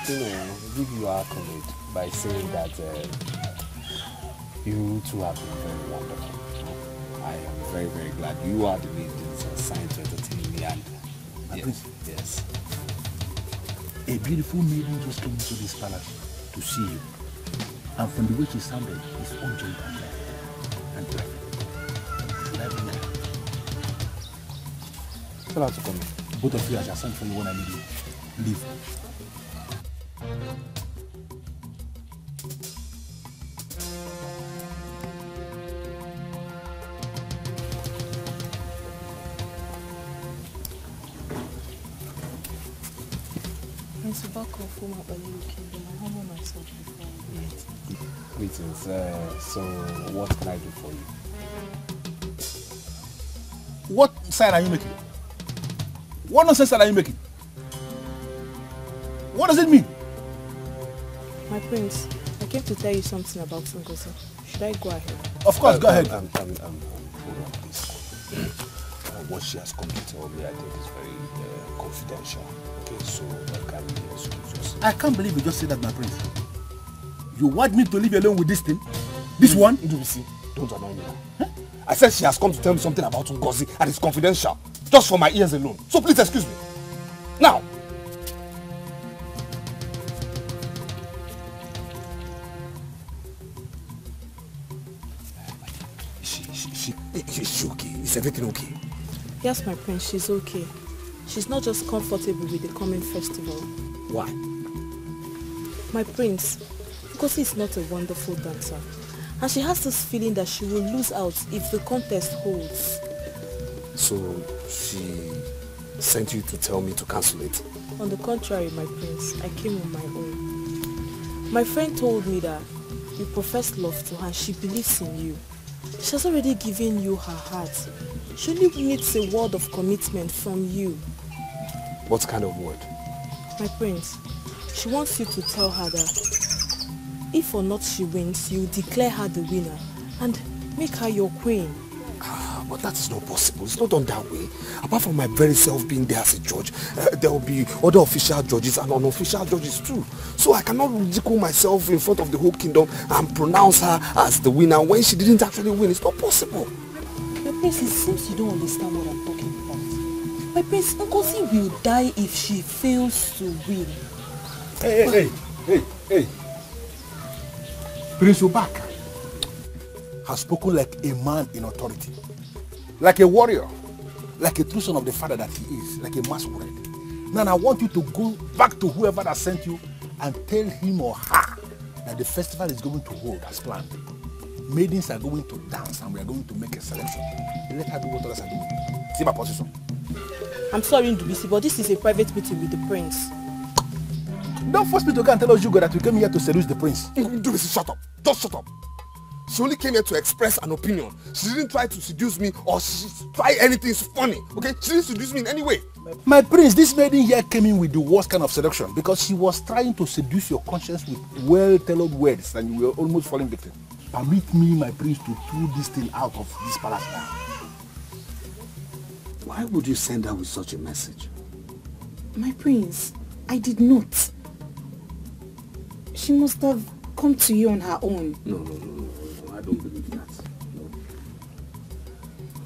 give you accolade by saying that you two have been very wonderful. I am very, very glad you are the maidens assigned to entertain me, and yes. A beautiful maiden just came into this palace to see you. And from the way she sounded, it's urgent and perfect. Should I bring her? Tell her to come in. Both of you, I shall send for you when I need you. Leave. Prince Ubaka of Nollywood Kingdom. I humble myself before you. Greetings. So, what can I do for you? What sign are you making? What nonsense are you making? What does it mean? My prince, I came to tell you something about Ugezu. Should I go ahead? Of course, go ahead. Hold on, please. What she has come to tell me, I think is very confidential. Okay, so I can't believe you just said that, my prince. You want me to leave alone with this thing? This one? Don't annoy me. Huh? I said she has come to tell me something about Ngozi and it's confidential. Just for my ears alone. So please excuse me. Now. She's okay. Is everything okay? Yes, my prince, she's okay. She's not just comfortable with the coming festival. Why? My prince, because he's not a wonderful dancer. And she has this feeling that she will lose out if the contest holds. So she sent you to tell me to cancel it? On the contrary, my prince, I came on my own. My friend told me that you profess love to her and she believes in you. She has already given you her heart. She only needs a word of commitment from you. What kind of word? My prince, she wants you to tell her that if or not she wins, you declare her the winner and make her your queen. But that is not possible. It's not done that way. Apart from my very self being there as a judge, there will be other official judges and unofficial judges too. So I cannot ridicule myself in front of the whole kingdom and pronounce her as the winner when she didn't actually win. It's not possible. My prince, it seems you don't understand what I'm talking about. My prince, Ngozi will die if she fails to win. Hey. Prince Ubaka has spoken like a man in authority, like a warrior, like a true son of the father that he is, like a masquerade. Now I want you to go back to whoever that sent you and tell him or her that the festival is going to hold as planned. Maidens are going to dance and we are going to make a selection. Let her do what others are doing. See my position. I'm sorry, Ndubisi, but this is a private meeting with the prince. Don't force me to go and tell us, Ugo, that we came here to seduce the prince. Ndubisi, shut up. Just shut up. She only came here to express an opinion. She didn't try to seduce me or she try anything funny. Okay? She didn't seduce me in any way. My prince, this maiden here came in with the worst kind of seduction because she was trying to seduce your conscience with well-tailored words and you were almost falling victim. Permit me, my prince, to throw this thing out of this palace now. Why would you send her with such a message? My prince, I did not. She must have come to you on her own. No. I don't believe that. No.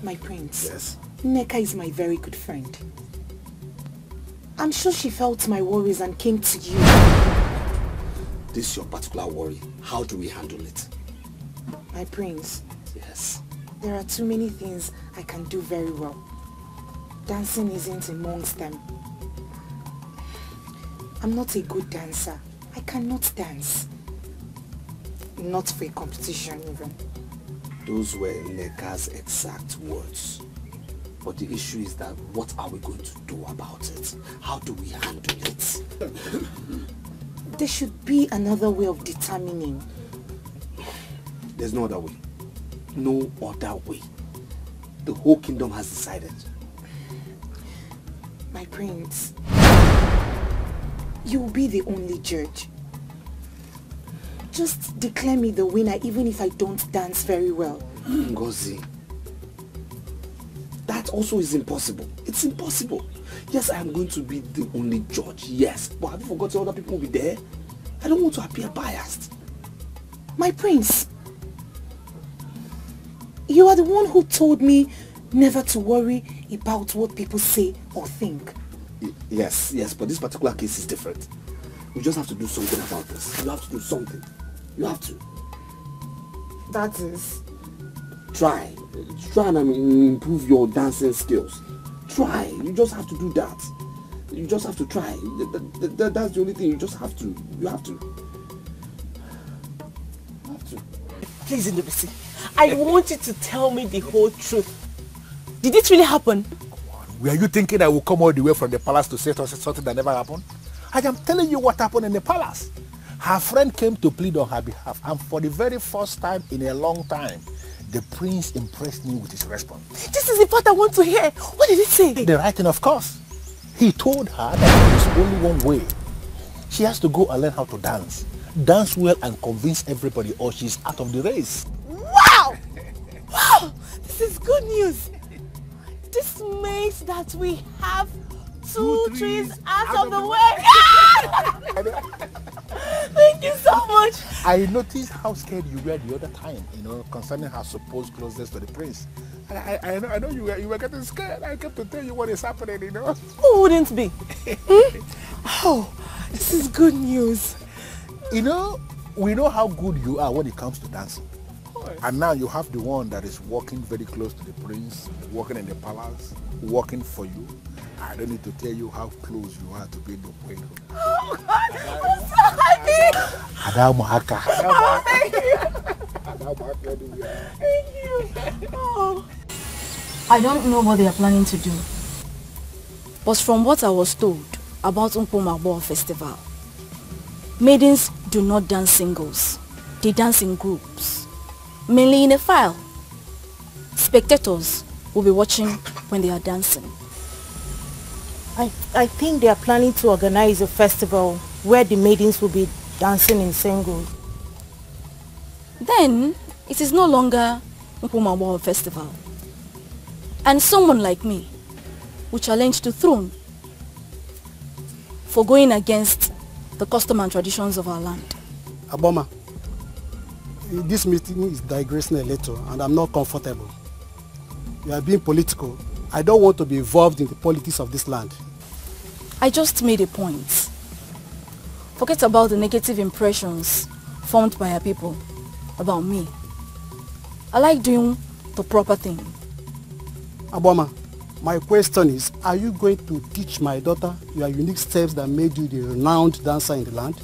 My prince. Yes? Nneka is my very good friend. I'm sure she felt my worries and came to you. This is your particular worry. How do we handle it? My prince. Yes? There are too many things I can do very well. Dancing isn't amongst them. I'm not a good dancer. I cannot dance. Not for a competition even. Those were Nneka's exact words. But the issue is that what are we going to do about it? How do we handle it? There should be another way of determining. There's no other way. No other way. The whole kingdom has decided. My prince, you will be the only judge. Just declare me the winner even if I don't dance very well. Ngozi, that also is impossible. It's impossible. Yes, I am going to be the only judge, yes. But have you forgotten other people will be there? I don't want to appear biased. My prince, you are the one who told me never to worry about what people say or think. Yes, but this particular case is different. We just have to do something about this. You have to do something. You have to. That is? Try and improve your dancing skills. Try. You just have to do that. You just have to try. That's the only thing. You just have to. You have to. Please, Ndubisi, I want you to tell me the whole truth. Did it really happen? Were you thinking I will come all the way from the palace to say something that never happened? I am telling you what happened in the palace. Her friend came to plead on her behalf, and for the very first time in a long time, the prince impressed me with his response. This is the part I want to hear. What did he say? The writing, of course. He told her that there is only one way. She has to go and learn how to dance. Dance well and convince everybody, or she's out of the race. Wow! Wow! This is good news. This means that we have two trees out of the way. Thank you so much. I noticed how scared you were the other time, concerning her supposed closeness to the prince. I know you were getting scared. I kept to tell you what is happening, Who wouldn't be? Oh, this is good news. We know how good you are when it comes to dancing. And now you have the one that is walking very close to the prince, walking in the palace, working for you. I don't need to tell you how close you are to being the queen. Oh God, I'm so happy. Oh, thank you. Thank you. Oh. I don't know what they are planning to do. But from what I was told about Umpo Festival, maidens do not dance singles. They dance in groups, mainly in a file. Spectators will be watching when they are dancing. I think they are planning to organize a festival where the maidens will be dancing in singles. Then it is no longer Umpo Festival. And someone like me will challenge the throne for going against the custom and traditions of our land. Aboma, this meeting is digressing a little and I'm not comfortable. You are being political. I don't want to be involved in the politics of this land. I just made a point. Forget about the negative impressions formed by our people about me. I like doing the proper thing. Aboma, my question is, are you going to teach my daughter your unique steps that made you the renowned dancer in the land?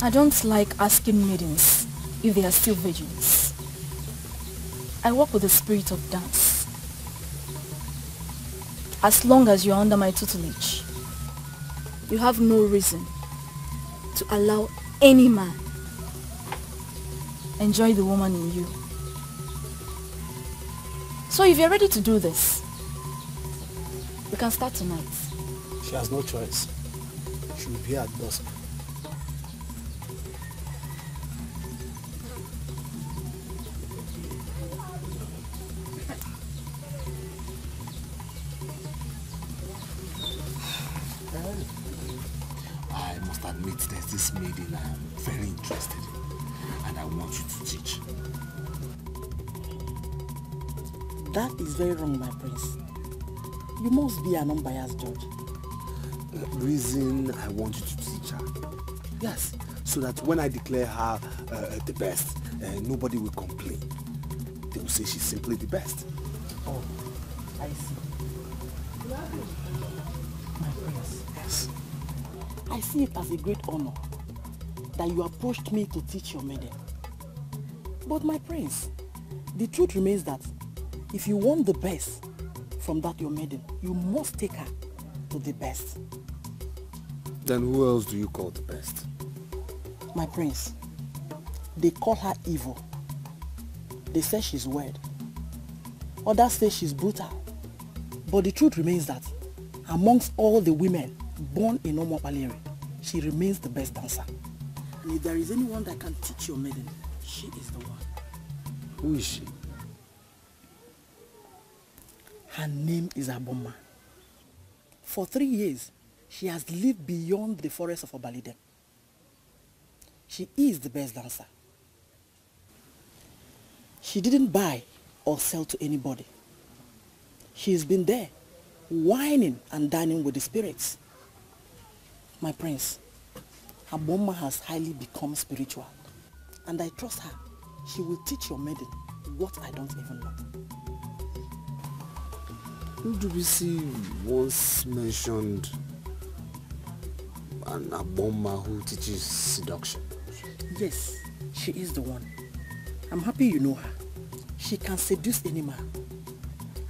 I don't like asking maidens if they are still virgins. I work with the spirit of dance. As long as you are under my tutelage, you have no reason to allow any man enjoy the woman in you. So if you're ready to do this, we can start tonight. She has no choice. She will be here at dusk. I must admit there's this maiden I am very interested in, and I want you to teach. That is very wrong, my prince. You must be an unbiased judge. The reason I want you to teach her, yes, so that when I declare her the best, nobody will complain. They will say she's simply the best. Oh, I see. My prince. Yes. I see it as a great honor that you approached me to teach your maiden. But my prince, the truth remains that if you want the best from that your maiden, you must take her to the best. Then who else do you call the best? My prince, they call her evil. They say she's weird. Others say she's brutal. But the truth remains that amongst all the women born in Omopaleri, she remains the best dancer. And if there is anyone that can teach your maiden, she is the one. Who is she? Her name is Aboma. For 3 years, she has lived beyond the forest of Obalide. She is the best dancer. She didn't buy or sell to anybody. She's been there, whining and dining with the spirits. My prince, Aboma has highly become spiritual, and I trust her. She will teach your maiden what I don't even know. Udubisi once mentioned an Aboma who teaches seduction. Yes, she is the one. I'm happy you know her. she can seduce any man.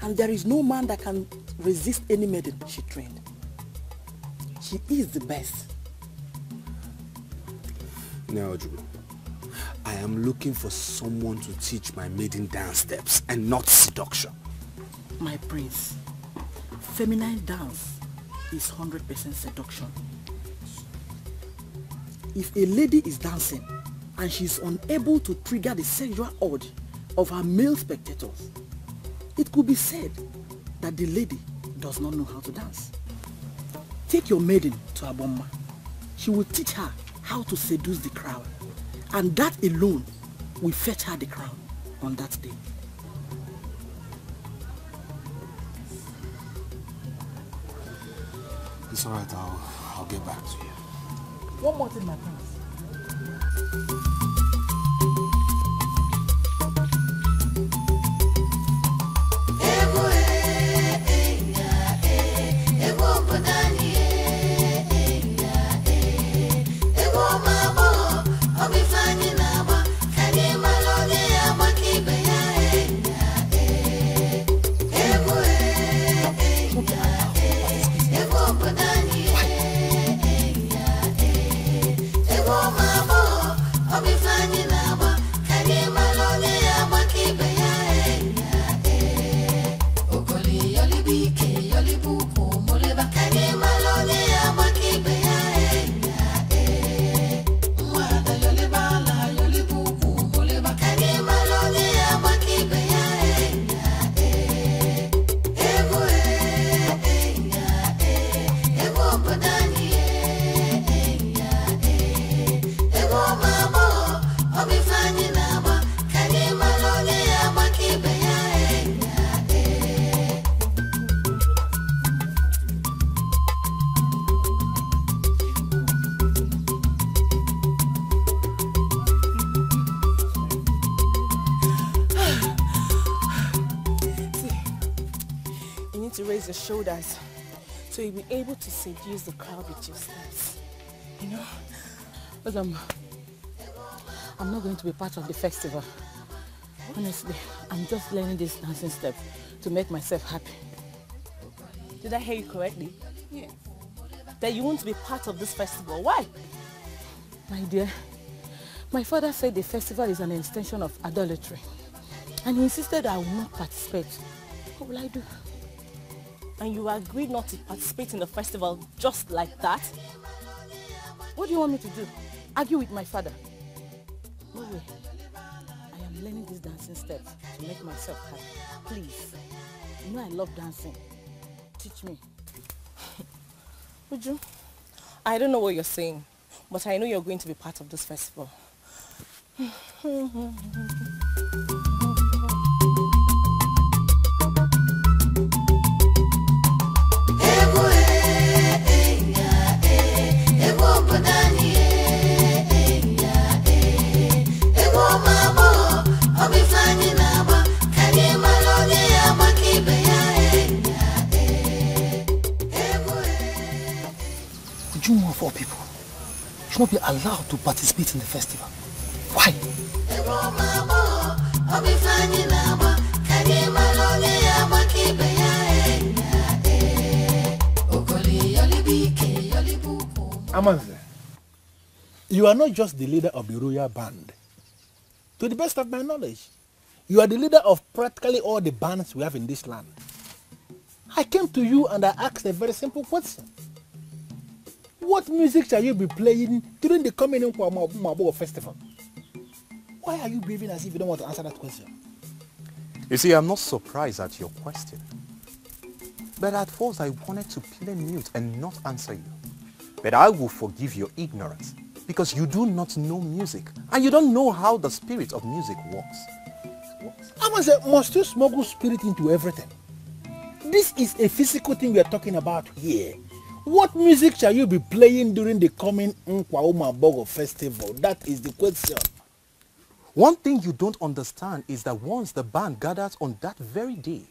And there is no man that can resist any maiden she trained. She is the best. Now, Ugezu, I am looking for someone to teach my maiden dance steps and not seduction. My prince, feminine dance is 100% seduction. If a lady is dancing and she is unable to trigger the sexual urge of her male spectators, it could be said that the lady does not know how to dance. Take your maiden to Abomma. She will teach her how to seduce the crowd, and that alone will fetch her the crown on that day. It's alright, I'll get back to you. One more thing, my prince. Your shoulders so you'll be able to seduce the crowd with your steps. You know? But I'm not going to be part of the festival. Honestly, I'm just learning this dancing step to make myself happy. Did I hear you correctly? Yeah. That you want to be part of this festival. Why? My dear, my father said the festival is an extension of idolatry, and he insisted I will not participate. What will I do? And you agreed not to participate in the festival just like that? What do you want me to do? Argue with my father? No way. I am learning these dancing steps to make myself happy. Please. You know I love dancing. Teach me. Ugezu, I don't know what you're saying, but I know you're going to be part of this festival. More for people should not be allowed to participate in the festival. Why? Amanze, you are not just the leader of the royal band. To the best of my knowledge, you are the leader of practically all the bands we have in this land. I came to you and I asked a very simple question. What music shall you be playing during the coming Mabo festival? Why are you behaving as if you don't want to answer that question? You see, I'm not surprised at your question. But at first I wanted to play mute and not answer you. But I will forgive your ignorance because you do not know music and you don't know how the spirit of music works. Amanze, must you smuggle spirit into everything? This is a physical thing we are talking about here. What music shall you be playing during the coming Nkwauma festival? That is the question. One thing you don't understand is that once the band gathers on that very day,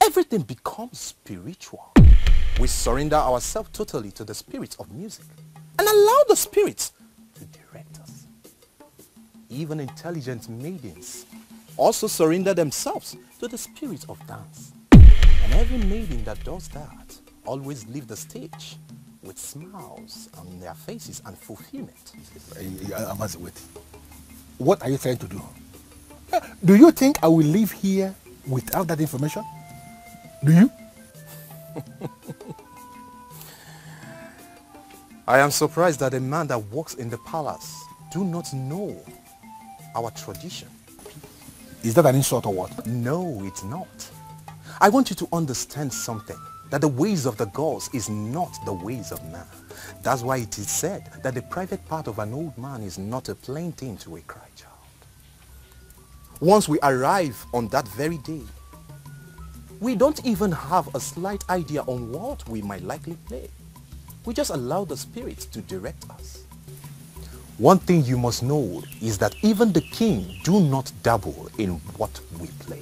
everything becomes spiritual. We surrender ourselves totally to the spirit of music and allow the spirit to direct us. Even intelligent maidens also surrender themselves to the spirit of dance. And every maiden that does that always leave the stage with smiles on their faces and fulfillment. Wait. What are you trying to do? Do you think I will leave here without that information? Do you? I am surprised that a man that works in the palace do not know our tradition. Is that an insult or what? No, it's not. I want you to understand something, that the ways of the gods is not the ways of man. That's why it is said that the private part of an old man is not a plain thing to a cry child. Once we arrive on that very day, we don't even have a slight idea on what we might likely play. We just allow the spirits to direct us. One thing you must know is that even the king do not dabble in what we play.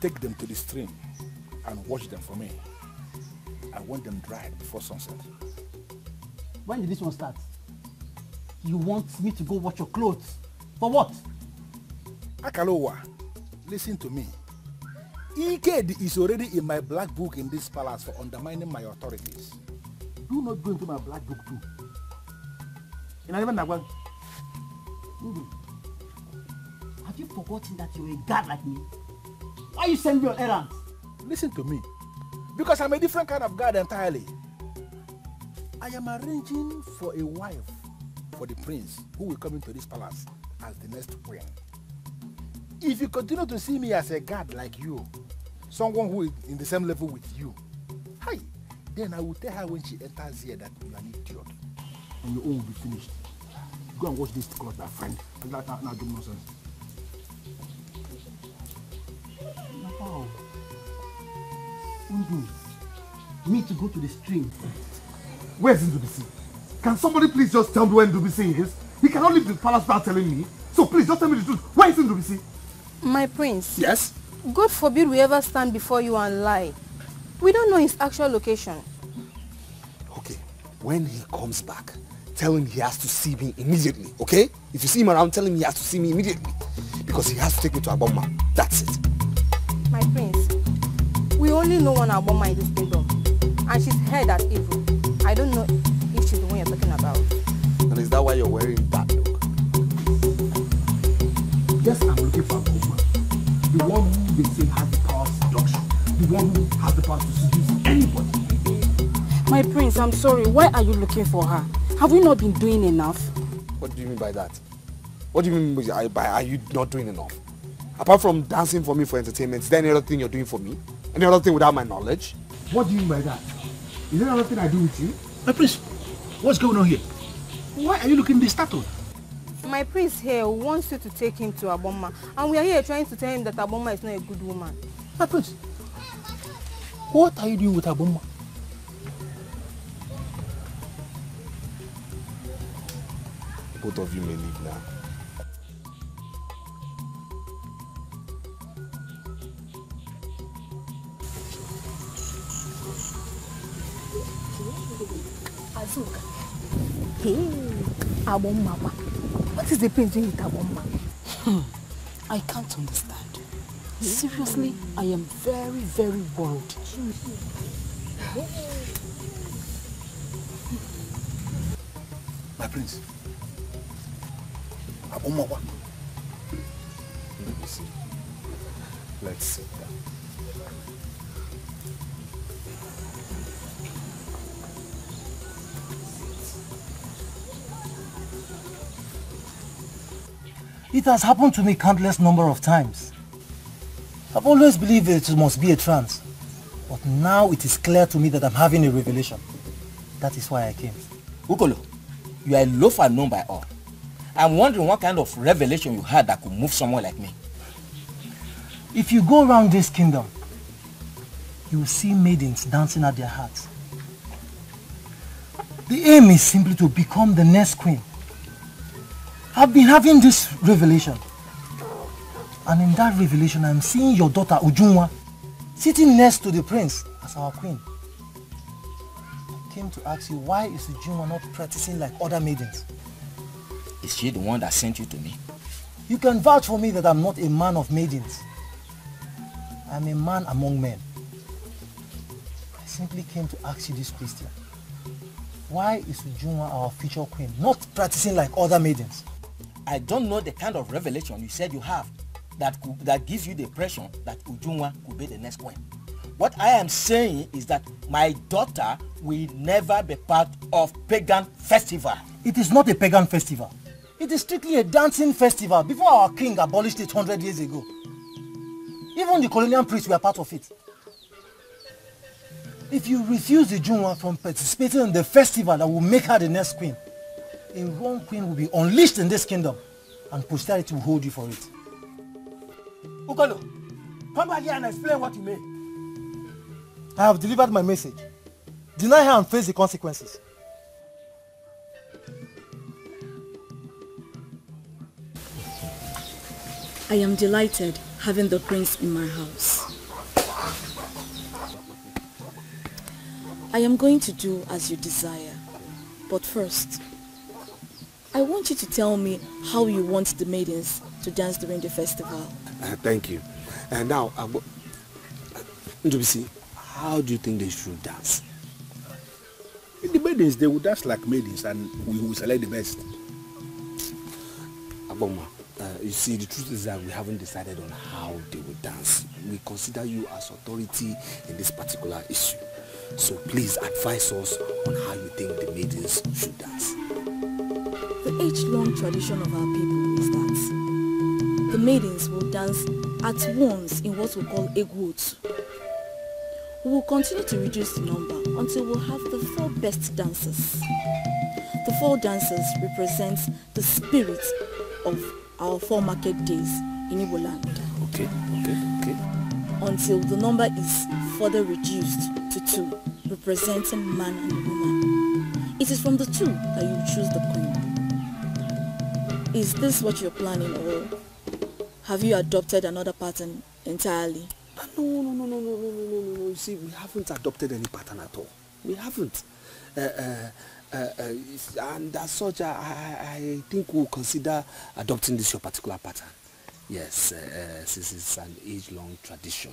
Take them to the stream and wash them for me. I want them dried before sunset. When did this one start? You want me to go wash your clothes? For what? Akalowa, listen to me. Ike is already in my black book in this palace for undermining my authorities. Do not go into my black book too. Have you forgotten that you're a god like me? Why you send me on errands? Listen to me. Because I'm a different kind of god entirely. I am arranging for a wife for the prince who will come into this palace as the next queen. If you continue to see me as a god like you, someone who is in the same level with you, hi, then I will tell her when she enters here that you are an idiot. And your own will be finished. Go and wash this cloth, my friend. Now do nonsense. Wow. Me to go to the stream. Where's Ndubisi? Can somebody please just tell me where Ndubisi is? He cannot leave the palace without telling me. So please just tell me the truth. Where is Ndubisi? My prince. Yes? God forbid we ever stand before you and lie. We don't know his actual location. Okay, when he comes back, tell him he has to see me immediately, okay? If you see him around, tell him he has to see me immediately. Because he has to take me to Aboma. That's it. My prince, we only know one Aboma in this kingdom. And she's head at evil. I don't know if she's the one you're talking about. And is that why you're wearing that look? Yes, I'm looking for Aboma. The one who they say has the power of seduction. The one who has the power to seduce anybody. My prince, I'm sorry. Why are you looking for her? Have we not been doing enough? What do you mean by that? What do you mean by are you not doing enough? Apart from dancing for me for entertainment, is there any other thing you're doing for me? Any other thing without my knowledge? What do you mean by that? Is there another thing I do with you? My prince, what's going on here? Why are you looking this startled? My prince here wants you to take him to Aboma. And we are here trying to tell him that Aboma is not a good woman. My prince, what are you doing with Aboma? Both of you may leave now. Azuka. Hey, Aboma. What is the prince doing with Aboma? I can't understand. Seriously, I am very, very worried. My prince, Aboma. Let me see. Let's sit down. It has happened to me countless number of times. I've always believed it must be a trance. But now it is clear to me that I'm having a revelation. That is why I came. Ukolo, you are a loafer known by all. I'm wondering what kind of revelation you had that could move someone like me. If you go around this kingdom, you will see maidens dancing at their hearts. The aim is simply to become the next queen. I've been having this revelation. And in that revelation, I'm seeing your daughter Ujunwa sitting next to the prince as our queen. I came to ask you, why is Ujunwa not practicing like other maidens? Is she the one that sent you to me? You can vouch for me that I'm not a man of maidens. I'm a man among men. I simply came to ask you this question. Why is Ujunwa, our future queen, not practicing like other maidens? I don't know the kind of revelation you said you have that gives you the impression that Ujunwa could be the next queen. What I am saying is that my daughter will never be part of pagan festival. It is not a pagan festival. It is strictly a dancing festival before our king abolished it 100 years ago. Even the colonial priests were part of it. If you refuse the Ujunwa from participating in the festival that will make her the next queen, a wrong queen will be unleashed in this kingdom and posterity will hold you for it. Ukolo, come back here and explain what you mean. I have delivered my message. Deny her and face the consequences. I am delighted having the prince in my house. I am going to do as you desire. But first, I want you to tell me how you want the maidens to dance during the festival. Thank you. And now, Njubisi, how do you think they should dance? The maidens, they will dance like maidens and we will select the best. Aboma, you see, the truth is that we haven't decided on how they will dance. We consider you as authority in this particular issue. So please advise us on how you think the maidens should dance. The age-long tradition of our people is that the maidens will dance at once in what we call egwotu. We will continue to reduce the number until we'll have the 4 best dancers. The 4 dancers represent the spirit of our 4 market days in Igbo land. Okay. Until the number is further reduced to 2, representing man and woman. It is from the 2 that you choose the queen. Is this what you're planning, or have you adopted another pattern entirely? No. You see, we haven't adopted any pattern at all. We haven't. And as such, I think we'll consider adopting this your particular pattern. Yes, since it's an age-long tradition.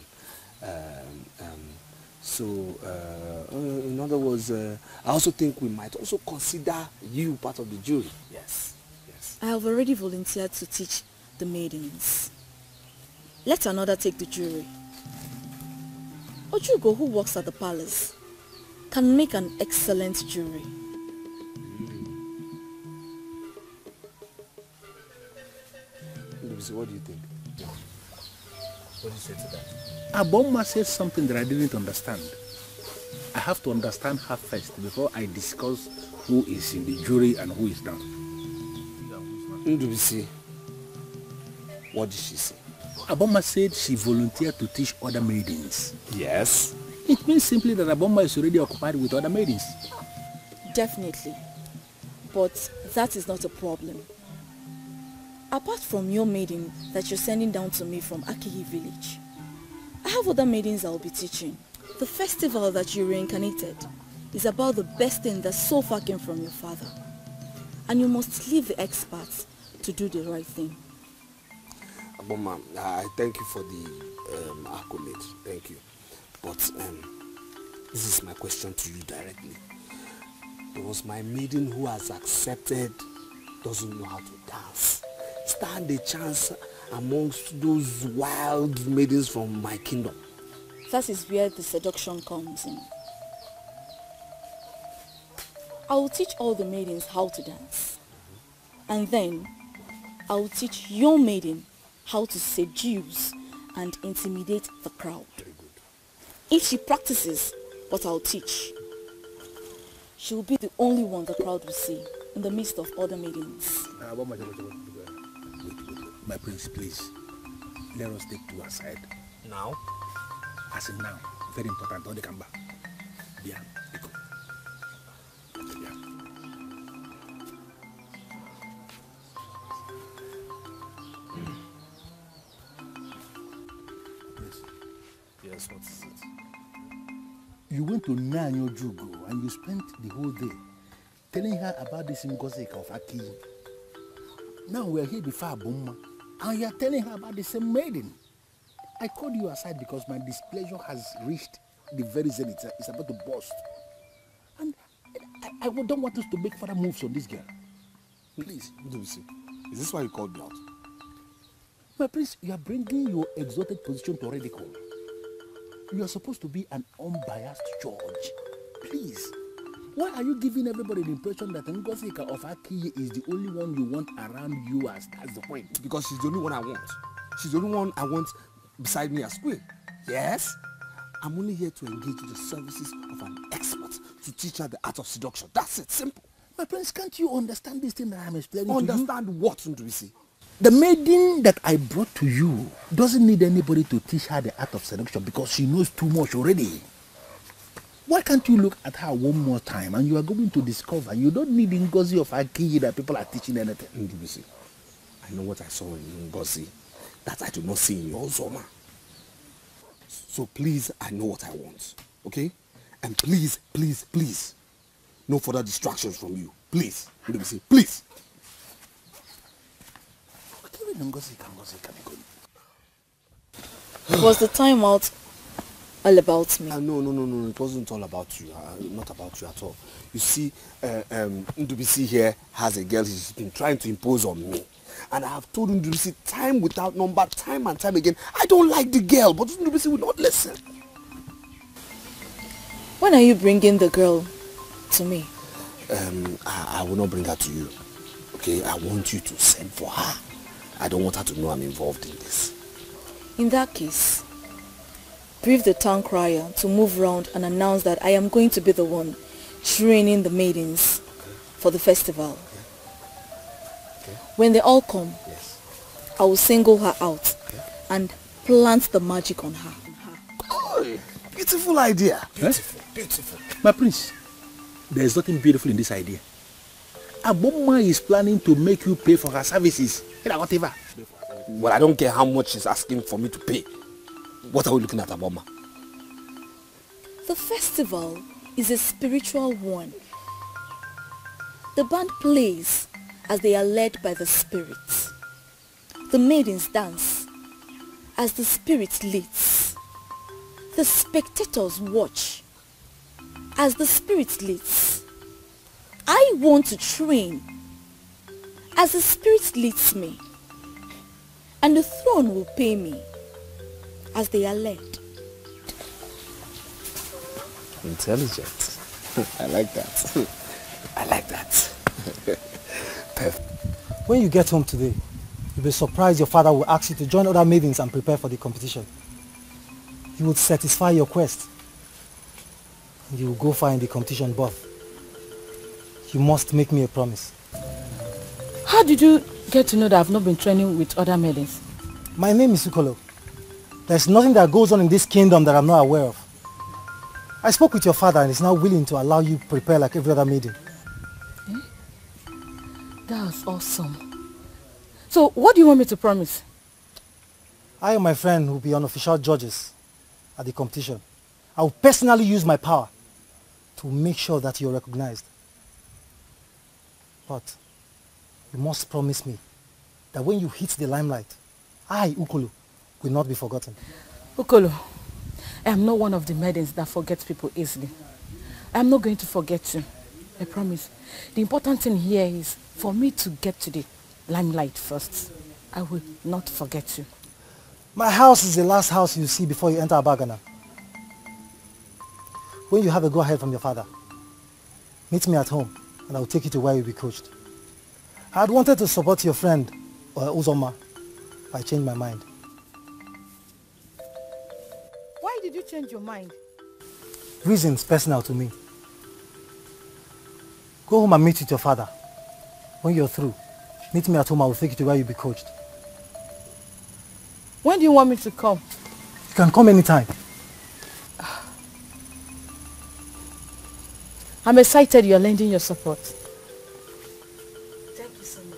In other words, I also think we might also consider you part of the jury. Yes. I have already volunteered to teach the maidens. Let another take the jury. Ugezu, who works at the palace, can make an excellent jury. What do you think? What do you say to that? Aboma said something that I didn't understand. I have to understand her first before I discuss who is in the jury and who is not. Ndubisi, what did she say? Aboma said she volunteered to teach other maidens. Yes. It means simply that Aboma is already occupied with other maidens. Definitely. But that is not a problem. Apart from your maiden that you're sending down to me from Akihi village, I have other maidens I'll be teaching. The festival that you reincarnated is about the best thing that so far came from your father. And you must leave the experts to do the right thing. Aboma, I thank you for the accolade. Thank you. But this is my question to you directly. Because my maiden who has accepted doesn't know how to dance. Stand a chance amongst those wild maidens from my kingdom. That is where the seduction comes in. I will teach all the maidens how to dance. And then I will teach your maiden how to seduce and intimidate the crowd. If she practices what I'll teach, she will be the only one the crowd will see in the midst of other maidens. My prince, please. let us take two aside. Now? As in now. Very important. Don't they come back? Yeah. Yes, what is it? You went to Nanya Jugo and you spent the whole day telling her about this Ngozeka of Aki. Now we are here before Abuma and you are telling her about the same maiden. I called you aside because my displeasure has reached the very zenith. It's about to burst. And I don't want us to make further moves on this girl. Please. Is this why you called me out? My prince, you are bringing your exalted position to ridicule. You are supposed to be an unbiased judge. Please. Why are you giving everybody the impression that Ngozika of Aki is the only one you want around you as that's the point? Because she's the only one I want. She's the only one I want beside me as queen. Yes? I'm only here to engage with the services of an expert to teach her the art of seduction. That's it. Simple. My prince, can't you understand this thing that I'm explaining Understand to you? what, Ndubisi? The maiden that I brought to you doesn't need anybody to teach her the art of seduction because she knows too much already. Why can't you look at her one more time and you are going to discover you don't need Ngozi of Aki that people are teaching anything. Ndubisi, I know what I saw in Ngozi that I do not see in your Zoma. So please, I know what I want, okay? And please, please, please, no further distractions from you. Please, Ndubisi, please. Was the time out all about me? No. It wasn't all about you. Not about you at all. You see, Ndubisi here has a girl he's been trying to impose on me. And I have told Ndubisi time without number, time and time again, I don't like the girl, but Ndubisi will not listen. When are you bringing the girl to me? I will not bring her to you. Okay, I want you to send for her. I don't want her to know I'm involved in this. In that case, brief the town crier to move round and announce that I am going to be the one training the maidens for the festival. Okay. When they all come, I will single her out and plant the magic on her. Oh, beautiful idea. Beautiful. My prince, there is nothing beautiful in this idea. Aboma is planning to make you pay for her services. Whatever. Well, I don't care how much she's asking for me to pay. What are we looking at, Aboma? The festival is a spiritual one. The band plays as they are led by the spirits. The maidens dance as the spirit leads. The spectators watch as the spirit leads. I want to train as the spirit leads me, and the throne will pay me as they are led. Intelligent. I like that. I like that. Perfect. When you get home today, you'll be surprised your father will ask you to join other maidens and prepare for the competition. He would satisfy your quest. And you will go far in the competition, but you must make me a promise. How did you get to know that I've not been training with other maidens? My name is Ukolo. There's nothing that goes on in this kingdom that I'm not aware of. I spoke with your father and he's now willing to allow you prepare like every other maiden. That was awesome. So what do you want me to promise? I and my friend will be unofficial judges at the competition. I will personally use my power to make sure that you're recognized. But you must promise me that when you hit the limelight, I, Ukolo, will not be forgotten. Ukolo, I am not one of the maidens that forgets people easily. I am not going to forget you. I promise. The important thing here is for me to get to the limelight first. I will not forget you. My house is the last house you see before you enter Abagana. When you have a go-ahead from your father, meet me at home and I will take you to where you'll be coached. I had wanted to support your friend, Uzoma, but I changed my mind. Why did you change your mind? Reasons personal to me. Go home and meet with your father. When you're through, meet me at home, I will take you to where you'll be coached. When do you want me to come? You can come anytime. I'm excited you're lending your support. Thank you so much.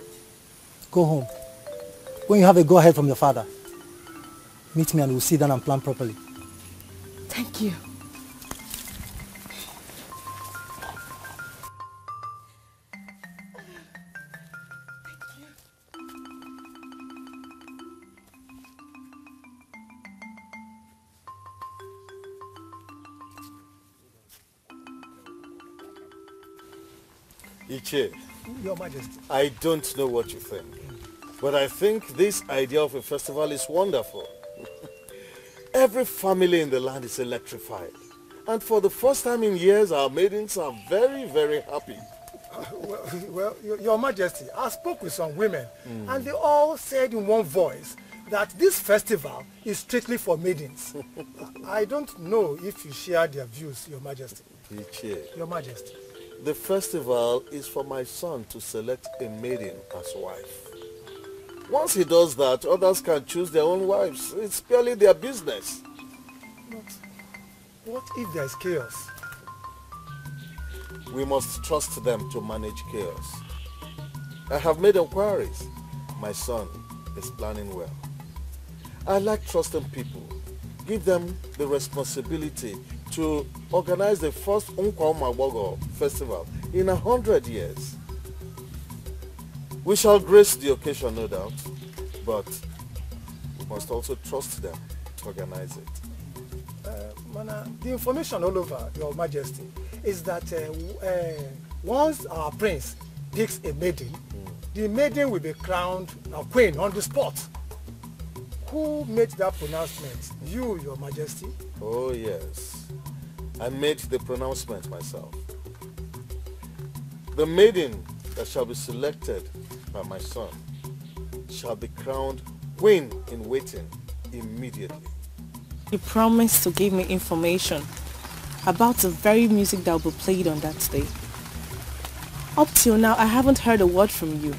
Go home. When you have a go-ahead from your father, meet me and we'll sit down and plan properly. Thank you. Iche, Your Majesty. I don't know what you think, but I think this idea of a festival is wonderful. Every family in the land is electrified. And for the first time in years, our maidens are very, very happy. Well, Your Majesty, I spoke with some women, and they all said in one voice that this festival is strictly for maidens. I don't know if you share their views, Your Majesty. Iche, Your Majesty. the festival is for my son to select a maiden as wife. Once he does that, others can choose their own wives. It's purely their business. But what if there is chaos? We must trust them to manage chaos. I have made inquiries. My son is planning well. I like trusting people. Give them the responsibility to organize the first Nkwa Magbogo festival in 100 years. We shall grace the occasion, no doubt, but we must also trust them to organize it. Mana, the information all over, Your Majesty, is that once our prince picks a maiden, the maiden will be crowned a queen on the spot. Who made that pronouncement? You, Your Majesty? Oh yes, I made the pronouncement myself. The maiden that shall be selected by my son shall be crowned queen in waiting immediately. He promised to give me information about the very music that will be played on that day. Up till now, I haven't heard a word from you.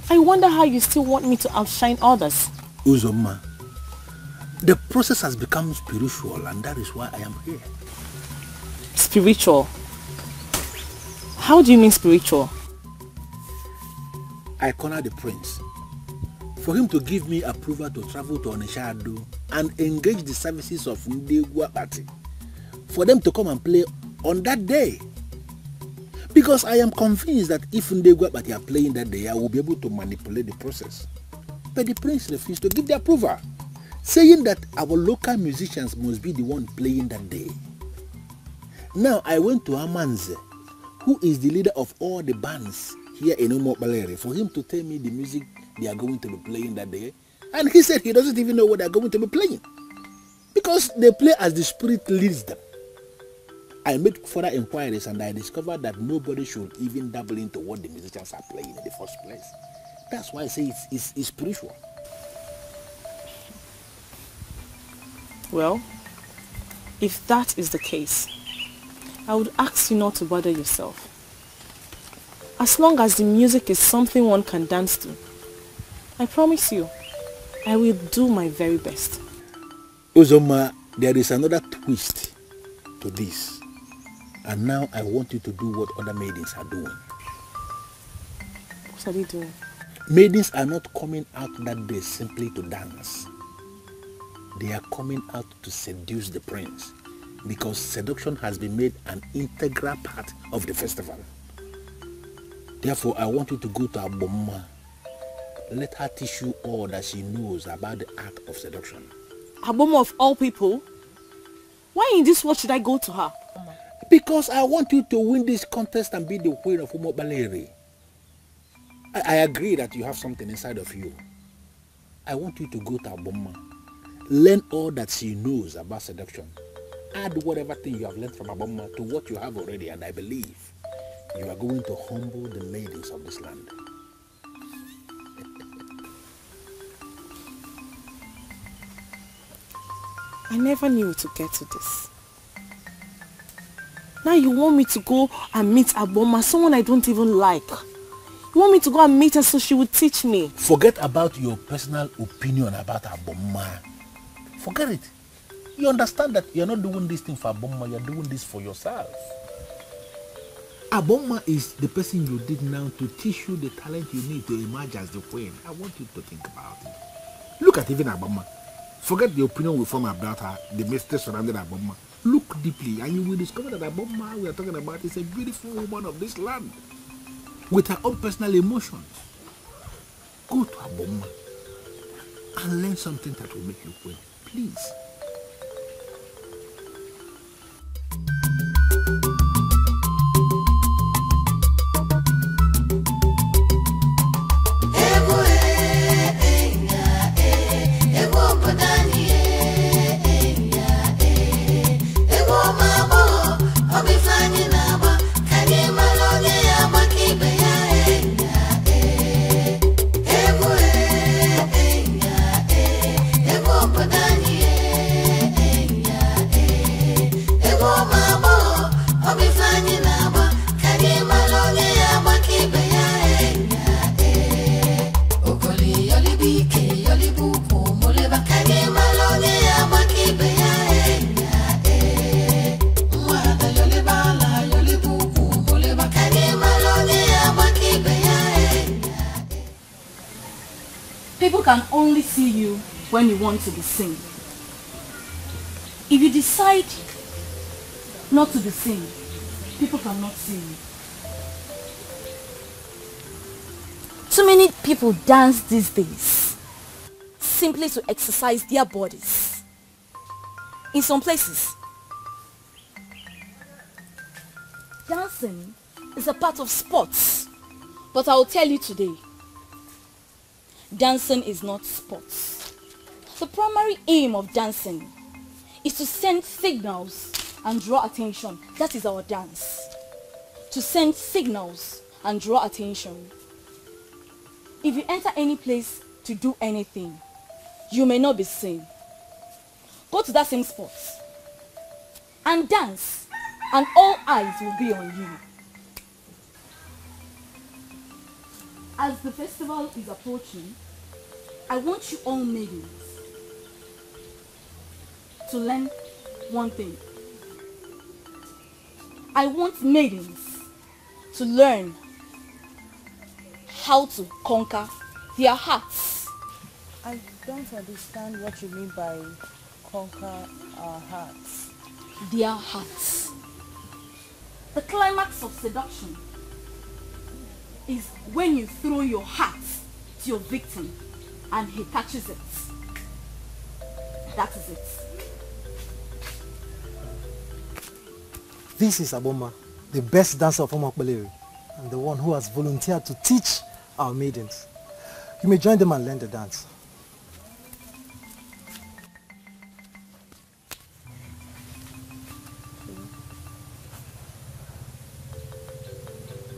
I wonder how you still want me to outshine others. Uzoma, the process has become spiritual, and that is why I am here. Spiritual? How do you mean spiritual? I corner the prince for him to give me approval to travel to Onishado and engage the services of Ndegwa Party for them to come and play on that day. Because I am convinced that if Ndegwa Party are playing that day, I will be able to manipulate the process. But the prince refused to give the approval, saying that our local musicians must be the one playing that day. Now I went to Amanze, who is the leader of all the bands here in Umobaleri, for him to tell me the music they are going to be playing that day. And he said he doesn't even know what they are going to be playing, because they play as the spirit leads them. I made further inquiries and I discovered that nobody should even dabble into what the musicians are playing in the first place. That's why I say it's spiritual. Well, if that is the case, I would ask you not to bother yourself. As long as the music is something one can dance to, I promise you, I will do my very best. Uzoma, there is another twist to this. And now I want you to do what other maidens are doing. What are they doing? Maidens are not coming out that day simply to dance. They are coming out to seduce the prince, because seduction has been made an integral part of the festival. Therefore, I want you to go to Aboma. Let her teach you all that she knows about the art of seduction. Aboma of all people? Why in this world should I go to her? Because I want you to win this contest and be the queen of Umobaleri. I agree that you have something inside of you. I want you to go to Aboma. Learn all that she knows about seduction. Add whatever thing you have learned from Aboma to what you have already, and I believe you are going to humble the maidens of this land. I never knew it would get to this. Now you want me to go and meet Aboma, someone I don't even like. You want me to go and meet her so she would teach me? Forget about your personal opinion about Aboma. Forget it. You understand that you're not doing this thing for Aboma, you're doing this for yourself. Aboma is the person you did now to teach you the talent you need to emerge as the queen. I want you to think about it. Look at even Aboma. Forget the opinion we form about her, the mystery surrounding Aboma. Look deeply and you will discover that Aboma we are talking about is a beautiful woman of this land with her own personal emotions. Go to Aboma and learn something that will make you queen. Please. People can only see you when you want to be seen. If you decide not to be seen, people cannot see you. Too many people dance these days simply to exercise their bodies. In some places, dancing is a part of sports. But I will tell you today, dancing is not sports. The primary aim of dancing is to send signals and draw attention. That is our dance. To send signals and draw attention. If you enter any place to do anything, you may not be seen. Go to that same spot and dance, and all eyes will be on you. As the festival is approaching, I want you all maidens to learn one thing. I want maidens to learn how to conquer their hearts. I don't understand what you mean by conquer our hearts. Their hearts. The climax of seduction is when you throw your heart to your victim and he catches it. That is it. This is Aboma, the best dancer of Omakbaleri, and the one who has volunteered to teach our maidens. You may join them and learn the dance.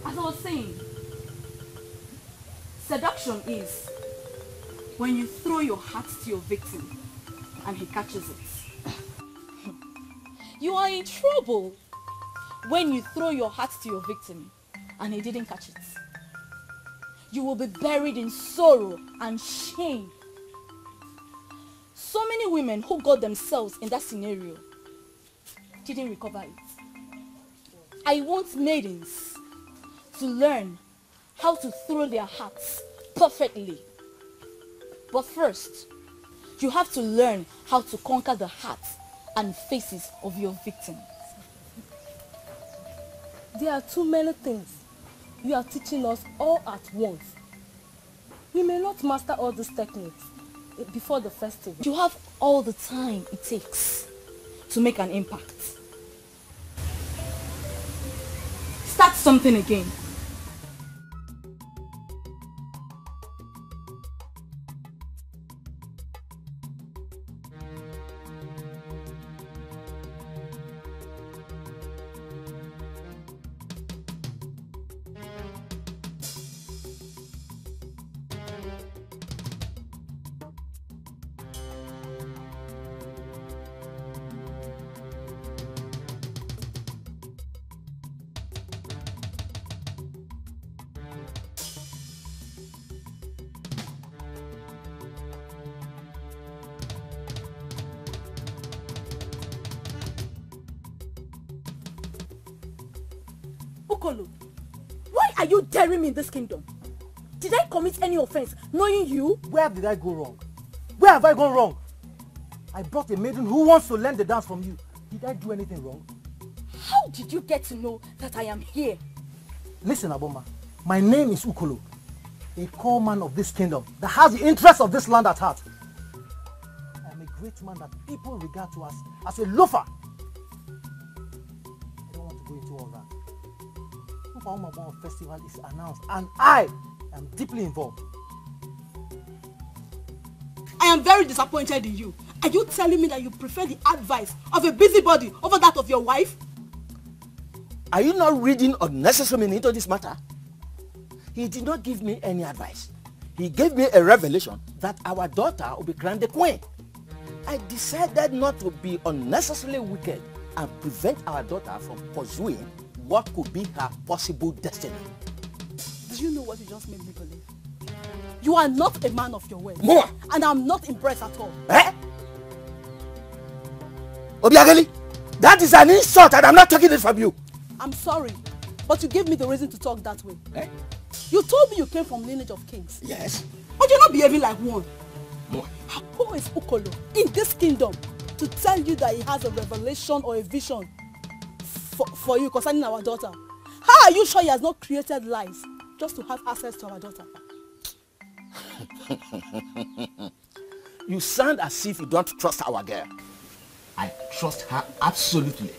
As I was saying, seduction is when you throw your heart to your victim and he catches it. You are in trouble when you throw your heart to your victim and he didn't catch it. You will be buried in sorrow and shame. So many women who got themselves in that scenario didn't recover it. I want maidens to learn how to throw their hearts perfectly. But first, you have to learn how to conquer the hearts and faces of your victims. There are too many things you are teaching us all at once. We may not master all these techniques before the festival. You have all the time it takes to make an impact. Start something again. Ukolo, why are you daring me in this kingdom? Did I commit any offense knowing you? Where did I go wrong? Where have I gone wrong? I brought a maiden who wants to learn the dance from you. Did I do anything wrong? How did you get to know that I am here? Listen, Aboma, my name is Ukolo, a core man of this kingdom that has the interests of this land at heart. I am a great man that people regard to as a loafer. I don't want to go into all that. Mpawumabon Festival is announced and I am deeply involved. I am very disappointed in you. Are you telling me that you prefer the advice of a busybody over that of your wife? Are you not reading unnecessary meaning into this matter? He did not give me any advice. He gave me a revelation that our daughter will be crowned the queen. I decided not to be unnecessarily wicked and prevent our daughter from pursuing what could be her possible destiny. Do you know what you just made me believe? You are not a man of your word. More. And I'm not impressed at all. Eh? Obiageli, that is an insult and I'm not taking it from you. I'm sorry, but you gave me the reason to talk that way. Eh? You told me you came from lineage of kings. Yes. But you're not behaving like one. More. Who is Ukolo in this kingdom to tell you that he has a revelation or a vision for you concerning our daughter? How are you sure he has not created lies just to have access to our daughter? You sound as if you don't trust our girl. I trust her absolutely.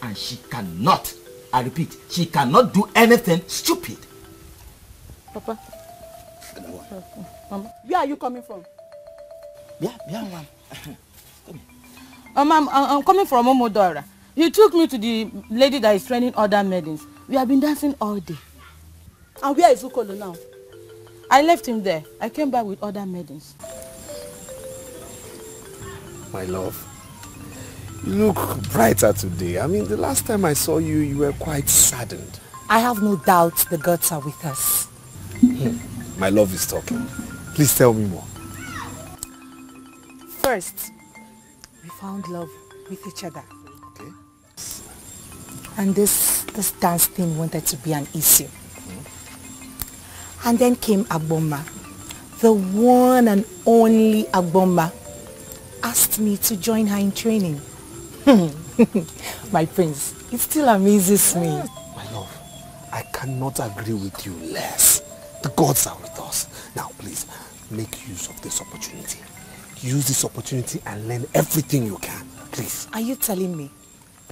And she cannot, I repeat, she cannot do anything stupid. Papa. Mama, where are you coming from? I'm coming from Omodora. He took me to the lady that is training other maidens. We have been dancing all day. And where is Ukolo now? I left him there. I came back with other maidens. My love, you look brighter today. I mean, the last time I saw you, you were quite saddened. I have no doubt the gods are with us. My love is talking. Please tell me more. First, we found love with each other. Okay. And this dance thing wanted to be an issue. And then came Agboma, the one and only Agboma, asked me to join her in training. My prince, it still amazes me. My love, I cannot agree with you less. The gods are with us. Now please, make use of this opportunity. Use this opportunity and learn everything you can. Please. Are you telling me?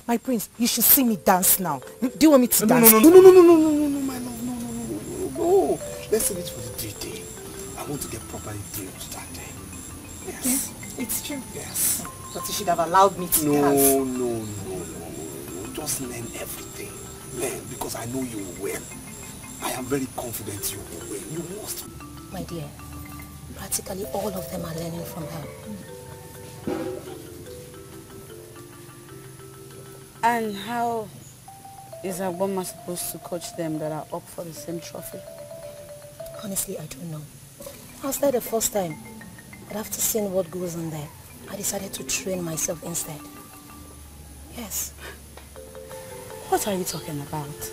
My prince, you should see me dance now. Do you want me to dance? No, my love, no. Let's save it for the day. I want to get properly thrilled that day. Yes. Okay. It's true. Yes. But you should have allowed me to dance. No. Just learn everything. Learn, because I know you will win. I am very confident you will win. You must. My dear, practically all of them are learning from her. And how is Agboma supposed to coach them that are up for the same trophy? Honestly, I don't know. I was there the first time, but after seeing what goes on there, I decided to train myself instead. Yes. What are you talking about?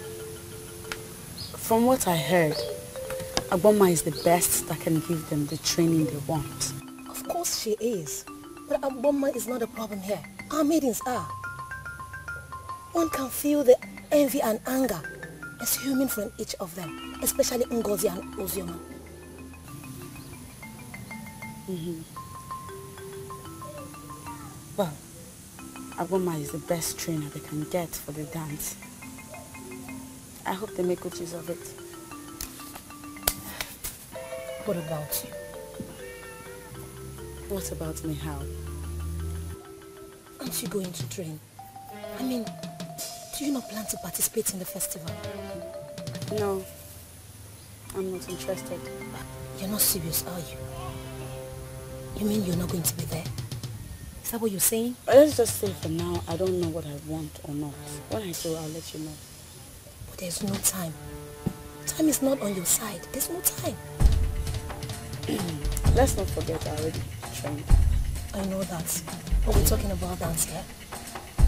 From what I heard, Agboma is the best that can give them the training they want. Of course she is. But Agboma is not the problem here. Our maidens are. One can feel the envy and anger assuming from each of them, especially Ngozi and Ozioma. Well, Agboma is the best trainer they can get for the dance. I hope they make good use of it. What about you? What about me, how? Aren't you going to train? I mean, do you not plan to participate in the festival? No, I'm not interested. You're not serious, are you? You mean you're not going to be there? Is that what you're saying? Let's just say for now, I don't know what I want or not. When I do, I'll let you know. But there's no time. Time is not on your side. There's no time. Let's not forget I already trained. I know that. But we're talking about dance here.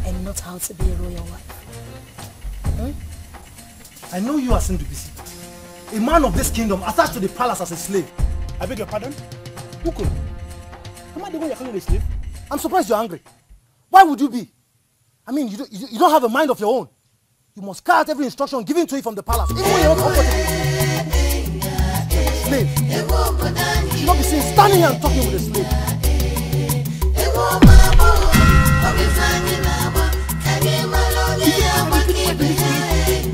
And not how to be a royal wife. I know you are Sindubisi. A man of this kingdom attached to the palace as a slave. I beg your pardon? Uko, am I the one you're calling a slave? I'm surprised you're angry. Why would you be? I mean, you don't have a mind of your own. You must carry out every instruction given to you from the palace, even when you're not comfortable. Slave. You should not be seen standing here and talking with a slave. You're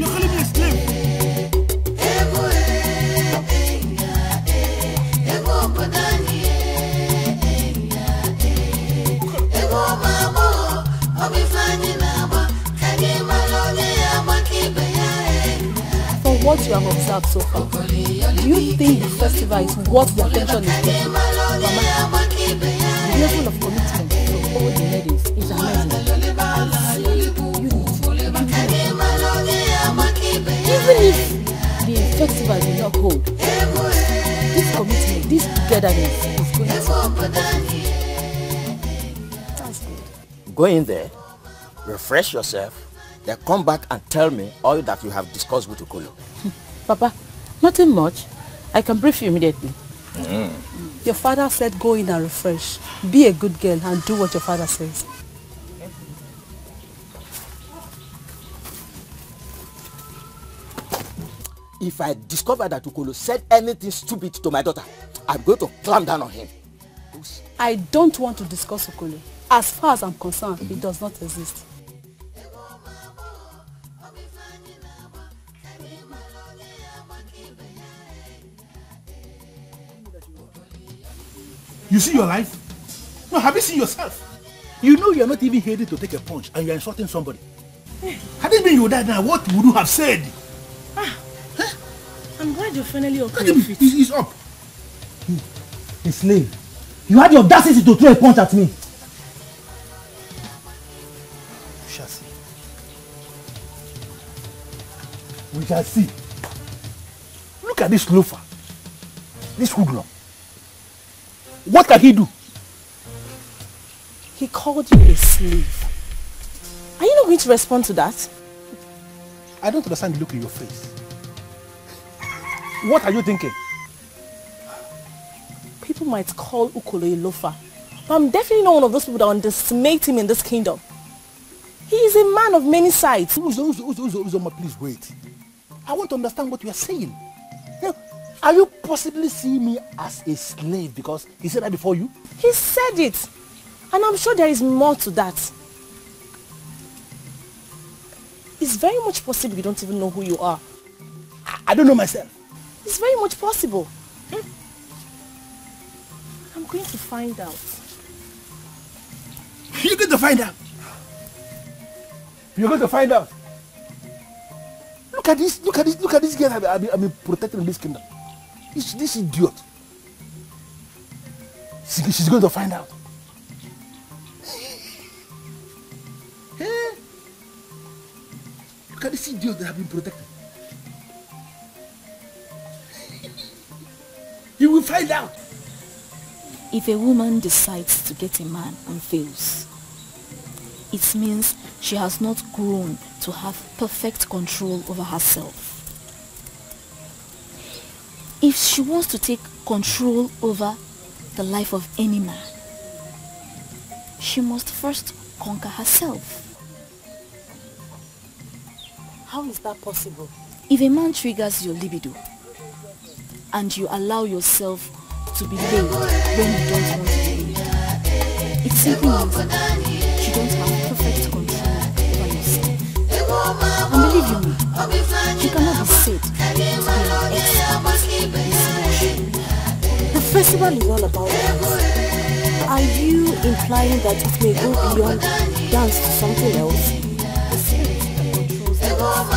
calling me a slave? For what you have observed so far, do you think the festival is worth the attention it's getting? Mama, the level of commitment from all the ladies is amazing. Even if the festival did not hold, this commitment, this togetherness is going to be That's good. Go in there, refresh yourself, then come back and tell me all that you have discussed with Ukolo. Papa, nothing much. I can brief you immediately. Your father said go in and refresh. Be a good girl and do what your father says. If I discover that Ukolo said anything stupid to my daughter, I'm going to clamp down on him. I don't want to discuss Ukolo. As far as I'm concerned, it does not exist. You see your life? No, have you seen yourself? You know you're not even ready to take a punch and you're insulting somebody. Had it been you that now, what would you have said? I'm glad you're finally okay. He's up. A slave. You had the audacity to throw a punch at me. You shall see. We shall see. Look at this loafer. This hoodlum. What can he do? He called you a slave. Are you not going to respond to that? I don't understand the look in your face. What are you thinking? People might call Ukolo a loafer, but I'm definitely not one of those people that underestimate him in this kingdom. He is a man of many sides. Uzoma, please wait. I want to understand what you are saying. Now, are you possibly seeing me as a slave because he said that before you? He said it, and I'm sure there is more to that. It's very much possible you don't even know who you are. I don't know myself. It's very much possible. I'm going to find out. You're going to find out. You're going to find out. Look at this girl I've been protecting in this kingdom. This idiot. She's going to find out. Hey. Look at this idiot that I've been protecting. You will find out. If a woman decides to get a man and fails, it means she has not grown to have perfect control over herself. If she wants to take control over the life of any man, she must first conquer herself. How is that possible? If a man triggers your libido and you allow yourself to be laid when you don't want to be laid, it simply means you don't have perfect control over yourself. And believe you me, you cannot be said to be an expert in seduction. The festival is all about dance. Are you implying that it may go beyond dance to something else? The spirit that controls the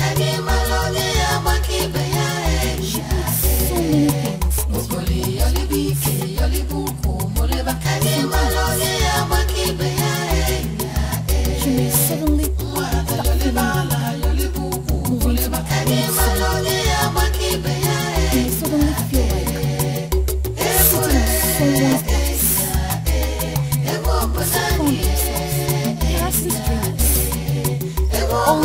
dance is extremely visible. She puts so many things into your she may suddenly start feeling moving to the point side. You may suddenly feel like sitting on someone's laps. Found themselves caressing strangers. All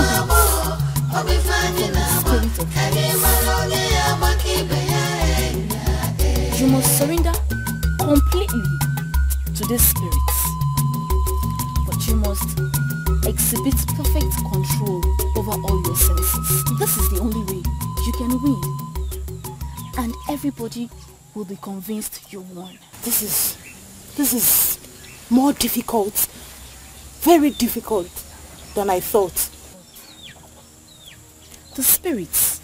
You must surrender completely to these spirits. But you must exhibit perfect control over all your senses. This is the only way you can win. And everybody will be convinced you won. This is more difficult, very difficult than I thought. The spirits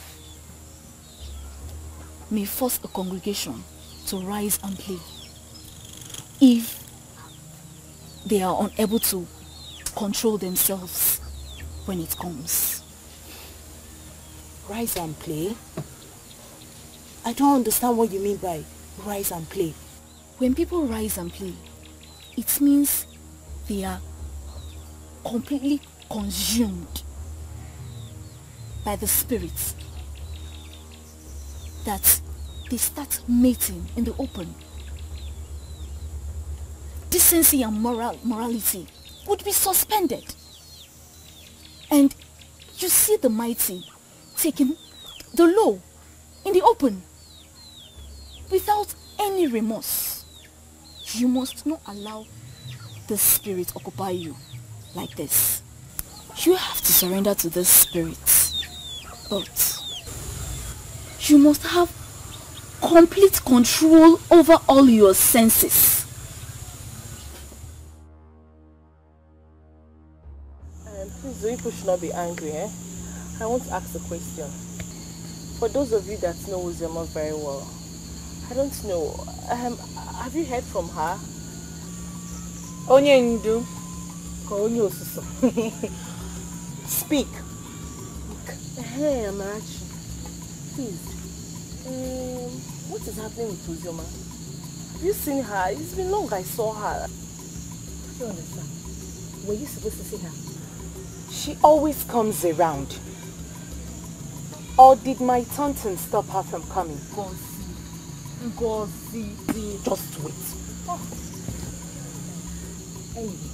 may force a congregation to rise and play if they are unable to control themselves when it comes. Rise and play? I don't understand what you mean by rise and play. When people rise and play, it means they are completely consumed by the spirits, that they start mating in the open. Decency and morality would be suspended. And you see the mighty taking the low in the open without any remorse. You must not allow the spirit occupy you like this. You have to surrender to the spirit, but you must have complete control over all your senses. Please, you people should not be angry, eh? I want to ask a question. For those of you that know Ugezu very well, I don't know, have you heard from her? Onye Ndu, Onye Osuso. Speak. Hey, Amarachi, please. What is happening with Ugezu? Have you seen her? It's been long I saw her. I don't understand. Were you supposed to see her? She always comes around. Or did my tonto stop her from coming? Ngozi. Just wait. Oh. Anyway,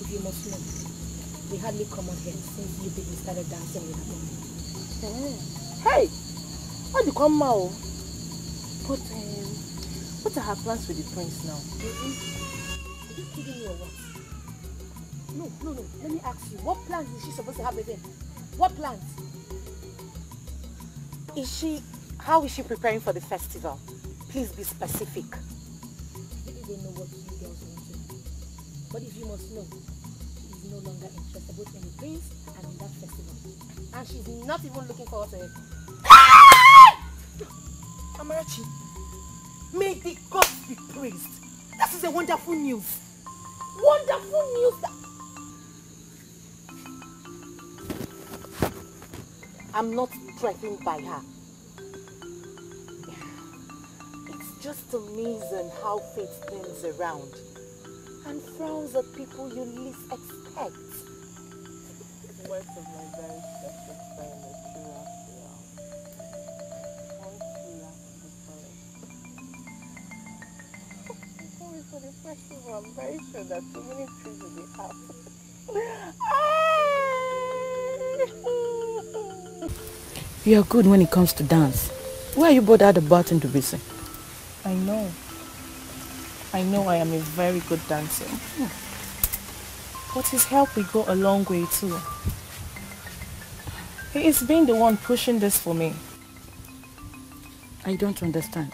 if you must know, we hardly come out here since you people started dancing with her. Hey! What do you come now? But, what are her plans with the prince now? Are you kidding me or what? No. Let me ask you. What plans is she supposed to have with him? What plans? How is she preparing for the festival? Please be specific. I really don't know what you girls want to do. But if you must know, she's no longer interested both in the prince and in that festival. And she's not even looking forward to it. Amarachi, may the gods be praised. This is a wonderful news. Wonderful news. I'm not threatened by her. It's just amazing how fate turns around and frowns at people you least expect. Words of my very special friend, the true after all. One true after the for the festival, I'm very sure that so many things will be happening. You are good when it comes to dance. Why are you bothered about Ndubisi? I know I am a very good dancer. But his help will go a long way too. He is being the one pushing this for me. I don't understand.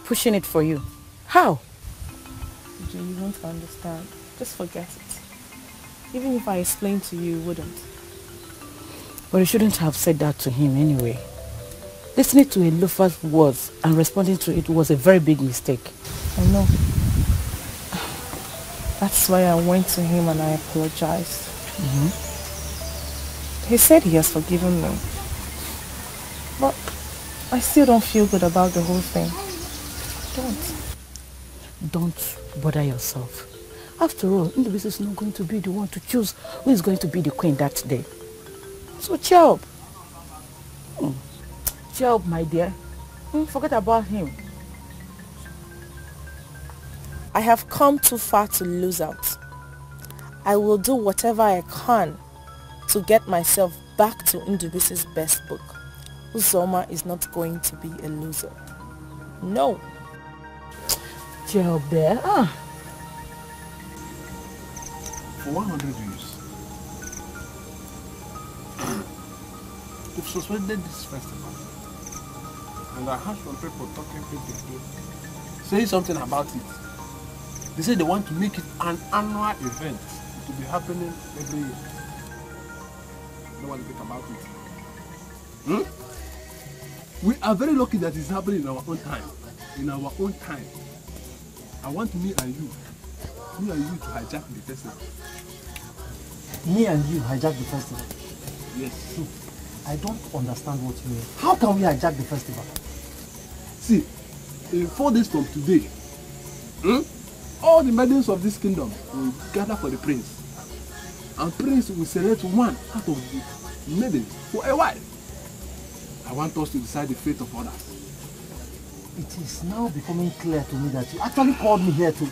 Pushing it for you. How? You won't understand. Just forget it. Even if I explain to you, you wouldn't. But you shouldn't have said that to him anyway. Listening to a loafer's words and responding to it was a very big mistake. I know. That's why I went to him and I apologized. He said he has forgiven me. But I still don't feel good about the whole thing. Don't bother yourself. After all, Ndubisi is not going to be the one to choose who is going to be the queen that day. So cheer up. Cheer up, my dear. Forget about him. I have come too far to lose out. I will do whatever I can to get myself back to Ndubisi's best book. Uzoma is not going to be a loser. No. Job there. For 100 years, they've suspended this festival. And I heard some people talking, saying something about it. They say they want to make it an annual event to be happening every year. No one think about it. We are very lucky that it's happening in our own time. In our own time. I want me and you to hijack the festival. Me and you hijack the festival? Yes. Look, I don't understand what you mean. How can we hijack the festival? See, in 4 days from today, all the maidens of this kingdom will gather for the prince. And prince will select one out of the maidens for a wife. I want us to decide the fate of others. It is now becoming clear to me that you actually called me here to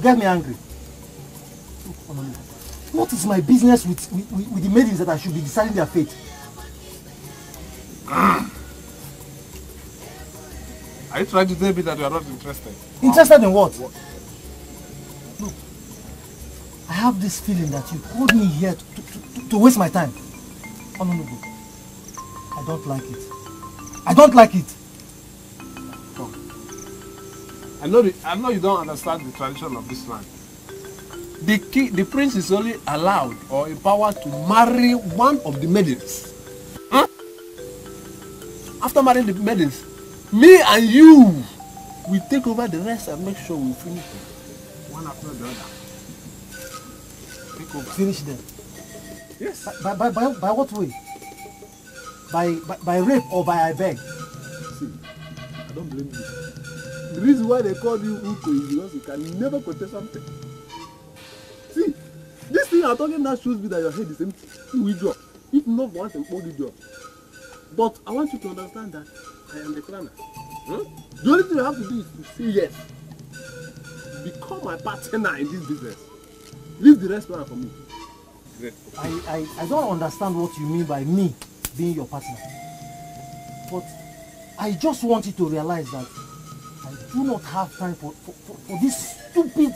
get me angry. Look, Honolulu, what is my business with the maidens that I should be deciding their fate? Are you trying to tell me that you are not interested? Interested in what? Look, I have this feeling that you called me here to waste my time. Honolulu, I don't like it. I don't like it. I know you don't understand the tradition of this land. The prince is only allowed or empowered to marry one of the maidens. After marrying the maidens, me and you will take over the rest and make sure we finish them one after the other. Take over. Finish them? Yes. By what way? By rape or by I beg? See, I don't blame you. The reason why they call you Uko is because you can never contest something. See, this thing I'm talking now shows me that your head is empty. You withdraw. If not once and only withdraw. But I want you to understand that I am the planner. The only thing you have to do is to say yes. Become my partner in this business. Leave the rest plan for me. Great. I don't understand what you mean by me being your partner. But I just want you to realize that I do not have time for this stupid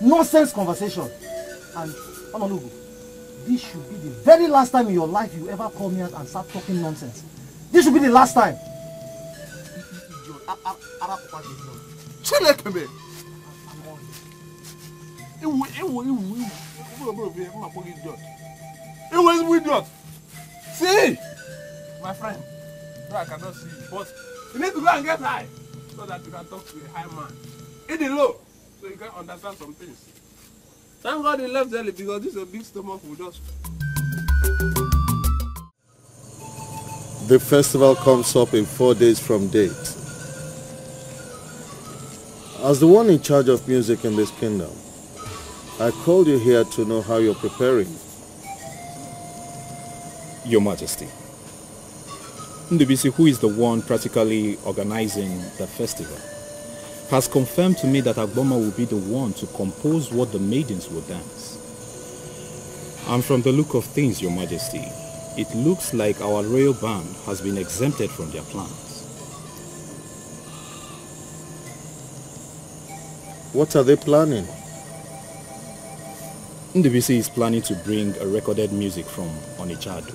nonsense conversation. And Honolulu, this should be the very last time in your life you ever call me out and start talking nonsense. This should be the last time. See, my friend, I cannot see you, but you need to go and get high so that you can talk to a high man. Eat it low so you can understand some things. Thank God he left early because this is a big stomach will just. The festival comes up in 4 days from date. As the one in charge of music in this kingdom, I called you here to know how you're preparing. Your Majesty, Ndubisi, who is the one practically organizing the festival, has confirmed to me that Agboma will be the one to compose what the maidens will dance. And from the look of things, Your Majesty, it looks like our royal band has been exempted from their plans. What are they planning? Ndubisi is planning to bring a recorded music from Onichado.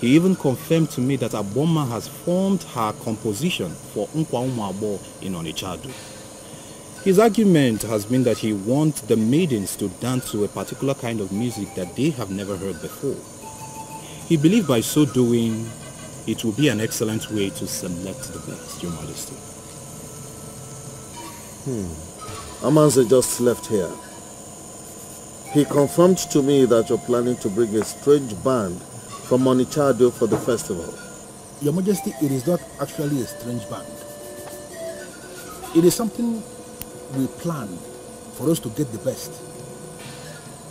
He even confirmed to me that Agboma has formed her composition for Nkwa Umwabo in Onichado. His argument has been that he wants the maidens to dance to a particular kind of music that they have never heard before. He believed by so doing, it will be an excellent way to select the best, Your Majesty. Amanze just left here. He confirmed to me that you're planning to bring a strange band from Onichado for the festival. Your Majesty, it is not actually a strange band. It is something we planned for us to get the best.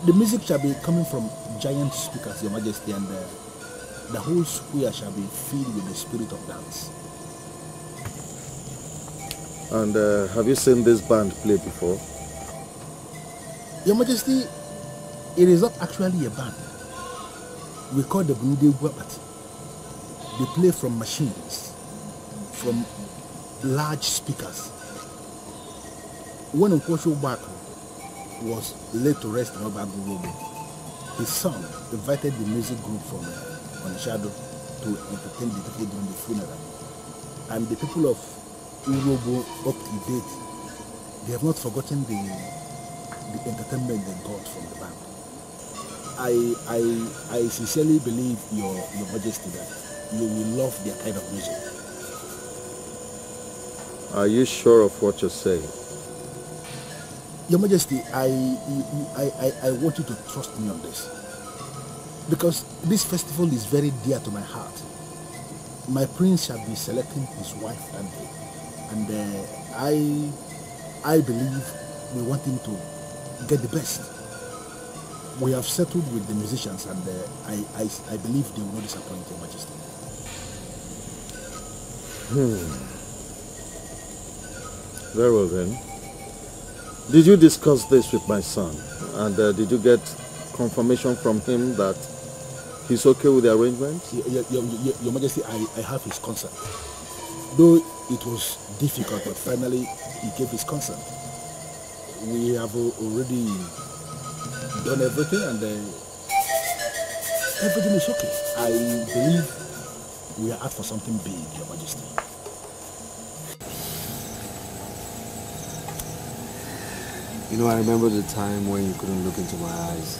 The music shall be coming from giant speakers, Your Majesty, and the whole square shall be filled with the spirit of dance. And have you seen this band play before? Your Majesty, it is not actually a band. We call the Bunde Guapati. They play from machines. from large speakers. When Nkosho Baku was laid to rest in Obagu Robo, his son invited the music group from Onitsha to entertain the people during the funeral. And the people of Urobo up to date, they have not forgotten the entertainment they got from the band. I sincerely believe your Majesty that you will love their kind of music. Are you sure of what you're saying? Your Majesty, I want you to trust me on this. Because this festival is very dear to my heart. My prince shall be selecting his wife and I believe we want him to get the best. We have settled with the musicians and I believe they will not disappoint Your Majesty. Very well then. Did you discuss this with my son? And did you get confirmation from him that he's okay with the arrangement? Your Majesty, I have his consent. Though it was difficult, but finally he gave his consent. We have already done everything and everything is okay. I believe we are out for something big, Your Majesty. You know, I remember the time when you couldn't look into my eyes.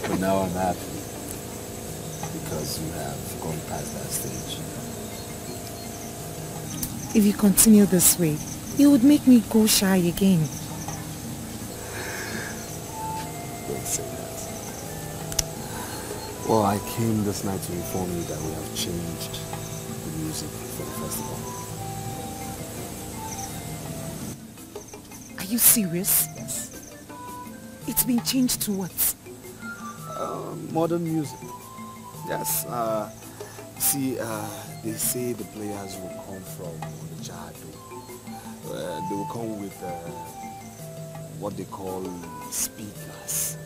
But now I'm happy because you have gone past that stage. If you continue this way, it would make me go shy again. Don't say that. Well, I came this night to inform you that we have changed the music for the festival. Are you serious? Yes. It's been changed to what? Modern music. Yes. See, they say the players will come from Onitsha. They will come with what they call speakers.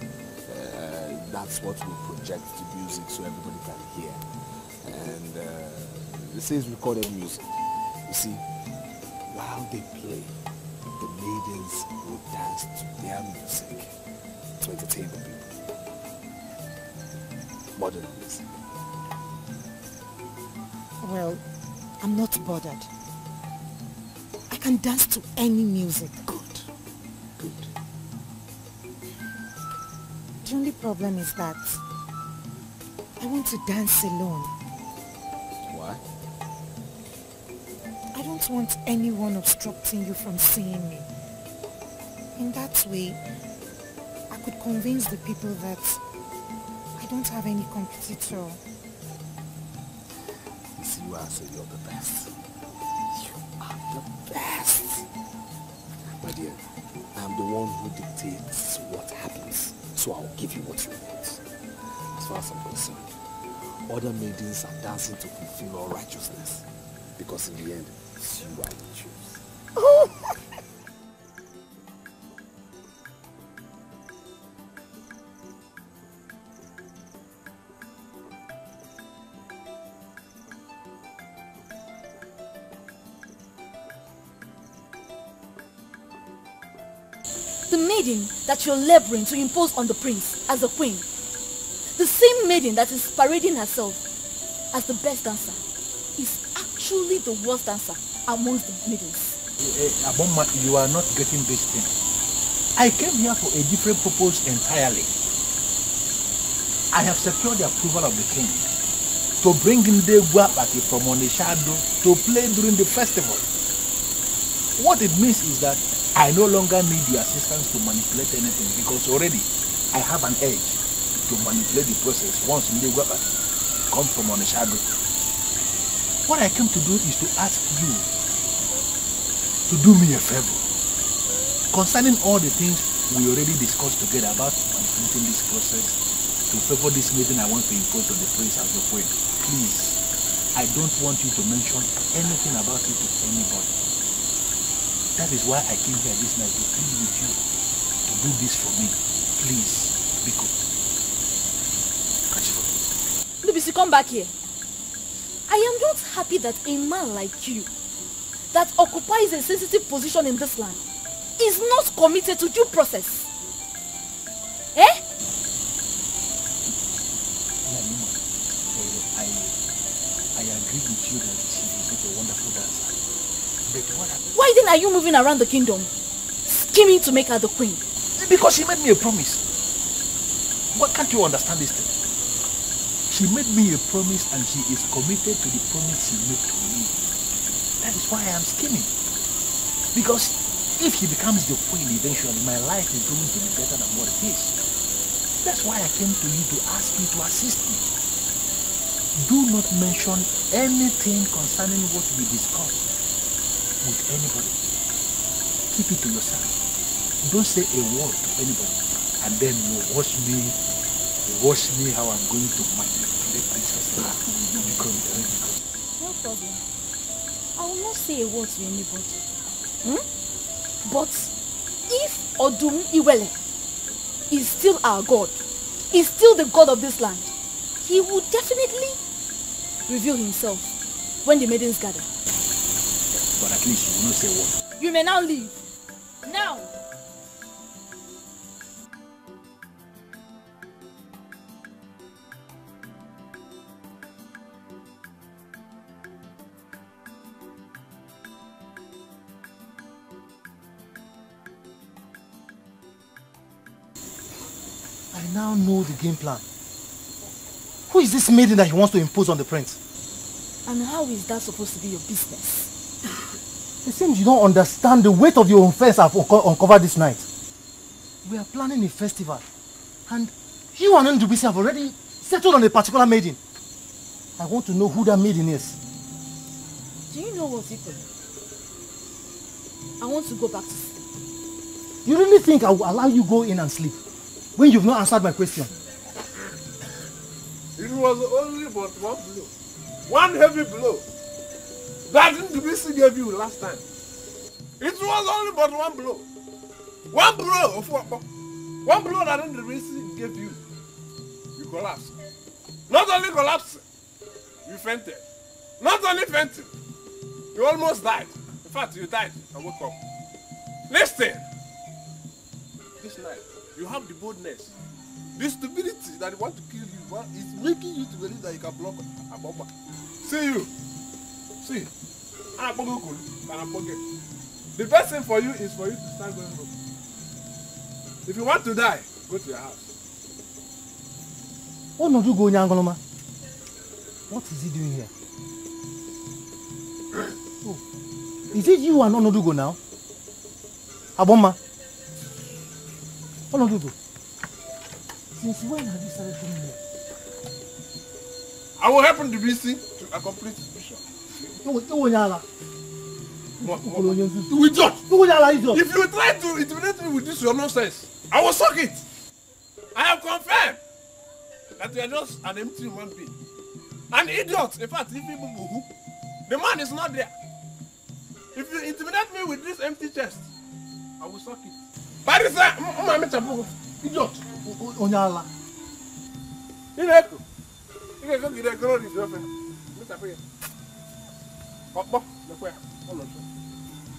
That's what will project the music so everybody can hear. And they say it's recorded music. You see, while they play, the maidens will dance to their music to entertain the people. Modern music. Well, I'm not bothered. I can dance to any music. Good. Good. The only problem is that I want to dance alone. Why? I don't want anyone obstructing you from seeing me. In that way, I could convince the people that I don't have any competitor. You see, you answer, you're the best. You are the best. My dear, I'm the one who dictates what happens. So I'll give you what you want. As far as I'm concerned, other maidens are dancing to fulfill all righteousness. Because in the end, it's you I will choose. The maiden that you're laboring to impose on the prince as a queen. The same maiden that is parading herself as the best dancer is actually the worst dancer amongst the maidens. Aboma, you are not getting this thing. I came here for a different purpose entirely. I have secured the approval of the king to bring in the Guapati from Onitsha to play during the festival. What it means is that I no longer need the assistance to manipulate anything because already I have an edge to manipulate the process once Ndegwa come from Onitsha. What I came to do is to ask you to do me a favor concerning all the things we already discussed together about manipulating this process to favor this maiden I want to impose on the prince as the queen. Please, I don't want you to mention anything about it to anybody. That is why I came here this night to plead with you to do this for me. Please, be good. Lubisi, come back here. I am not happy that a man like you, that occupies a sensitive position in this land, is not committed to due process. Eh? I agree with you that she is such a wonderful dancer. But why then are you moving around the kingdom, scheming to make her the queen? Because she made me a promise. What can't you understand this thing? She made me a promise and she is committed to the promise she made to me. That is why I am scheming. Because if she becomes the queen eventually, my life is going to be better than what it is. That's why I came to you to ask you to assist me. Do not mention anything concerning what we discussed with anybody. Keep it to yourself. Don't say a word to anybody. And then you watch me how I'm going to manipulate Princess to become the lady. No problem. I will not say a word to anybody. But if Odum Iwele is still our God, is still the God of this land, he will definitely reveal himself when the maidens gather. But at least you will not say a word. You may now leave. Now! I now know the game plan. Who is this maiden that he wants to impose on the prince? And how is that supposed to be your business? It seems you don't understand the weight of your offense I've uncovered this night. We are planning a festival, and you and Ndubisi have already settled on a particular maiden. I want to know who that maiden is. Do you know what's equal? I want to go back to sleep. You really think I will allow you go in and sleep when you've not answered my question? It was only but one blow. One heavy blow. That Ndubisi gave you last time. It was only but one blow. One blow of what? One blow that Ndubisi gave you. You collapsed. Not only collapsed, you fainted. Not only fainted, you almost died. In fact, you died and woke up. Listen. This night, you have the boldness. The stupidity that want to kill you is making you to believe that you can block a bomber. See you. See. The best thing for you is for you to start going home. If you want to die, go to your house. Oh no, do go Nyangoloma. What is he doing here? Oh. Is it you and Onodugo now? Aboma. Onodugo. Since when have you started doing here? I will help Ndubisi to accomplish his mission. No, Nyala. We judge. If you try to intimidate me with this your nonsense, I will suck it. I have confirmed that you are just an empty human being. An idiot. In fact, if people boo, the man is not there. If you intimidate me with this empty chest, I will suck it. By the time, idiot. Onyala. You can go get a girl with your friend.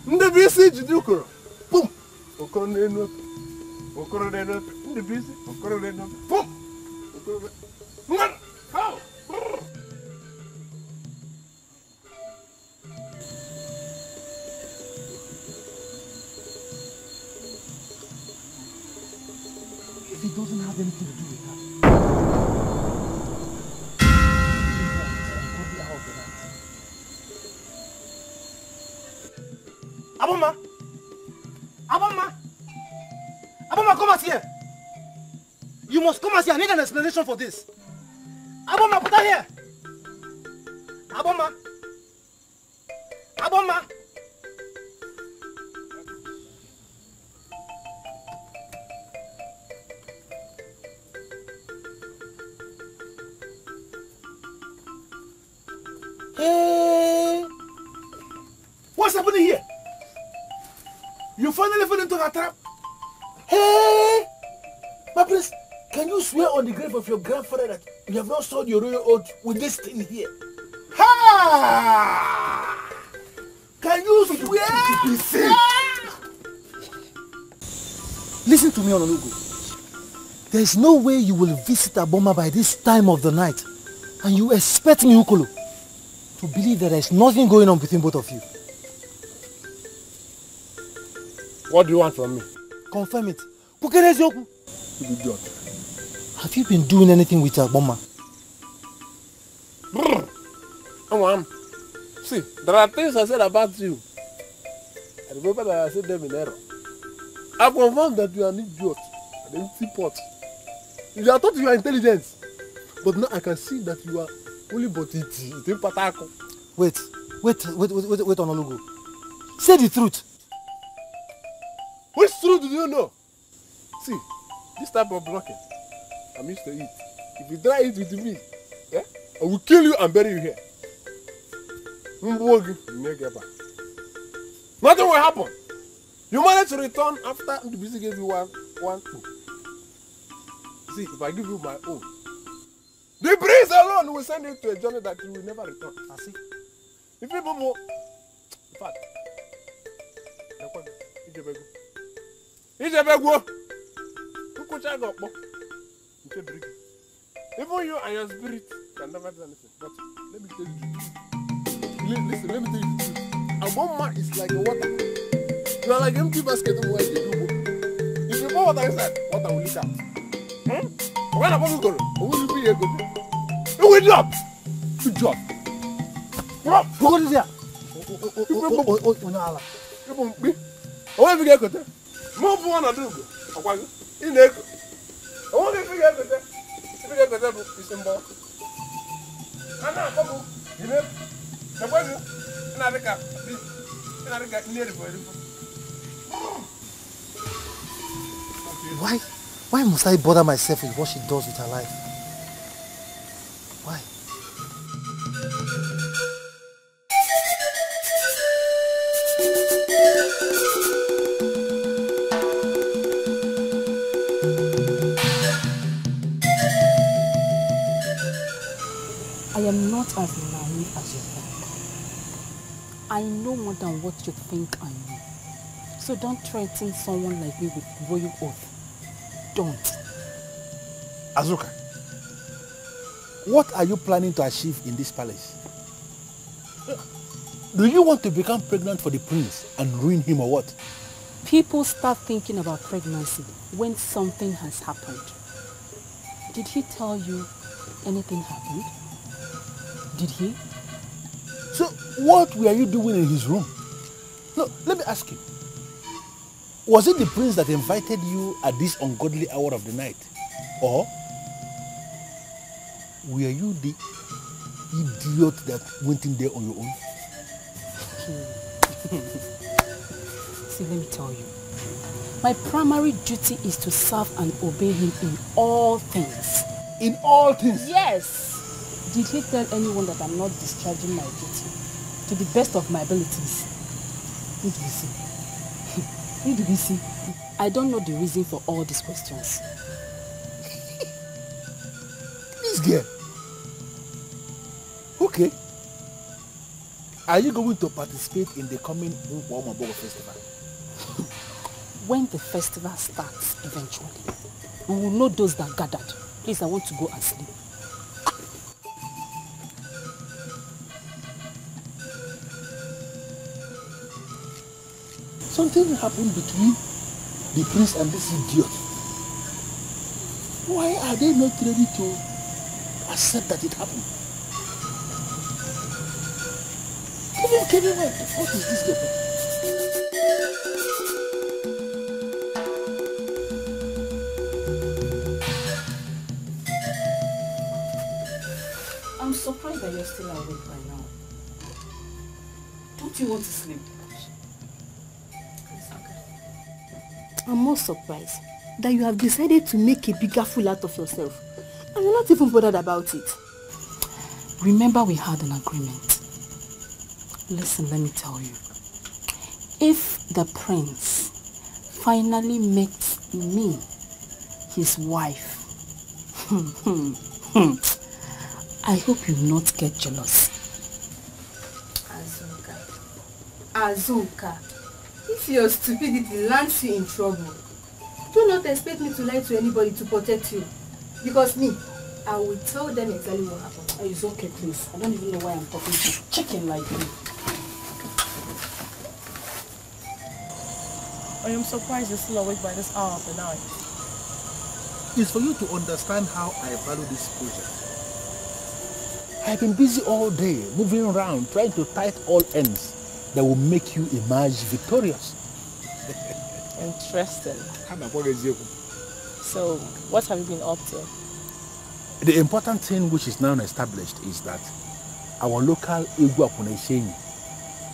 Ndubisi jidukoro. Boom. Okoro n'enu. Okoro n'enu. Ndubisi. Okoro n'enu. Boom. Okoro. Ngwan. How? If he doesn't have anything to do with that. Aboma! Aboma! Aboma, come out here! You must come out here. I need an explanation for this. Aboma, put her here! Aboma! Aboma! Hey! What's happening here? You finally fell into a trap. Hey! My prince, can you swear on the grave of your grandfather that you have not sold your royal oath with this thing here? Ha! Can you swear to be safe? Listen to me, Ononugo. There is no way you will visit Aboma by this time of the night and you expect me, Ukolo, to believe that there is nothing going on between both of you. What do you want from me? Confirm it. Idiot. Have you been doing anything with Aboma? See, there are things I said about you. I remember that I said them in error. I confirmed that you are an idiot, an empty pot. You are thought you are intelligent, but now I can see that you are only but it. Wait, Ononugo. Say the truth. Which truth do you know? See, this type of blocking, I'm used to it. If you try it with me, yeah, I will kill you and bury you here. Nothing will happen. You managed to return after Ndubisi gave you one thing. See, if I give you my own, the breeze alone will send you to a journey that you will never return. I see. If you move, in fact, even you and your spirit can never do anything. But let me tell you. Listen, let me tell you the truth. A woman is like a water. You are like an empty basket of water. If you pour water inside, water will leak out. When a woman goes, will you be able to? You will drop. Good job. Drop. Go to there. What if you get cut? Move one or do. In echo. I want to figure out the if you get the devil, it's in ball. I'm not a you know. The weather, and I got near the Why must I bother myself with what she does with her life? Why? I am not as naive as you think. I know more than what you think I know. So don't threaten someone like me with royal oath. Don't. Azuka, what are you planning to achieve in this palace? Do you want to become pregnant for the prince and ruin him or what? People start thinking about pregnancy when something has happened. Did he tell you anything happened? Did he? So what were you doing in his room? No, let me ask you. Was it the prince that invited you at this ungodly hour of the night? Or were you the idiot that went in there on your own? See, let me tell you. My primary duty is to serve and obey him in all things. In all things? Yes. Did he tell anyone that I'm not discharging my duty to the best of my abilities? Who do you see? I don't know the reason for all these questions. This girl. Okay. Are you going to participate in the coming Ugezu festival? When the festival starts eventually, we will know those that gathered. Please, I want to go and sleep. Something happened between the prince and this idiot. Why are they not ready to accept that it happened? Can you what is this girl? I'm surprised that you're still awake by now. Don't you want to sleep? I'm more surprised that you have decided to make a bigger fool out of yourself. And you're not even bothered about it. Remember we had an agreement. Listen, let me tell you. If the prince finally makes me his wife, I hope you not get jealous. Azuka, if your stupidity lands you in trouble, do not expect me to lie to anybody to protect you. Because me, I will tell them exactly what happened. Oh, it's okay, please. I don't even know why I'm talking to chicken like you. I am surprised you're still awake by this hour of the night. It's for you to understand how I value this project. I've been busy all day, moving around, trying to tight all ends that will make you emerge victorious. Interesting. So, what have you been up to? The important thing which is now established is that our local Igbo Apuneshenyi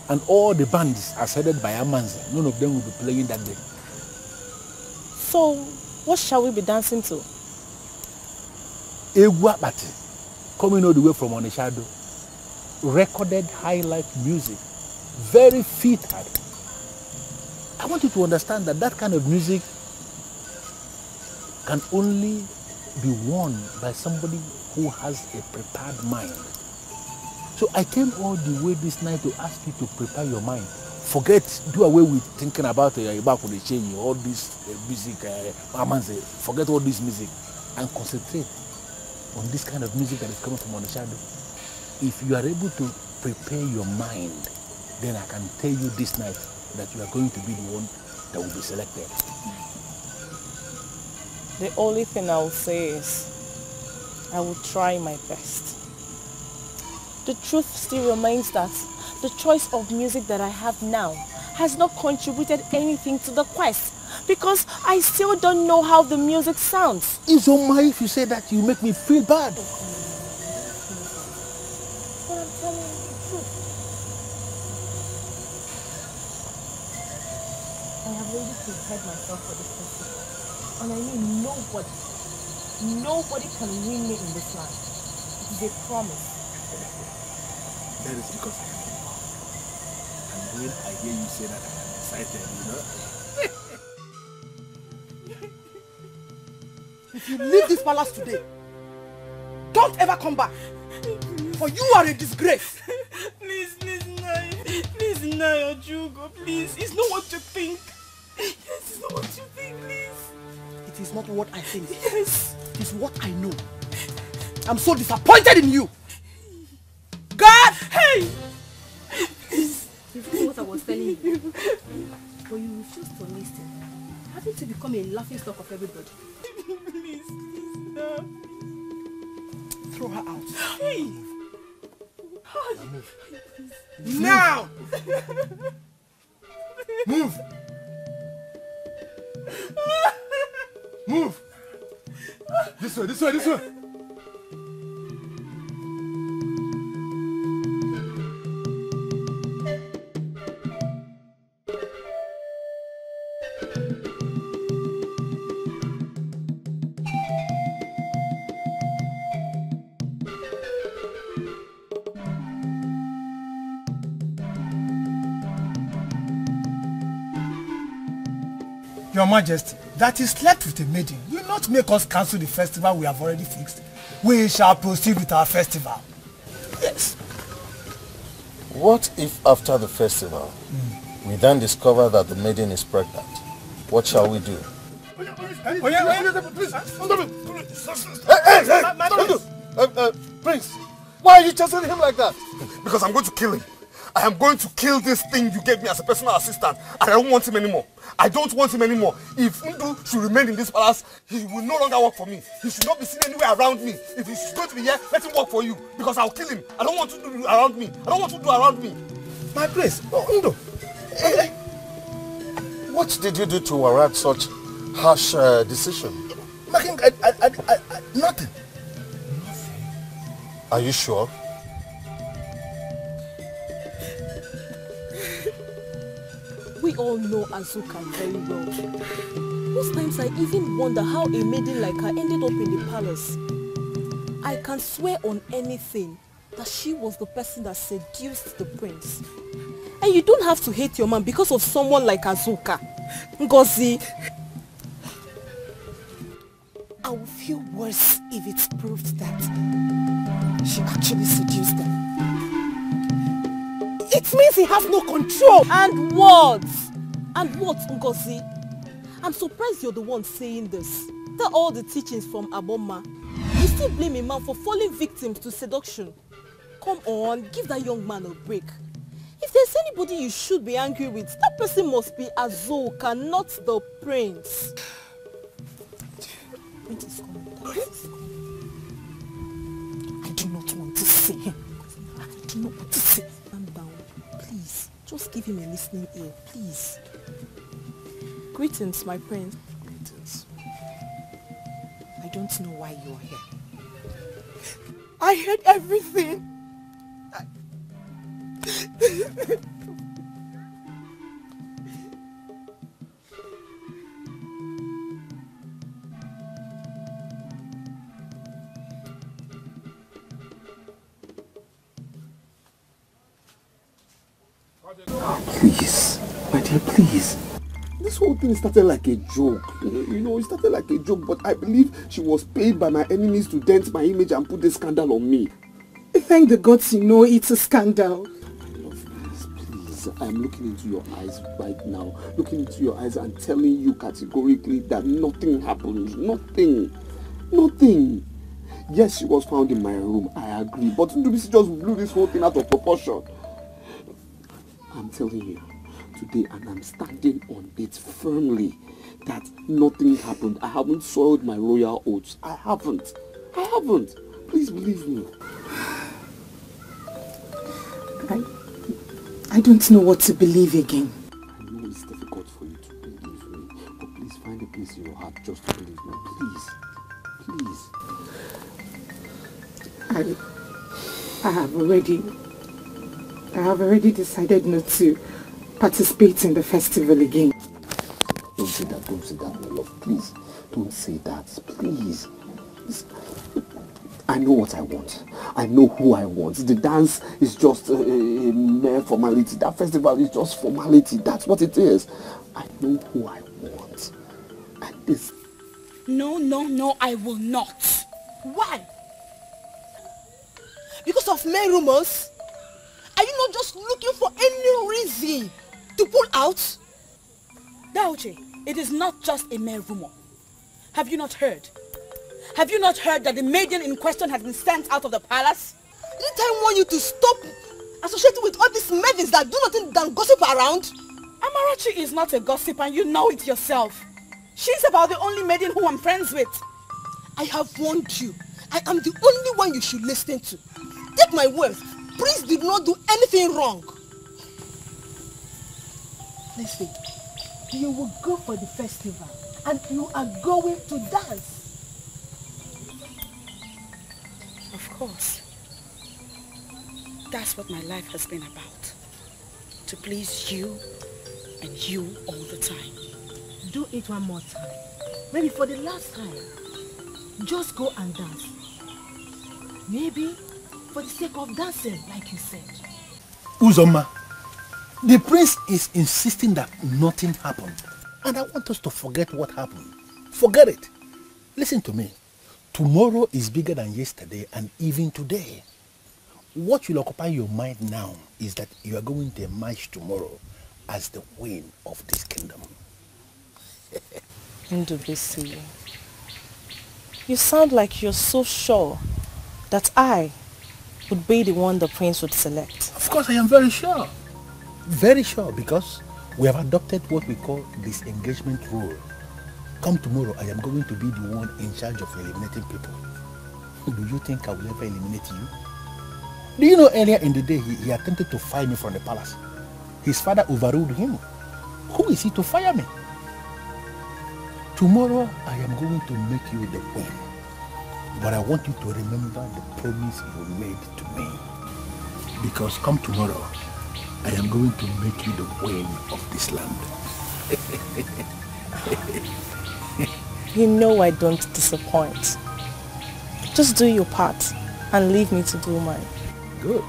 and all the bands are headed by Amanze. None of them will be playing that day. So, what shall we be dancing to? Igbo Apati, coming all the way from Onishado. Recorded high life music, very fitted. I want you to understand that that kind of music can only be won by somebody who has a prepared mind. So I came all the way this night to ask you to prepare your mind. Do away with thinking about all this music, forget all this music and concentrate on this kind of music that is coming from Onishado. If you are able to prepare your mind, then I can tell you this night that you are going to be the one that will be selected. The only thing I will say is, I will try my best. The truth still remains that the choice of music that I have now has not contributed anything to the quest because I still don't know how the music sounds. It's on my if you say that, you make me feel bad. But I'm telling you the truth. I have already prepared myself for this festival. And I mean nobody can win me in this land. It is a promise. That is because I am involved. And when I hear you say that, I am excited, If you leave this palace today, don't ever come back. For you are a disgrace. Please, Ugezu, please. It's not what you think. Yes, it's not what you think, please. It is not what I think. Yes. It is what I know. I'm so disappointed in you. God! Hey! Please. You know what I was telling you. But you refuse to listen. Having to become a laughing stock of everybody. Please, no. Throw her out. Hey! Now! Move! Move! This way, this way, this way! Your Majesty, that he slept with a maiden will not make us cancel the festival we have already fixed. We shall proceed with our festival. Yes. What if after the festival, we then discover that the maiden is pregnant? What shall we do? Prince, why are you chasing him like that? Because I'm going to kill him. I am going to kill this thing you gave me as a personal assistant, and I don't want him anymore. I don't want him anymore. If Ndu should remain in this palace, he will no longer work for me. He should not be seen anywhere around me. If he's going to be here, let him work for you, because I'll kill him. I don't want to do around me. I don't want to do around me. My prince, Ndu, what did you do to warrant such harsh decision? Nothing. Are you sure? We all know Azuka very well. Most times I even wonder how a maiden like her ended up in the palace. I can swear on anything that she was the person that seduced the prince. And you don't have to hate your man because of someone like Azuka. Ngozi. I will feel worse if it's proved that she actually seduced them. It means he has no control. And what? And what, Ngozi? I'm surprised you're the one saying this. After all the teachings from Aboma, you still blame a man for falling victim to seduction. Come on, give that young man a break. If there's anybody you should be angry with, that person must be Azoka, not the prince. Prince is coming. Prince? I do not want to see him. I do not want to see him. Calm down, please. Just give him a listening ear, please. Greetings, my prince. Greetings. I don't know why you are here. I heard everything. Please, my dear, please. This whole thing started like a joke. You know, it started like a joke, but I believe she was paid by my enemies to dent my image and put this scandal on me. Thank the gods you know it's a scandal. My love, please, I'm looking into your eyes right now. Looking into your eyes and telling you categorically that nothing happened. Nothing. Nothing. Yes, she was found in my room, I agree. But Ndubisi just blew this whole thing out of proportion. I'm telling you today, and I'm standing on it firmly, that nothing happened. I haven't soiled my royal oaths. I haven't. Please believe me. I don't know what to believe again. I know it's difficult for you to believe me, but please find a place in your heart just to believe me. Please. I have already decided not to participate in the festival again. Don't say that, my love. Please, don't say that, please. I know what I want. I know who I want. The dance is just a mere formality. That festival is just formality. That's what it is. I know who I want. And this... No, I will not. Why? Because of mere rumors? Are you not just looking for any reason to pull out? Dauche, it is not just a mere rumor. Have you not heard? Have you not heard that the maiden in question has been sent out of the palace? Didn't I want you to stop associating with all these maidens that do nothing than gossip around? Amarachi is not a gossip and you know it yourself. She's about the only maiden who I'm friends with. I have warned you. I am the only one you should listen to. Take my word. Prince did not do anything wrong. Listen, you will go for the festival and you are going to dance. Of course. That's what my life has been about. To please you and you all the time. Do it one more time. Maybe for the last time. Just go and dance. Maybe for the sake of dancing, like you said. Uzoma, the prince is insisting that nothing happened. And I want us to forget what happened. Forget it. Listen to me. Tomorrow is bigger than yesterday and even today. What will occupy your mind now is that you are going to emerge tomorrow as the queen of this kingdom. Ndubisi, you sound like you're so sure that I would be the one the prince would select. Of course I am very sure. Very sure, because we have adopted what we call disengagement rule. Come tomorrow, I am going to be the one in charge of eliminating people. Do you think I will ever eliminate you? Do you know earlier in the day he attempted to fire me from the palace? His father overruled him. Who is he to fire me? Tomorrow I am going to make you the queen. But I want you to remember the promise you made to me. Because come tomorrow, I am going to make you the queen of this land. You know I don't disappoint. Just do your part and leave me to do mine. Good.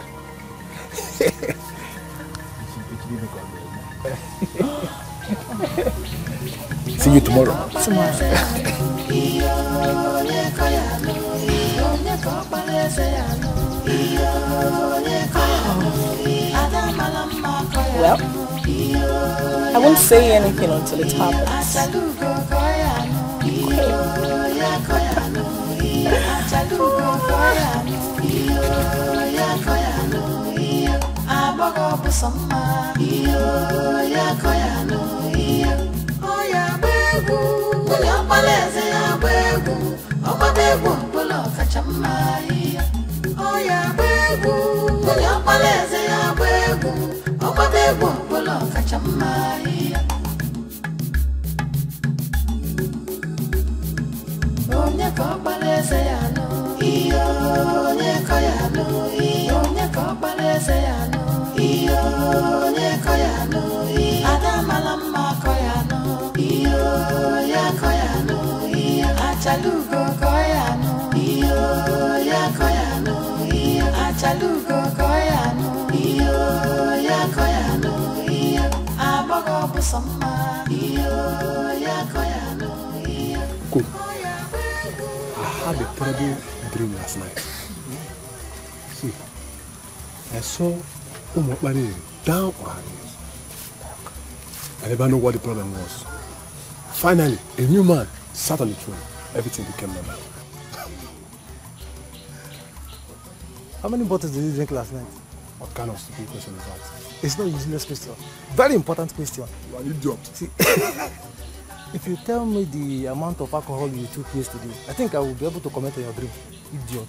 See you tomorrow. Tomorrow. Well, I won't say anything until it happens. Cool. I had a terrible dream last night. See, I saw Umokbani down on her knees. I never know what the problem was. Finally, a new man sat on the throne. Everything became normal. How many bottles did you drink last night? What kind of stupid question is that? It's not a useless question. Very important question. You are an idiot. See, if you tell me the amount of alcohol you took yesterday, I think I will be able to comment on your dream. Idiot.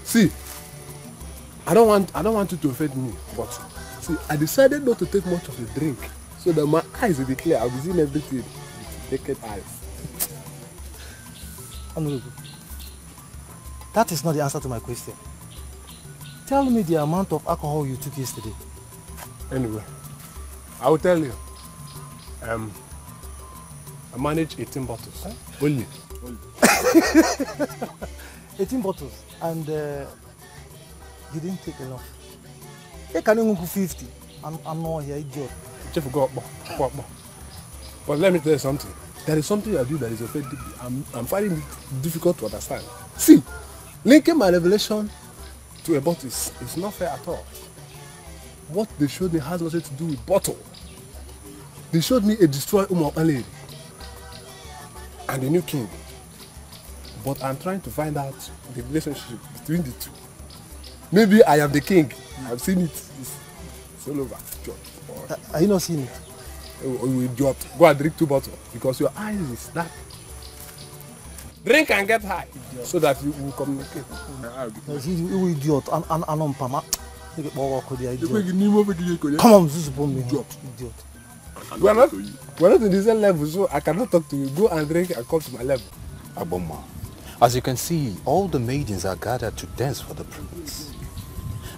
See, I don't want you to offend me, but see, I decided not to take much of the drink so that my eyes will be clear. I'll be seeing everything with naked eyes. Honorable, that is not the answer to my question. Tell me the amount of alcohol you took yesterday. Anyway, I will tell you. I managed 18 bottles. Huh? Only. 18 bottles, and you didn't take enough. You can even go 50. I'm not here, idiot. But let me tell you something. There is something I do that is offensive. I'm finding it difficult to understand. See, linking my revelation to a bottle is not fair at all. What they showed me has nothing to do with bottle. They showed me a destroyed lady and a new king. But I'm trying to find out the relationship between the two. Maybe I am the king. I've seen it. It's all over. Are you not seeing it? You idiot. Go and drink 2 bottles because your eyes is that. Drink and get high so that you will communicate. You idiot. Come on, idiot. We're not in the same level, so I cannot talk to you. Go and drink and come to my level. Aboma, as you can see, all the maidens are gathered to dance for the prince.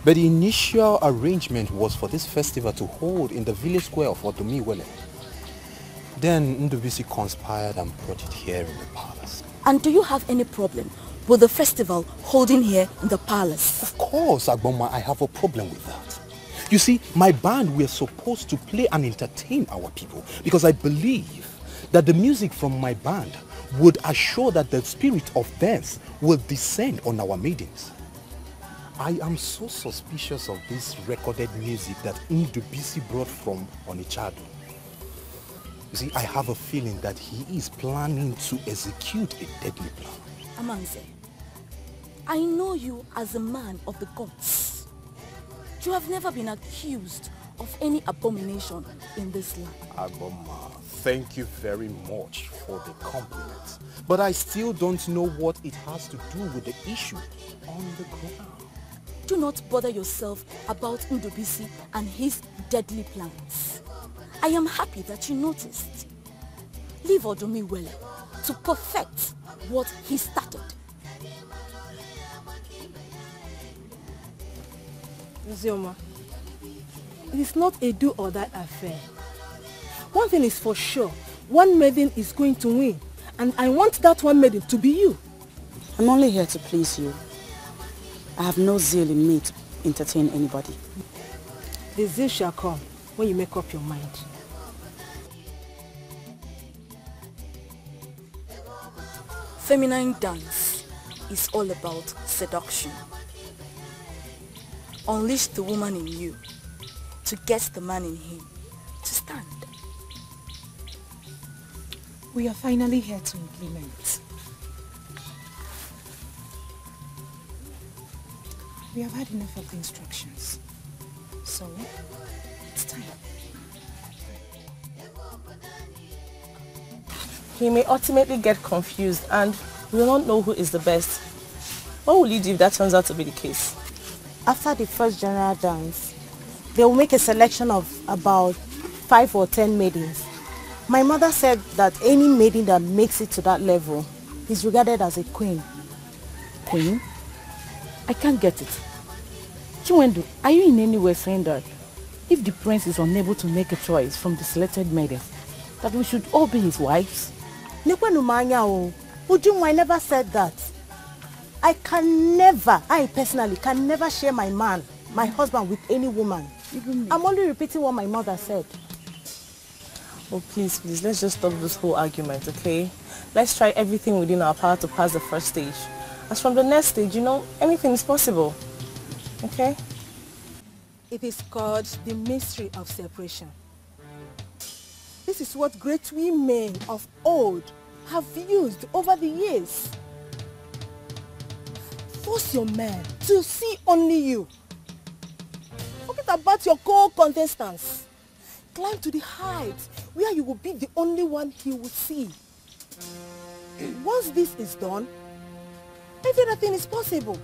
But the initial arrangement was for this festival to hold in the village square of Odomiwele. Then Ndubisi conspired and brought it here in the palace. And do you have any problem with the festival holding here in the palace? Of course, Agboma, I have a problem with that. You see, my band, we're supposed to play and entertain our people because I believe that the music from my band would assure that the spirit of dance will descend on our maidens. I am so suspicious of this recorded music that Ndubisi brought from Onichado. You see, I have a feeling that he is planning to execute a deadly plan. Amanze, I know you as a man of the gods. You have never been accused of any abomination in this land. Agboma, thank you very much for the compliment. But I still don't know what it has to do with the issue on the ground. Do not bother yourself about Ndubisi and his deadly plans. I am happy that you noticed. Leave Odomiwele to perfect what he started. Zioma, it is not a do or die affair. One thing is for sure, one maiden is going to win, and I want that one maiden to be you. I'm only here to please you. I have no zeal in me to entertain anybody. The zeal shall come when you make up your mind. Feminine dance is all about seduction. unleash the woman in you to get the man in him to stand. We are finally here to implement. We have had enough of the instructions. So, it's time. He may ultimately get confused and will not know who is the best. What will you do if that turns out to be the case? After the first general dance, they will make a selection of about 5 or 10 maidens. My mother said that any maiden that makes it to that level is regarded as a queen. Queen? I can't get it. Chiwendu, are you in any way saying that if the prince is unable to make a choice from the selected maidens, that we should all be his wives? I never said that. I personally can never share my man, my husband, with any woman. I'm only repeating what my mother said. Oh, please, let's just stop this whole argument, okay? Let's try everything within our power to pass the first stage. As from the next stage, anything is possible, okay? It is called the mystery of separation. This is what great women of old have used over the years. Force your man to see only you. Forget about your co-contestants. Climb to the heights where you will be the only one he will see. Once this is done, every other thing is possible.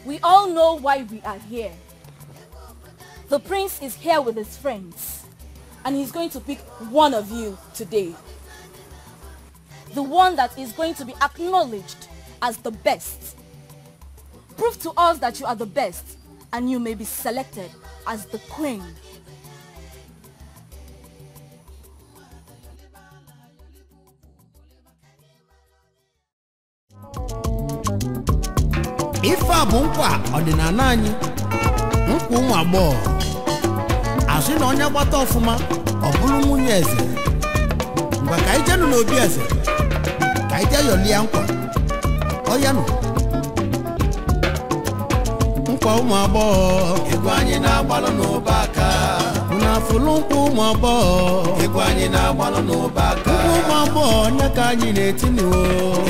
We all know why we are here. The prince is here with his friends, and he's going to pick one of you today. The one that is going to be acknowledged as the best. Prove to us that you are the best, and you may be selected as the queen. Ife a bụ nkwa ọdịnala anyị, nkwa ụmụ agbọghọ. Asị na onye gbata ọfụma ọ bụrụ nwunye eze. Mgbe ka ije nụ n'obi eze, ka ije yọli ya nkwa. Ọ ya nụ. Nkwa ụmụ agbọghọ, egwu anyị na-agbalụ n'ụba aka. Una fụlụ nkwa ụmụ agbọghọ, egwu anyị na-agbalụ n'ụba aka. Nkwa ụmụ agbọghọ onye ka anyị na-etini o,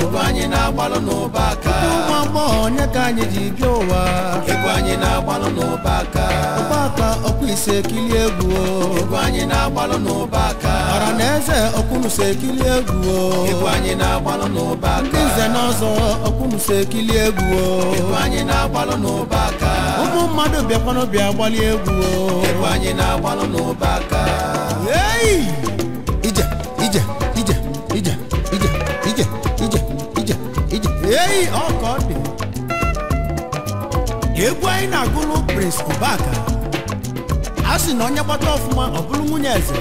egwu anyị na-agbalụ n'ụba aka. Ụmụ agbọghọ onye ka anyị ji bịa ụwa, egwu anyị na-agbalụ n'ụba aka. Ụba aka ọkwa ise ekili egwu o, egwu anyị na-agbalụ n'ụba aka. Ọra na eze ọkwụnụ se ekili egwu o, egwu anyị na-agbalụ n'ụba aka. Ndị nze na ọzọ ọkwụnụ se ekili egwu o, egwu anyị na-agbalụ n'ụba aka. Ụmụ mmadụ bịakwanụ bịa gbali egwu o, egwu anyị na-agbalụ n'ụba aka. Hey! Ije, ije, ije, ije, ije, ije, ije, ije, ije. Hey! Ọ ka ọ dị. Egwu anyị na-agụlụ Prince Ubaka. A sị na onye gbata ọfụma ọ bụrụ nwunye eze.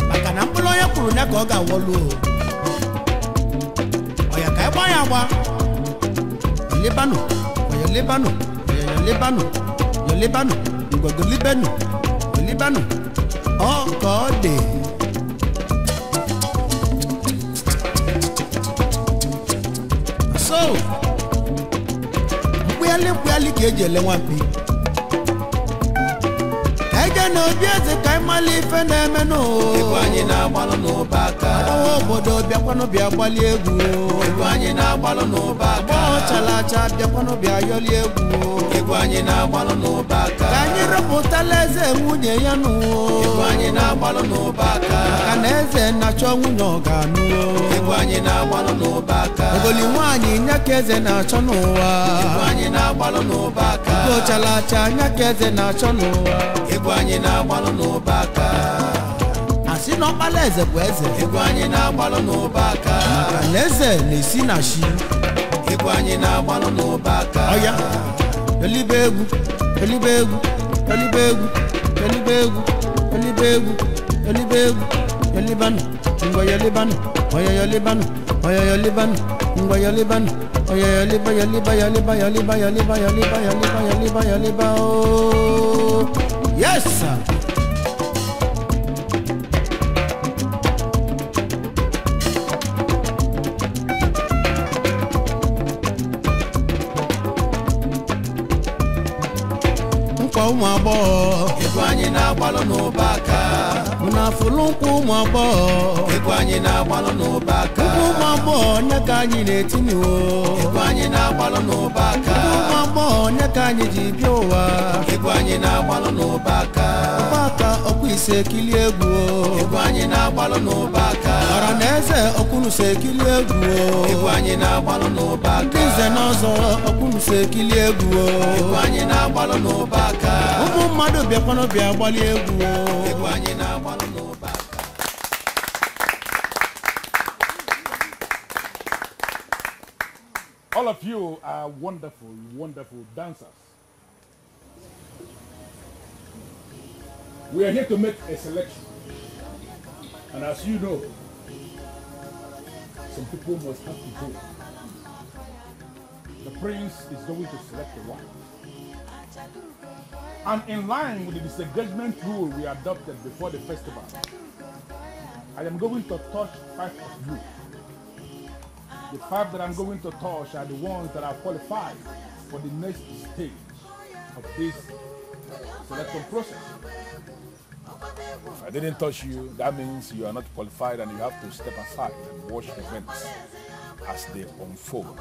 Maka na mkpụrụ onye kwuru ya ka ọ ga-awọlụ o. Ọ ya ka ị gba ya agba. Lebanu, oya lebanu, oya lebanu, yo lebanu, ngogo libanu, yo lebanu. Oh God. So, mkweli kejele wampi. Kaija no bieze kaimali ife na-eme no. Egwu anyị na-agbalụ n'ụba aka. Obodo bịakwanụ bịa gbali egwu. Egwu anyị na-agbalụ n'ụba aka. Chalacha bịakwanụ bịa yọli egwu. Egwu anyị na-agbalụ n'ụba aka. Ka anyị rụpụtala eze nwunye ya nụ. Egwu anyị na-agbalụ n'ụba aka. Maka na eze na-achọ nwunye ọ ga-anụ. Egwu anyị na-agbalụ n'ụba aka. Ogoli nwaanyị nya ka eze na-achọ n'ụwa. Egwu anyị na-agbalụ n'ụba aka. Ugo chalacha nya ka eze na-achọ n'ụwa. Egwu anyị na-agbalụ n'ụba aka. Asị na ọkpala eze bụ eze. Egwu anyị na-agbalụ n'ụba aka. Maka na eze na-esi na shi. Egwu anyị na-agbalụ n'ụba aka. Ọya, elibe egwu, elibe egwu, elibe egwu, elibe egwu, elibe egwu, elibe egwu, elibanu, Ngoya Liban, Oya Yaliban, Oya Yaliban, Ngoya Liban, Oya Yaliba, Yaliba, Yaliba, Yaliba, Yaliba, Yaliba, Yaliba, Yaliba, Yaliba, oh. Yes, sir. Ụmụ agbọghọ ego anyị na-agbalụ n'ụbaka ụnafụlụ nkwụ ụmụ agbọghọ ego anyị na-agbalụ n'ụbaka ụmụ agbọghọ onye ka anyị na-etinye ego anyị na-agbalụ n'ụbaka ụmụ agbọghọ onye ka anyị ji bịa ụwa ego anyị na-agbalụ n'ụbaka ụbaka ọkwa ise ekili egwu ego anyị na-agbalụ n'ụbaka ọra na eze ọkwụnụso ekili egwu ego anyị na-agbalụ n'ụbaka ndị nze na ọzọ ọkwụnụso ekili egwu ego anyị na-agbalụ n'ụbaka ụmụ mmadụ bịakwanụ bịa gbali egwu ego anyị na-agbalụ n'ụbaka. All of you are wonderful, wonderful dancers. We are here to make a selection. And as you know, some people must have to go. The prince is going to select the wife. And in line with the disengagement rule we adopted before the festival, I am going to touch 5 of you. The 5 that I'm going to touch are the ones that are qualified for the next stage of this selection process. I didn't touch you, that means you are not qualified and you have to step aside and watch events as they unfold.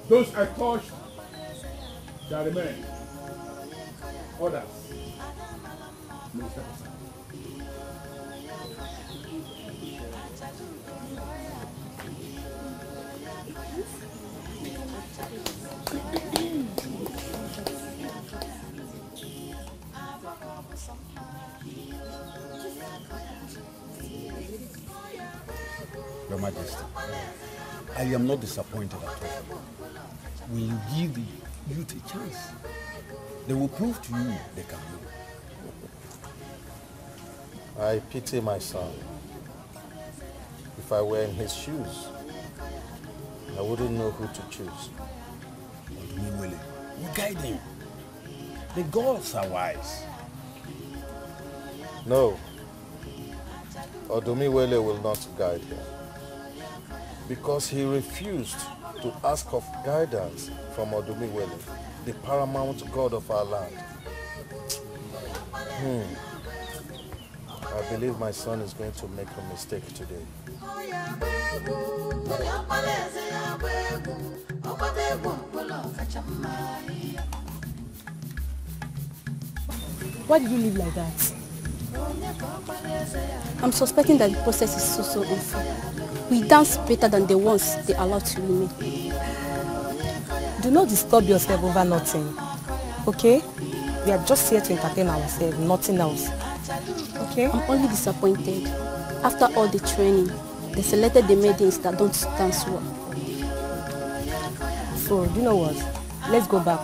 Those I touched shall remain. Others may step aside. Your Majesty, I am not disappointed at all. When you give the youth a chance, they will prove to you they can win. I pity my son. If I were in his shoes, I wouldn't know who to choose. We guide him. The gods are wise. No. Odumiwele will not guide him. Because he refused to ask of guidance from Odumiwele, the paramount god of our land. I believe my son is going to make a mistake today. Why did you live like that? I'm suspecting that the process is so unfair. We dance better than the ones they allowed to remain. Do not disturb yourself over nothing, okay? We are just here to entertain ourselves, nothing else. Okay? I'm only disappointed. After all the training, they selected the maidens that don't dance well. So, do you know what? Let's go back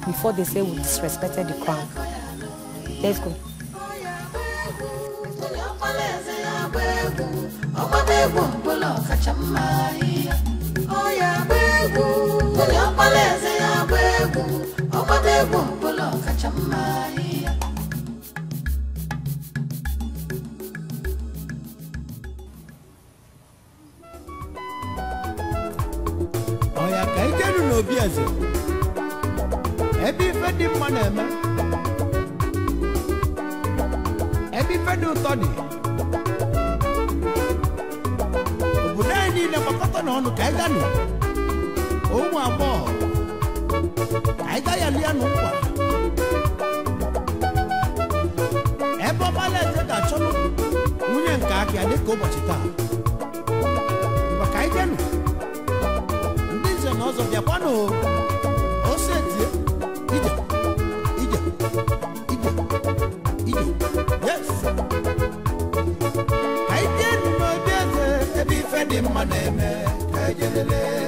before they say we disrespected the crown. Let's go. Oya ka ijenu n'obi eze. Ebe ife dị mma na-eme. Ebe ife dị ụtọ dị. Obodo anyị niile gbakọta n'ọnụ ka anyị ganụ. Ụmụ agbọghọ. Ka anyị ga ya lia n'ụkwa. Ebe ọbala eze ga-achọ nwunye nke aka ya dịka ụbọchị taa. Maka anyị ganụ. N'ọzọ bịakwanụ ose tie ije ije ije ije yes kaijenu n'obi eze ebe ife dị mma na-eme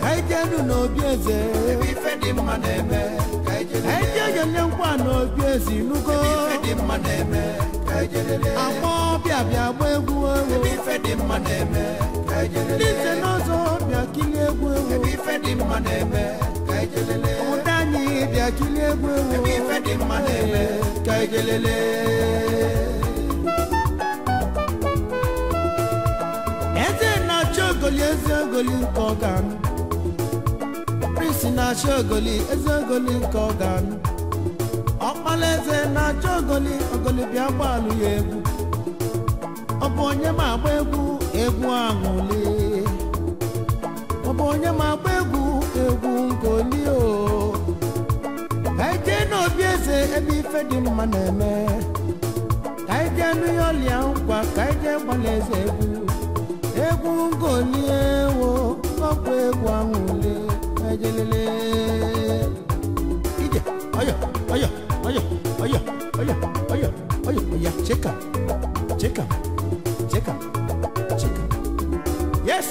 kaijenu n'obi eze ebe ife dị mma na-eme kaijenu nkwa n'obi eze inugo ebe ife dị mma na-eme agbọ bịa bịa gba egwu ewu ebe ife dị mma na-eme ndị nze n'ọzọ bịa kilie egwu ewu ebe ife dị mma na-eme ụda anyị bịa kilie egwu ewu ebe ife dị mma na-eme ka ejelele eze na-achị ogoli eze ogoli nke ọganụ prince na-achị ogoli eze ogoli nke ọganụ ọkpala eze na-achị ogoli ogoli bịa gbaalụ ya egwu ọ bụ onye ma agba egwu egwu aṅụli ọ bụ onye ma agba egwu egwu ngoli o ka anyị jee n'obi eze ebe ife dị mma na-eme ka anyị jee nụ ya ọlịa nkwa ka anyị jee gbala eze egwu egwu ngoli ewo ọkwa egwu aṅụli ka anyị jelele ije ọyọ ọyọ ọyọ ọyọ ọyọ ọyọ ọyọ ọya cheka cheka cheka cheka yes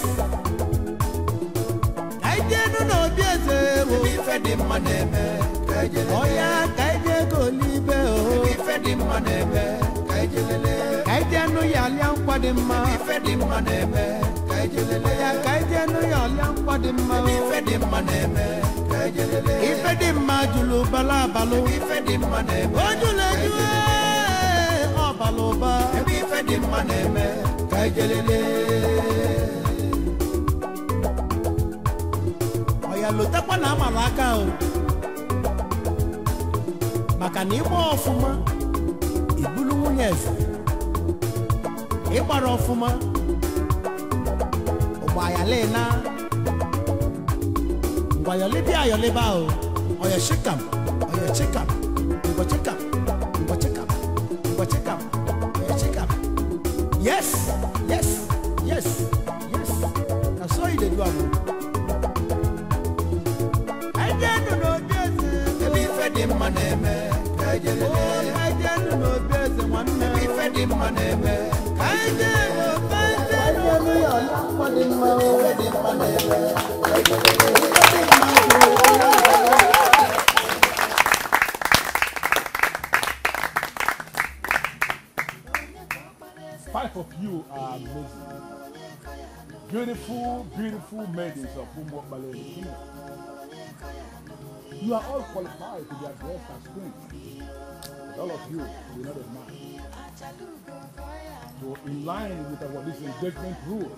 kaijenu n'obi eze wo ife dị mma na-eme ọya kaije golibe o ife dị mma na-eme kaijenu ya alịa nkwa dị mma ife dị mma na-eme ya kaijenu ya alịa nkwa dị mma ife dị mma na-eme ife dị mma julu bala abalụ ife dị mma na-eme o julu eju ọbala ụba ebe ife dị mma na-eme kaijelele ọya lotekwa na amara aka o maka na ịgba ọfụma ibulu nwunye eze ịgbara ọfụma ụgba ayalena ngwa yọlibi ayọliba o ọya chikam ọya chikam ngwa chikam ngwa chikam ngwa chikam ọya chikam yes yes yes yes na so you dey do am kaijenu n'obi eze ebe ife dị mma na-eme kaijenu n'obi eze nwanne ebe ife dị mma na-eme kaijenu kaijenu ya ọla mma dị mma ife dị mma na-eme Five of you are amazing. Beautiful, beautiful maidens of Umwambale Kingdom. You are all qualified to be addressed as queens. But all of you will not admire. So in line with our this engagement rule,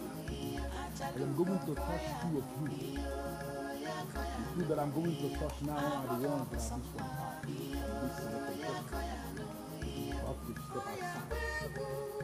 I am going to touch two of you. The two that I'm going to touch now are the ones that are disqualified. This is the contestant. You have to step aside.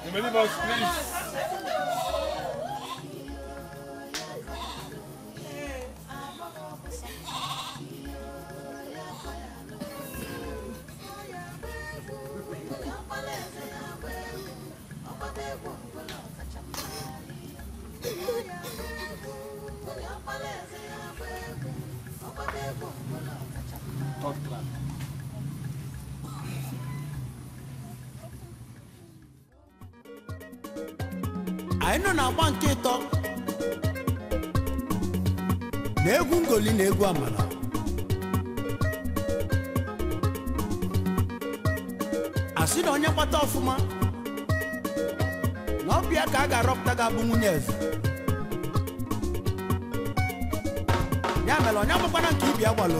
You may leave us, please. anyị nọ na-agba nke ịtọ na egwu ngoli na egwu amala. Asị na onye kpata ọfụma na ọbịa ka a ga-arọpụta ga-abụ nwunye eze. Ya mere onye agbakwana nke ibi agbalụ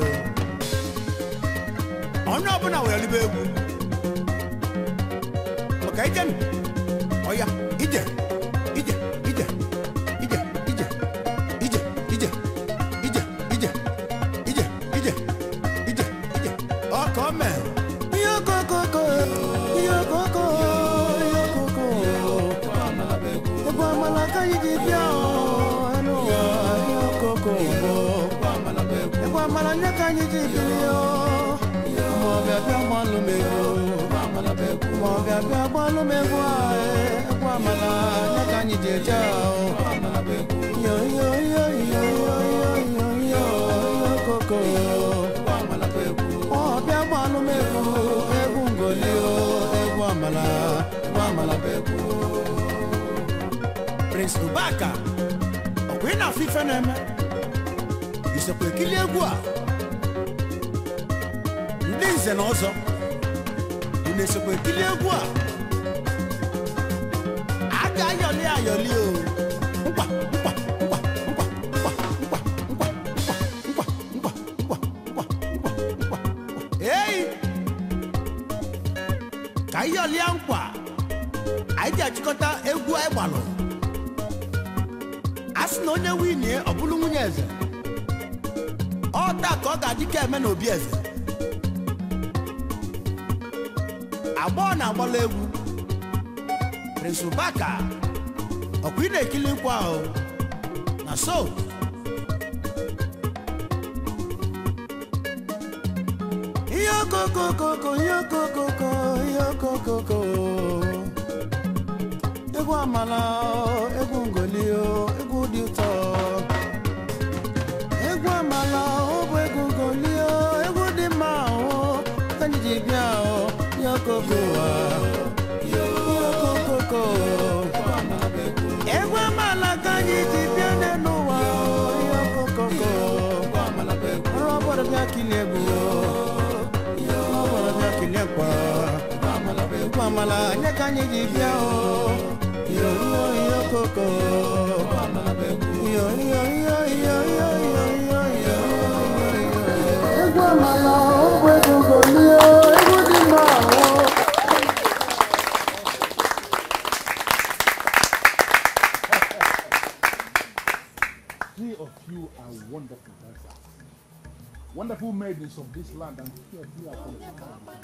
onye ọbụla were libe egwu maka ije ọya ije ije ije ije ije ije ije ije ije ije ije ije ije ọkọ mee ihe okokoko ihe okoko ihe okoko egwu amala ka anyị ji bịa enu ụwa ihe okoko egwu amala nye ka anyị ji bili maọbịa bịa gbalụ m egwu maọbịa bịa gbalụ m egwu egwu amala nye ka anyị ji eje yo yo yo yo yo yo yo okoko maọbịa gbalụ m egwu egwu ngoli egwu amala bụ egwu. Prince Ubaka ọkwa ị na-afụ ife na-eme isekwa ekili egwu a ndị nze na ọzọ ị na-esekwa ekili egwu a a ga-ayọli ayọli o nkwa nkwa nkwa nkwa nkwa nkwa nkwa nkwa nkwa nkwa nkwa nkwa eyi ka ayọlia nkwa anyị ji achịkọta egwu anyị gbalụ a sị na onye winie ọ bụrụ nwunye eze ọ taa ka ọ ga-adị ka eme na obi eze agbọọ na-agbala egwu Prince Ubaka ọkwa ị na-ekili nkwa ahụ na so ihe okokokoko ihe okokoko ihe okokoko egwu amala egwu ngoli egwu dị ụtọ egwu amala ọ bụ egwu ngoli egwu dị mma ka anyị ji bịa yokoko yokoko egwu amala ka anyị ji bịa n'ụwa yokoko ọrụ ọbọdọ bịa kilie egwu ọbọdọ bịa kilie nkwa egwu amala nye ka anyị ji bịa yo yo yokoko yo yo yo yo yo yo yo egwu amala ọ bụ egwu ngoli egwu dị mma. Three of you are wonderful dancers, wonderful maidens of this land, and three of you are from the land. But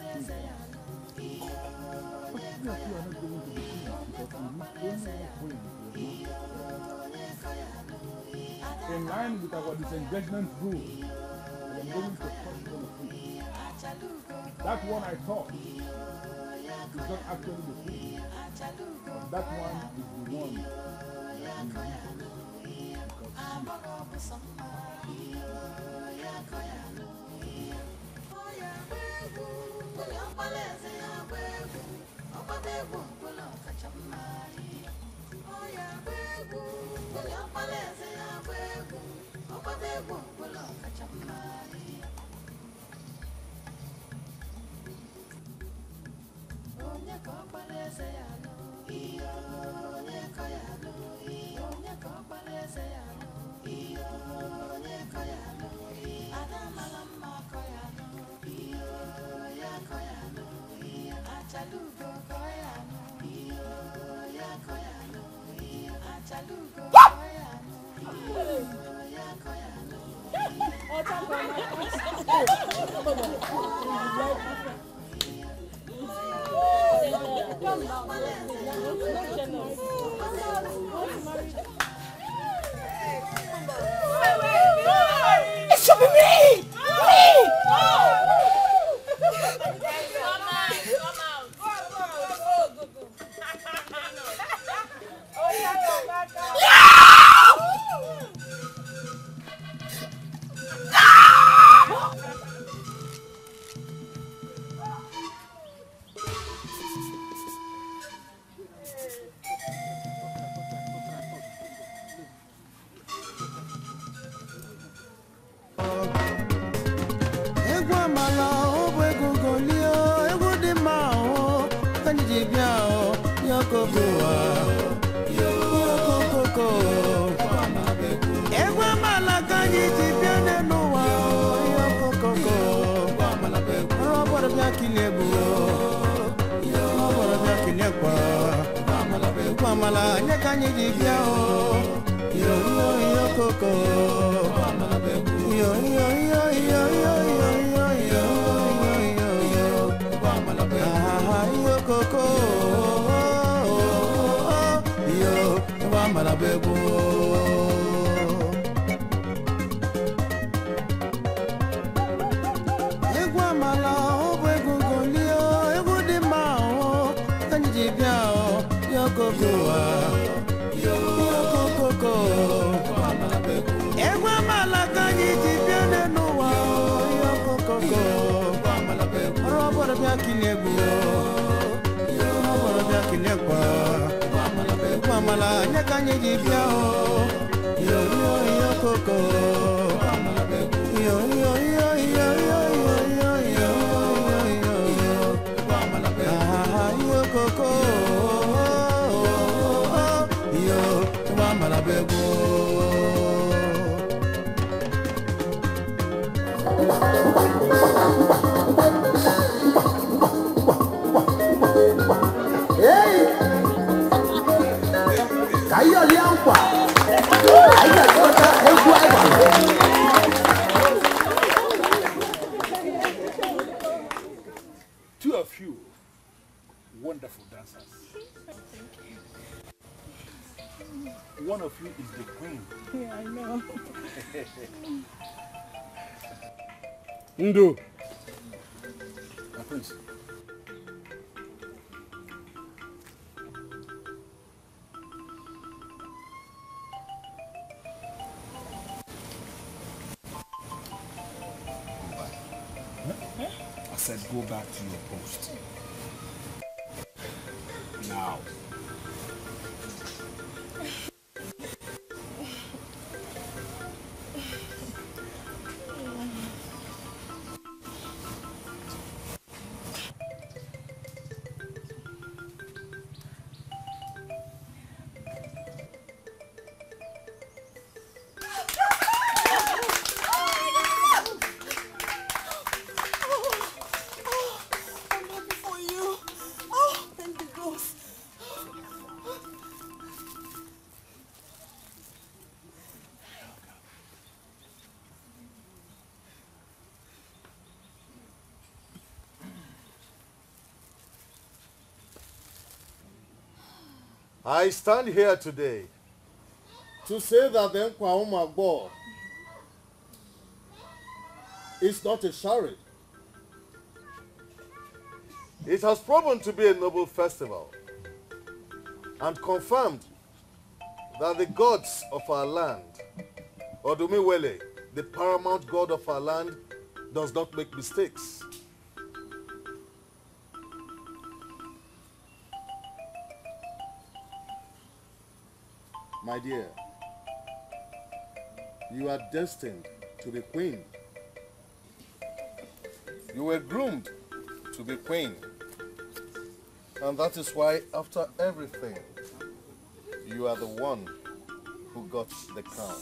three of you are not going to the king because you need only one queen. In line with our disengagement rule, I am going to touch one of you. That one I thought is not actually the prince. But that one is the one It should be me! Two of you, wonderful dancers. One of you is the queen. Yeah, I know. Ndo. My prince. I said go back to your post. Now. I stand here today to say that the Nkwaumagbo is not a charade. It has proven to be a noble festival and confirmed that the gods of our land, Odumiwele, the paramount god of our land, does not make mistakes. My dear, you are destined to be queen. You were groomed to be queen. And that is why, after everything, you are the one who got the crown.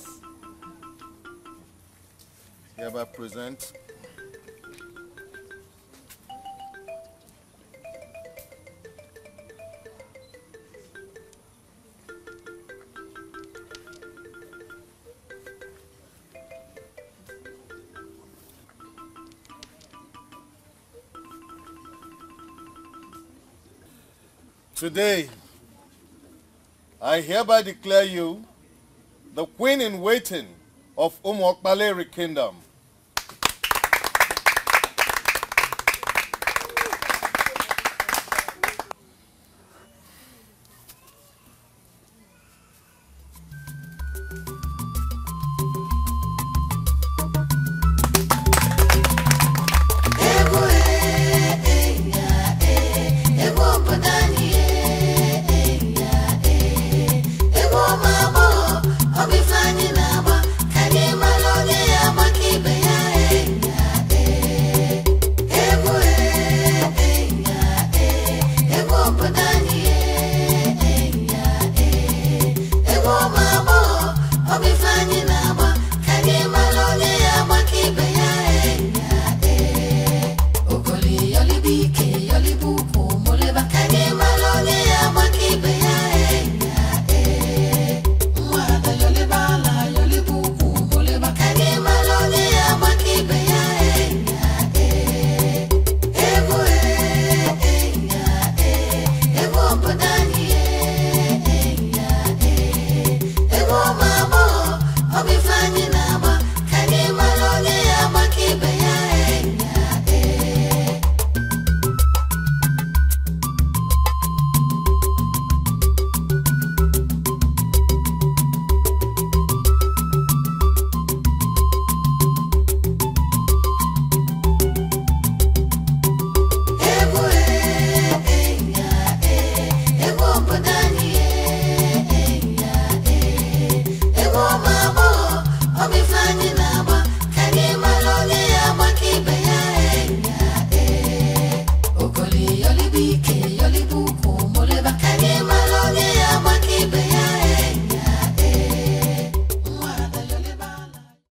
Hereby present today, I hereby declare you the queen in waiting of Umuokpaleri Kingdom.